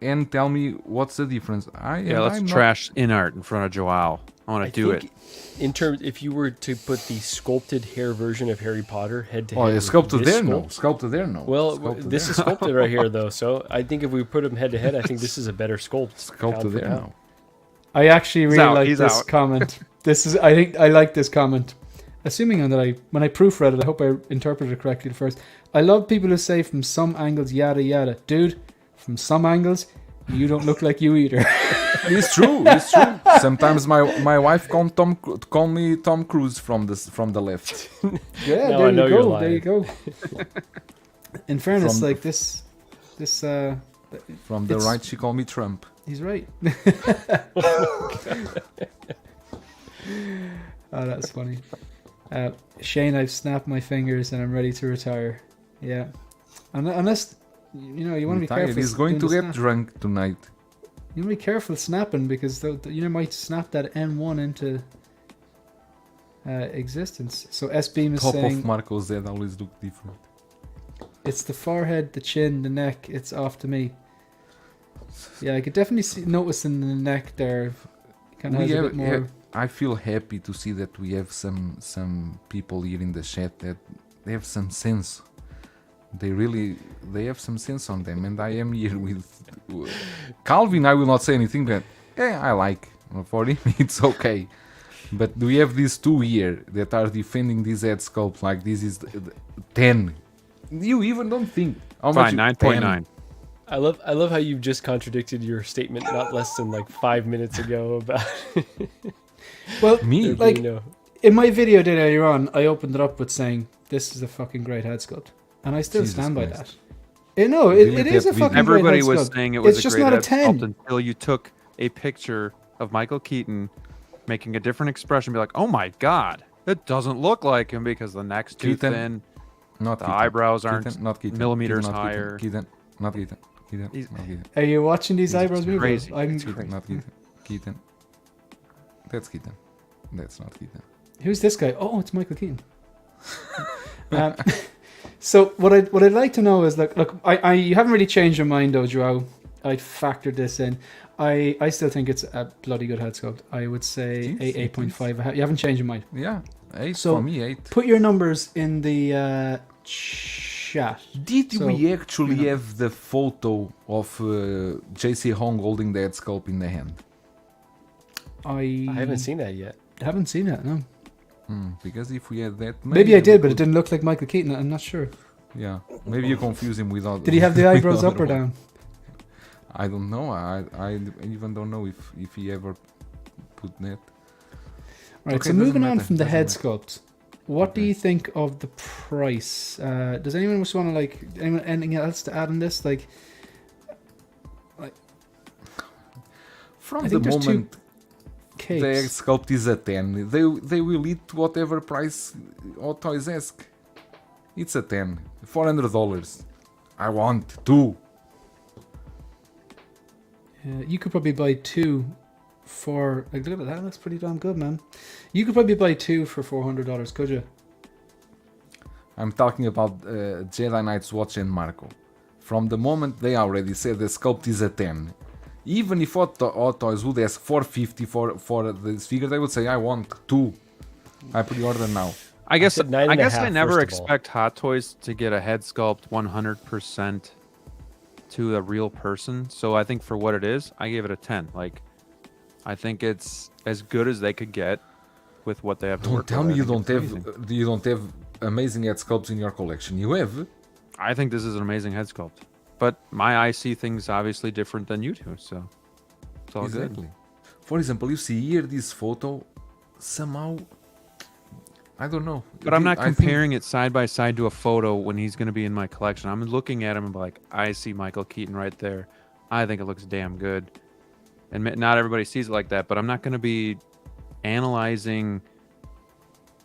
and tell me what's the difference. Yeah, let's trash in art in front of Joao. I want to do it. In terms, if you were to put the sculpted hair version of Harry Potter head to head, Oh, with sculpted this there, no. sculpt- Sculpted there, no. Well, Sculpted this there. is sculpted right here, though. So I think if we put them head to head, I think this is a better sculpt. Sculpted pound for there, pound. no. I actually really out, like he's this out. comment. I think I like this comment. Assuming that when I proofread it, I hope I interpreted it correctly at first. I love people who say from some angles, yada yada. Dude, from some angles, you don't look like you either. It's true. It's true. Sometimes my wife call me Tom Cruise from the left. Yeah, Now there I you know you're go. There you lying. go. In fairness, From- like this, From the It's- right, she call me Trump. he's right. Oh, that's funny. Shane, I've snapped my fingers and I'm ready to retire. Yeah, unless you know you want to be Retired. careful. He's going to doing the get snap. drunk tonight. You want to be careful snapping because you might snap that N1 into existence. So S Beam is Top saying of Marco's head always look different. it's the forehead, the chin, the neck. It's off to me. Yeah, I could definitely notice in the neck there. Kind of has a bit more. I feel happy to see that we have some people here in the chat that they have some sense. They have some sense on them, and I am here with Calvin. I will not say anything, but I like for him. It's okay. But we have these two here that are defending this head sculpt like this is 10. You even don't think how Fine, much 9.9. I love how you've just contradicted your statement not less than like 5 minutes ago about Well, Me? there like being no. in my video I did earlier on, I opened it up with saying this is a fucking great head sculpt, and I still Jesus stand by Christ. that. No, Really it is a get fucking Everybody great head was sculpt. saying it was It's a just great not a head 10. sculpt until you took a picture of Michael Keaton making a different expression, be like, "Oh my god, it doesn't look like him because the neck's too Keaton, thin, Not the Keaton. eyebrows aren't Keaton, not Keaton. millimeters Keaton, not higher." Keaton, not Keaton. Keaton, He's- not Keaton. Are you watching these It's eyebrows move? crazy. I'm It's Keaton, not Keaton. Keaton. That's Keaton. That's not Keaton. Who's this guy? Oh, it's Michael Keaton. um, so what I'd like to know is look, you haven't really changed your mind though, Joao. I factored this in. I still think it's a bloody good head sculpt. I would say It is, 8.5. You haven't changed your mind. Yeah, 8 So- for me, 8. Put your numbers in the chat. Did So, we actually you know. have the photo of JC Hong holding that sculpt in the hand? I I haven't seen that yet. Haven't seen it. No. Because if we had that, Maybe I we did, but it could- didn't look like Michael Keaton. I'm not sure. Yeah, maybe you confuse him with other. Did he have the with eyebrows up other or one. down? I don't know. I even don't know if he ever put that. Right. Okay, so doesn't moving on matter, from the doesn't head matter. sculpt, what do Okay. you think of the price? Does anyone just want to anything else to add on this? Like From I the think there's two moment the cakes. sculpt is a 10, they will eat whatever price Hot Toys ask. It's a 10. $400. I want 2. You could probably buy 2 for... Like, look at that. That looks pretty damn good, man. You could probably buy 2 for $400, could you? I'm talking about Jedi Knight's Watch and Marco. From the moment they already said the sculpt is a 10, even if Hot Toys would ask $450 for this figure, they would say, I want 2. I pre-order now. I guess said 9.5, I guess I never first of all. expect Hot Toys to get a head sculpt 100% to a real person. So I think for what it is, I gave it a 10. Like, I think it's as good as they could get with what they have to Don't work tell with. me I you think don't it's have amazing. you don't have amazing head sculpts in your collection. You have. I think this is an amazing head sculpt. But my eye see things obviously different than you do, so it's all Exactly. good. For example, you see here this photo, somehow, I don't know. But I'm not I think- comparing it side by side to a photo when he's going to be in my collection. I'm looking at him and be like, I see Michael Keaton right there. I think it looks damn good. And not everybody sees it like that, but I'm not going to be analyzing,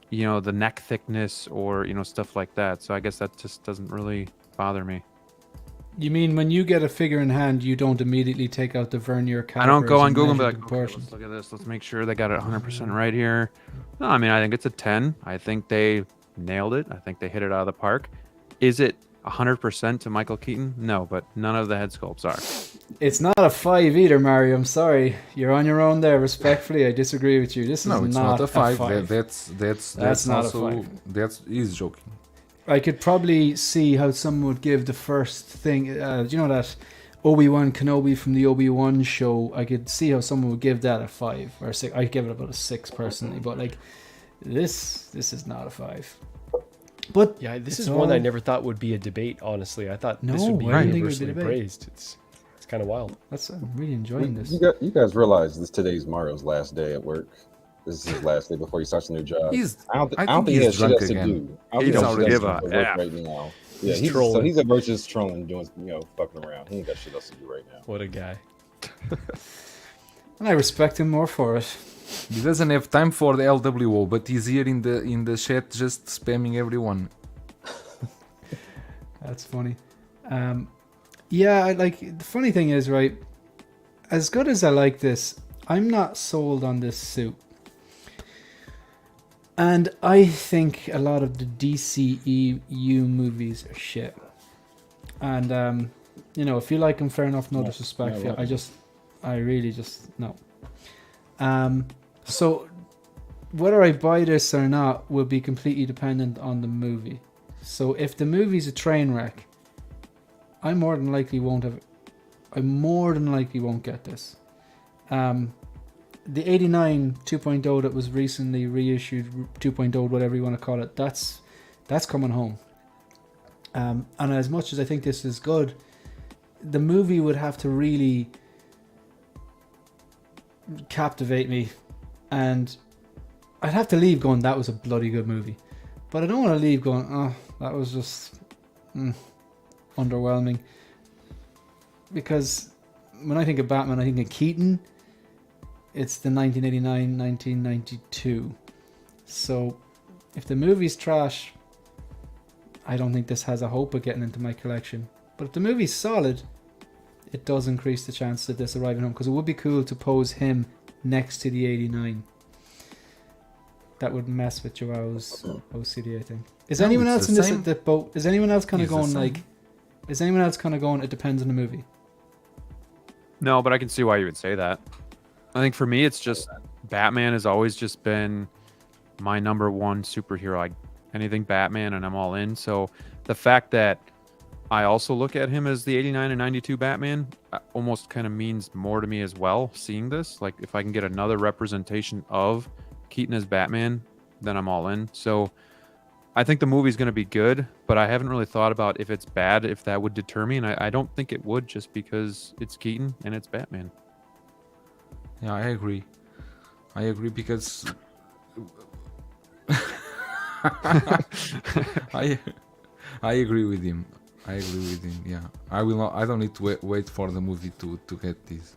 the neck thickness or, stuff like that. So I guess that just doesn't really bother me. You mean when you get a figure in hand, you don't immediately take out the vernier calipers? I don't go on and Google and be measure like, the okay, proportions? let's look at this. Let's make sure they got it 100% right here. No, I mean, I think it's a 10. I think they nailed it. I think they hit it out of the park. Is it 100% to Michael Keaton? No, but none of the head sculpts are. It's not a 5 either, Mario. I'm sorry. You're on your own there. Respectfully, I disagree with you. This is No, it's not a 5. five. That's not a also 5. he's joking. I could probably see how someone would give the first thing. Do you know that Obi-Wan Kenobi from the Obi-Wan show? I could see how someone would give that a 5 or 6. I'd give it about a 6 personally, but like this is not a 5. But Yeah, this it's is one I all- never thought would be a debate. Honestly, I thought this No, would be I didn't think it would be a universally debate. praised. It's kind of wild. I'm really enjoying this. You guys realize this today's Mario's last day at work. This is his last day before he starts a new job. He's- I don't I think think he has he's shit drunk else to again. do. I don't He think don't has shit give else a to work F. right now. Yeah, He's trolling. he's at work just trolling, doing fucking around. He ain't got shit else to do right now. What a guy. And I respect him more for it. He doesn't have time for the LWO, but he's here in the chat just spamming everyone. That's funny. Yeah, the funny thing is, right, as good as I like this, I'm not sold on this suit. And I think a lot of the DCEU movies are shit. And, if you like them, fair enough, no disrespect. yeah, right. I really just, no. So, whether I buy this or not will be completely dependent on the movie. So if the movie's a train wreck, I more than likely won't get this. The 89 2.0 that was recently reissued, 2.0, whatever you want to call it, that's coming home. And as much as I think this is good, the movie would have to really captivate me, and I'd have to leave going, that was a bloody good movie. But I don't want to leave going, oh, that was just underwhelming. Because when I think of Batman, I think of Keaton. It's the 1989-1992. So if the movie's trash, I don't think this has a hope of getting into my collection. But if the movie's solid, it does increase the chance of this arriving home. Because it would be cool to pose him next to the 89. That would mess with Joao's OCD, I think. Is No, anyone it's else the in this same. that boat? Is anyone else kind of It's the going same. like? Is anyone else kind of going? It depends on the movie. No, but I can see why you would say that. I think for me, it's just Batman has always just been my number one superhero. Like anything Batman, and I'm all in. So the fact that I also look at him as the 89 and 92 Batman almost kind of means more to me as well. Seeing this, like if I can get another representation of Keaton as Batman, then I'm all in. So I think the movie's going to be good, but I haven't really thought about if it's bad, if that would deter me. And I don't think it would, just because it's Keaton and it's Batman. Yeah, I agree because I agree with him. Yeah, I will not. I don't need to wait for the movie to get this.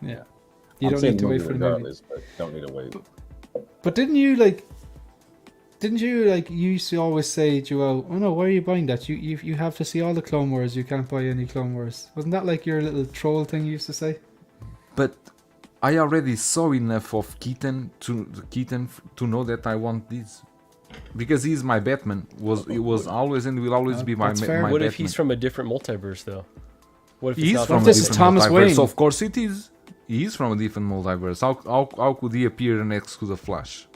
Yeah. You I'm don't seeing need to wait for the movie. regardless, but don't need to wait. But didn't you you used to always say, Joel, oh no, why are you buying that? You have to see all the Clone Wars, you can't buy any Clone Wars. Wasn't that like your little troll thing you used to say? But I already saw enough of Keaton to know that I want this. Because he's my Batman. He was always and will always be my That's fair. my What Batman. if he's from a different multiverse, though? What if it's He's not from What a if this is different Thomas multiverse? Wayne? Of course it is. He is from a different multiverse. How could he appear next to the Flash?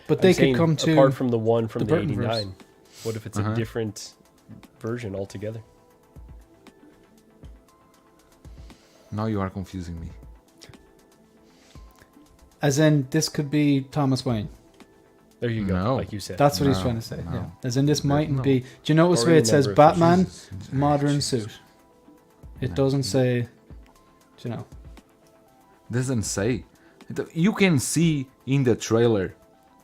But I'm they saying, could come to apart from the one from the the Burtonverse. 89. What if it's Uh-huh. a different version altogether? Now you are confusing me. as in this could be Thomas Wayne. There you go, No. like you said. That's what he's No, trying to say. no. Yeah. As in this mightn't no. be. Do you notice Or where any it says number of Batman Jesus. modern Jesus. suit? It No. doesn't say. Do you know? Doesn't say. You can see in the trailer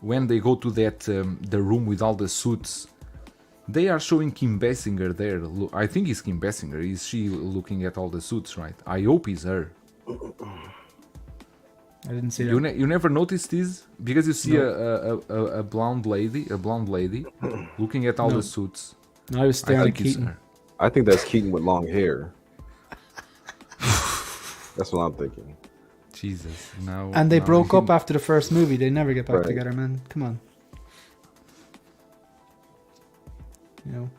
when they go to that the room with all the suits. They are showing Kim Basinger there. I think it's Kim Basinger. Is she looking at all the suits, right? I hope it's her. I didn't see You, that. you never noticed this because you see a blonde lady looking at all No. the suits. No, I was I staring at think it's Keaton. her. I think that's Keaton with long hair. That's what I'm thinking. Jesus, now. And they now broke he- up after the first movie. They never get back Right. together, man. Come on. You know.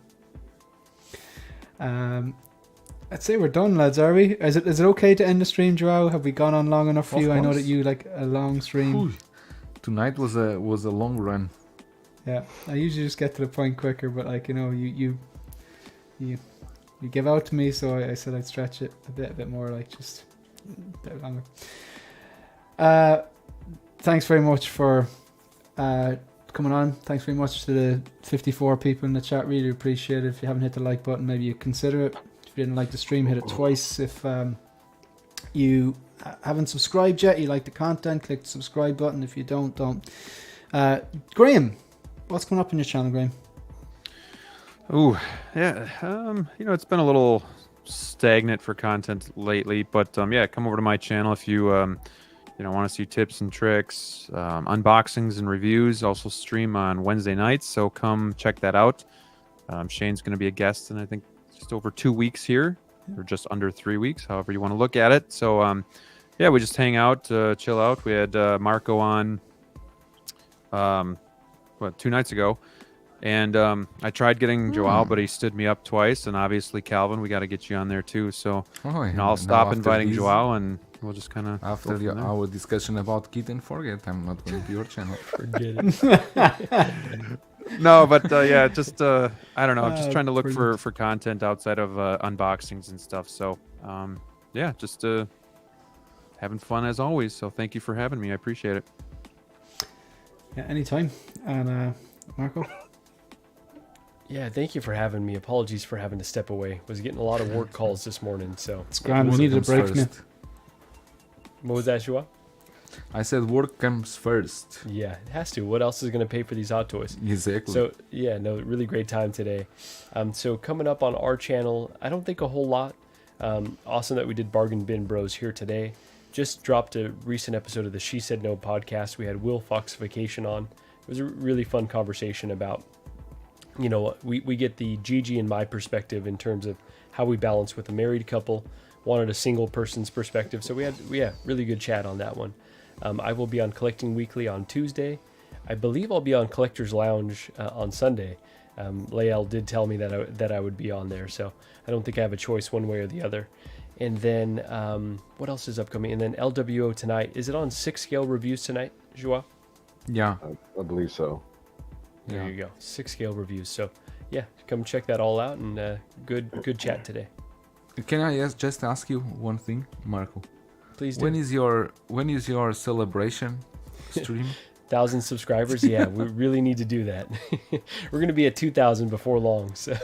I'd say we're done, lads. Are we? Is it okay to end the stream, Joao? Have we gone on long enough for Of you? I know course. that you like a long stream. Whew. Tonight was a long run. Yeah, I usually just get to the point quicker, but like you know, you give out to me, so I said I'd stretch it a bit more, like just a bit longer. Thanks very much for coming on. Thanks very much to the 54 people in the chat. Really appreciate it. If you haven't hit the like button, maybe you consider it. If you didn't like the stream, hit it twice. If you haven't subscribed yet, you like the content, click the subscribe button. If you don't. Graham, what's coming up on your channel, Graham? Ooh, yeah. It's been a little stagnant for content lately, but yeah, come over to my channel if you want to see tips and tricks, unboxings and reviews. Also stream on Wednesday nights, so come check that out. Shane's going to be a guest in I think just over 2 weeks here, or just under 3 weeks, however you want to look at it. So yeah, we just hang out, chill out. We had Marco on 2 nights ago. And I tried getting Joao, but he stood me up twice. And obviously, Calvin, we got to get you on there too. So Oh, yeah. I'll stop Now inviting this, Joao, and we'll just kind of After our discussion about Keaton, forget I'm not going to your channel. Forget it. No, but yeah, just I don't know, just trying to look brilliant. for content outside of unboxings and stuff. So yeah, just having fun as always. So thank you for having me. I appreciate it. Yeah, anytime. And Marco. Yeah, thank you for having me. Apologies for having to step away. Was getting a lot of work calls this morning, so. It's grand. We Work needed a comes break from you. first. What was that, Shua? I said work comes first. Yeah, it has to. What else is going to pay for these hot toys? Exactly. So, yeah, no, really great time today. So coming up on our channel, I don't think a whole lot. Awesome that we did Bargain Bin Bros here today. Just dropped a recent episode of the She Said No podcast. We had Will Foxification on. It was a really fun conversation about, we get the Gigi and my perspective in terms of how we balance with a married couple. Wanted a single person's perspective. So we had really good chat on that one. I will be on Collecting Weekly on Tuesday. I believe I'll be on Collector's Lounge on Sunday. Lael did tell me that I would be on there, so I don't think I have a choice one way or the other. And then what else is upcoming? And then LWO tonight. Is it on 6 scale reviews tonight, Joao? yeah. I believe so. There Yeah. you go. 6 scale reviews. So yeah, come check that all out, and good chat today. Can I just ask you one thing, Marco? Please do. When is your celebration stream? 1,000 subscribers. Yeah, we really need to do that. We're gonna be at 2,000 before long. So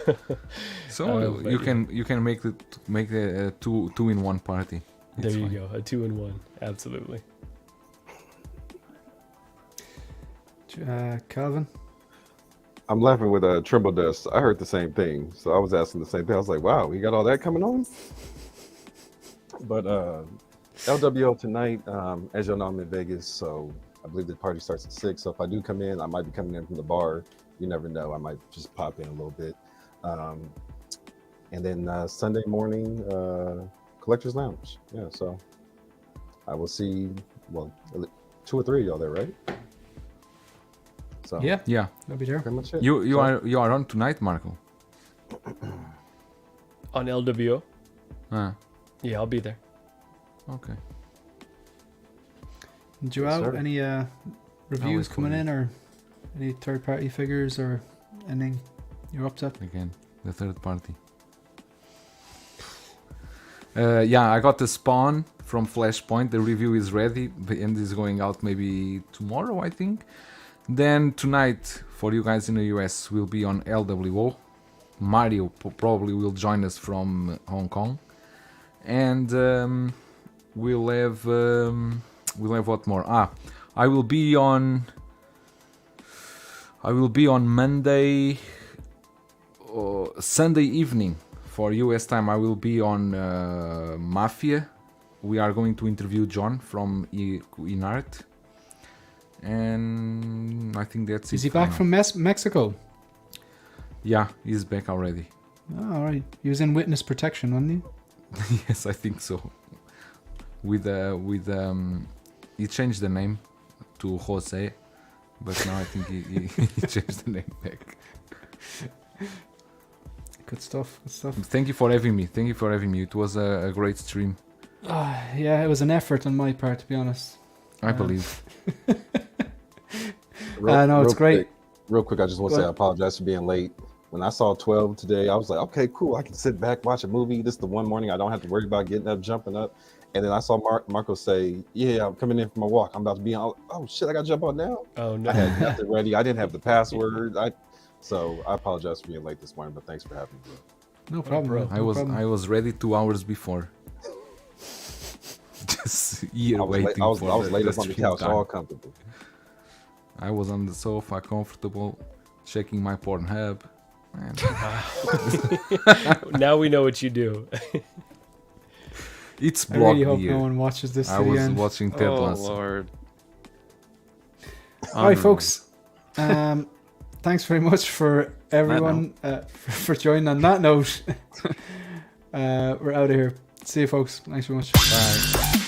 So but you yeah. can make the two in one party. there It's you fine. go. A 2-in-1. Absolutely. Calvin. I'm laughing with Triple Dust. I heard the same thing, so I was asking the same thing. I was like, "Wow, we got all that coming on." But LWO tonight, as y'all know, I'm in Vegas, so I believe the party starts at 6. So if I do come in, I might be coming in from the bar. You never know. I might just pop in a little bit. And then Sunday morning, Collector's Lounge. Yeah, so I will see, well, 2 or 3 of y'all there, right? So Yeah, Yeah. I'll be there. pretty much it. You So, are on tonight, Marco. On LWO. Ah, Yeah, I'll be there. okay. Joel, sir. any reviews for coming you. in, or any third-party figures, or anything you're up to? Again, the third party. Yeah, I got the Spawn from Flashpoint. The review is ready and is going out maybe tomorrow, I think. Then tonight, for you guys in the US, will be on LWO. Mario probably will join us from Hong Kong, and we'll have what more? I will be on Monday or Sunday evening for US time. I will be on Mafia. We are going to interview John from Inart, and I think that's it. Is he for back now. from Mexico? Yeah, he's back already. Oh, all right. He was in witness protection, wasn't he? Yes, I think so. He changed the name to Jose, but now I think he changed the name back. Good stuff. Good stuff. Thank you for having me. It was a great stream. Yeah, it was an effort on my part, to be honest. I believe. No, it's great. Real quick, I just want Go to say I ahead. apologize for being late. When I saw 12 today, I was like, okay, cool. I can sit back, watch a movie. This is the one morning I don't have to worry about getting up, jumping up. And then I saw Marco say, yeah, I'm coming in from a walk. I'm about to be on. Oh, shit, I got to jump on now. Oh no. I had nothing ready. I didn't have the password. So I apologize for being late this morning, but thanks for having me. No problem, bro. bro. I was ready 2 hours before. Just here I was waiting late, for I was laid up on the stream couch, time. all comfortable. I was on the sofa, comfortable, checking my Pornhub. And Now we know what you do. it's I blocked really hope here. no one watches this I to the was end. watching Ted Oh Lasso. Lord. All right, folks. Thanks very much for everyone for joining. On that note, we're out of here. See you, folks. Thanks very much. Bye.